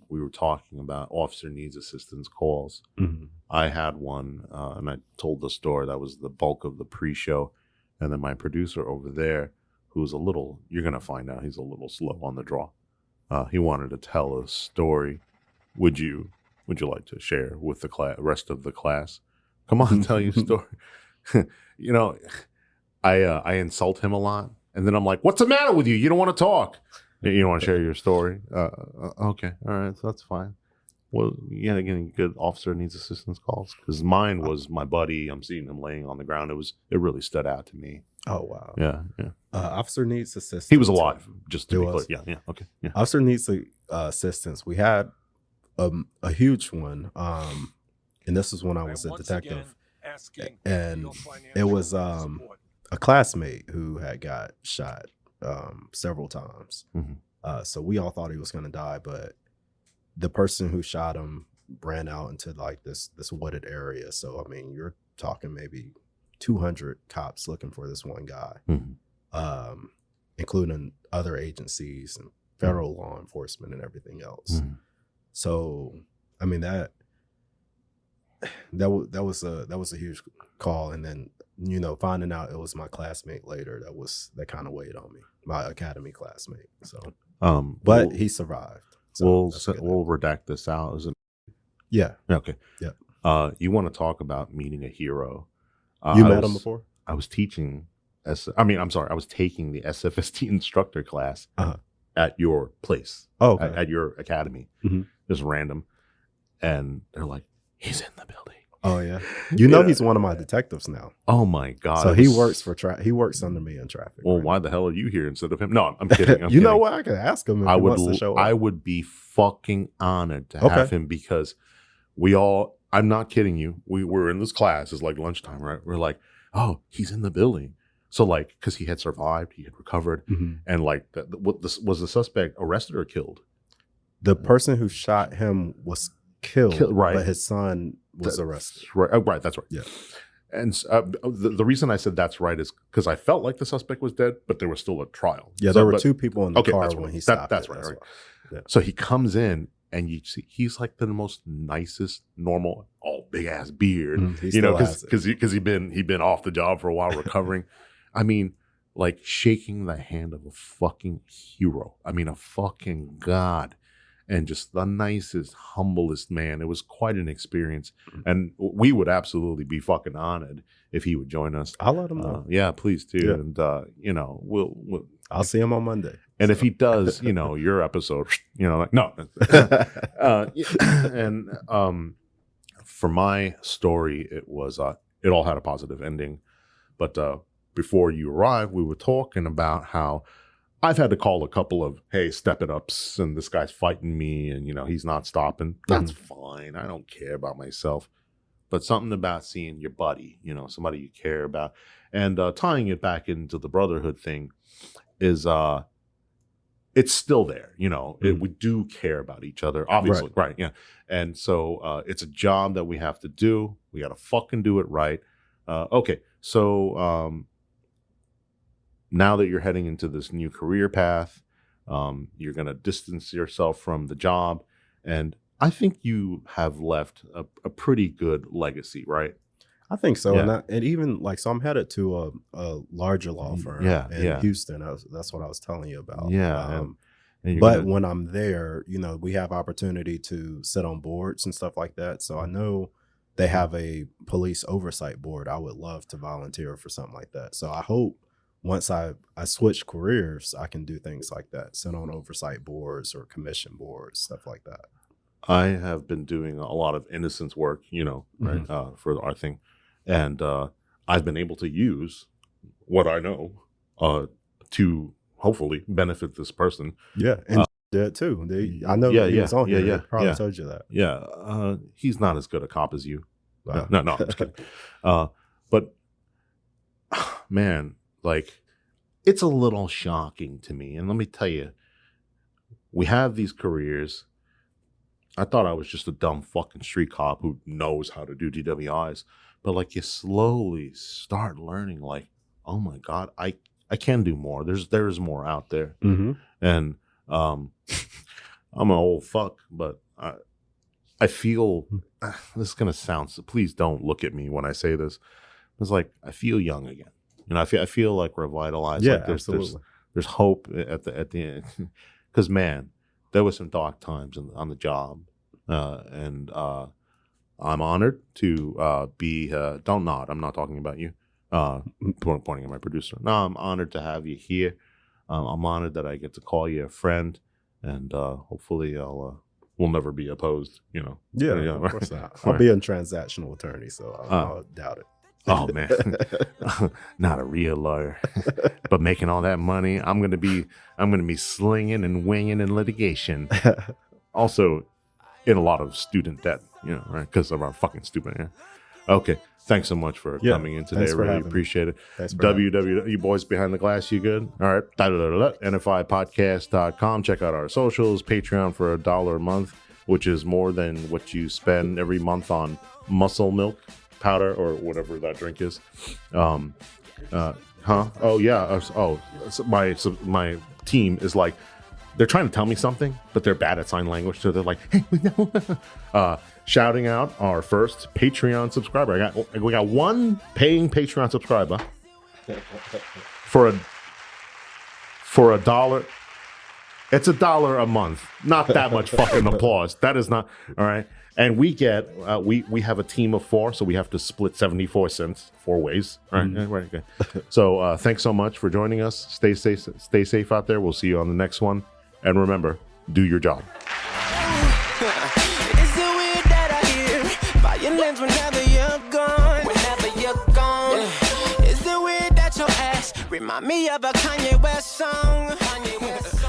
we were talking about officer needs assistance calls. Mhm. I had one, and I told the story. That was the bulk of the pre-show. And then my producer over there, who's you're going to find out he's a little slow on the draw. He wanted to tell a story. Would you like to share with the rest of the class? Come on, tell your story. You know, I insult him a lot. And then I'm like, what's the matter with you? You don't want to talk. You don't want to share your story? Okay. All right. So that's fine. Well, yeah, getting good officer needs assistance calls. Because mine was my buddy. I'm seeing him laying on the ground. It really stood out to me. Oh, wow. Yeah. Officer needs assistance. He was alive, just to He be was? clear. Yeah. Okay. Yeah. Officer needs assistance. We had a huge one, and this is when I was a detective, and it was a classmate who had got shot several times. Mhm. So we all thought he was going to die, but the person who shot him ran out into like this wooded area. So I mean, you're talking maybe 200 cops looking for this one guy, Mhm. including other agencies and federal law enforcement and everything else. Mhm. So I mean that was a huge call, and then finding out it was my classmate later, that kind of weighed on me, my academy classmate. So but he survived. So We'll redact this out. Is it? Yeah. Okay. Yeah. You want to talk about meeting a hero? You met him before? I was teaching. I was taking the SFST instructor class at your place. Oh, okay. At your academy. Mhm. Just random, and they're like, "He's in the building." Oh yeah. He's one of my detectives now. Oh my god! So he works he works under me in traffic. Well, right why the hell are you here instead of him? No, I'm kidding. I'm you kidding. know what? I could ask him if he wants to show up. I would be fucking honored to have him, because I'm not kidding you. We were in this class. It's like lunchtime, right? We're like, oh, he's in the building. So like, because he had survived, he had recovered, and like, was the suspect arrested or killed? The person who shot him was killed, right? But his son was arrested. Right. Oh, right. That's right. Yeah. And the reason I said that's right is because I felt like the suspect was dead, but there was still a trial. Yeah, there were two people in the car that's when right. he stopped. That's right. Right. Yeah. So he comes in, and you see he's like the most nicest, normal, big ass beard. Because he'd been off the job for a while recovering. I mean, like shaking the hand of a fucking hero. I mean, a fucking god. And just the nicest, humblest man. It was quite an experience. And we would absolutely be fucking honored if he would join us. I'll let him know. Yeah, please do. Yeah. And, we'll I'll see him on Monday. And if he does, your episode, like, no. And for my story, it all had a positive ending. But before you arrived, we were talking about how I've had to call a couple of, hey, step it ups, and this guy's fighting me, and he's not stopping. That's fine. I don't care about myself. But something about seeing your buddy, somebody you care about, and tying it back into the brotherhood thing is it's still there. We do care about each other, obviously, right? Yeah. And so it's a job that we have to do. We got to fucking do it right. Okay. So now that you're heading into this new career path, you're going to distance yourself from the job. And I think you have left a pretty good legacy, right? I think so. Yeah. And even so I'm headed to a larger law firm in Houston. That's what I was telling you about. Yeah. But when I'm there, we have opportunity to sit on boards and stuff like that. So I know they have a police oversight board. I would love to volunteer for something like that. So I hope once I switch careers, I can do things like that, sit on oversight boards or commission boards, stuff like that. I have been doing a lot of innocence work, right, for our thing. And I've been able to use what I know to hopefully benefit this person. Yeah, and did too. I know he was on here. Yeah, they probably told you that. Yeah, he's not as good a cop as you. Wow. No, I'm just kidding. But, man, it's a little shocking to me. And let me tell you, we have these careers. I thought I was just a dumb fucking street cop who knows how to do DWIs. But like you slowly start learning like, oh my God, I can do more. There's more out there. Mm-hmm. And I'm an old fuck, but I feel this is gonna sound, so please don't look at me when I say this. It's like I feel young again. You know, I feel like revitalized. Yeah, like absolutely. There's hope at the end. Because man, there was some dark times on the job, and I'm honored to be. Don't nod. I'm not talking about you. Pointing at my producer. No, I'm honored to have you here. I'm honored that I get to call you a friend, and hopefully we'll never be opposed. You know. Yeah, Yeah, of right. course not. I'll be a transactional attorney, so I'll doubt it. Oh man, not a real lawyer, but making all that money, I'm gonna be slinging and winging in litigation. Also, in a lot of student debt, you know, right? Because of our fucking stupid. Yeah. Okay, thanks so much for coming in today. I thanks for really having me. appreciate it. Thanks for having me. www. You boys behind the glass, you good? All right. NFIpodcast.com. Check out our socials. Patreon for $1 a month, which is more than what you spend every month on muscle milk powder or whatever that drink is. Oh yeah. So my team is like, they're trying to tell me something, but they're bad at sign language, so they're like, hey, shouting out our first Patreon subscriber. We got one paying Patreon subscriber for $1. It's $1 a month. Not that much fucking applause. That is not all right. And we get we have a team of 4, so we have to split 74 cents 4 ways. All right, right. Okay. So thanks so much for joining us. Stay safe out there. We'll see you on the next one. And remember, do your job. Is it weird that I hear violence whenever you're gone? Whenever you're gone. Is it weird that your ass remind me of a Kanye West song? Kanye West.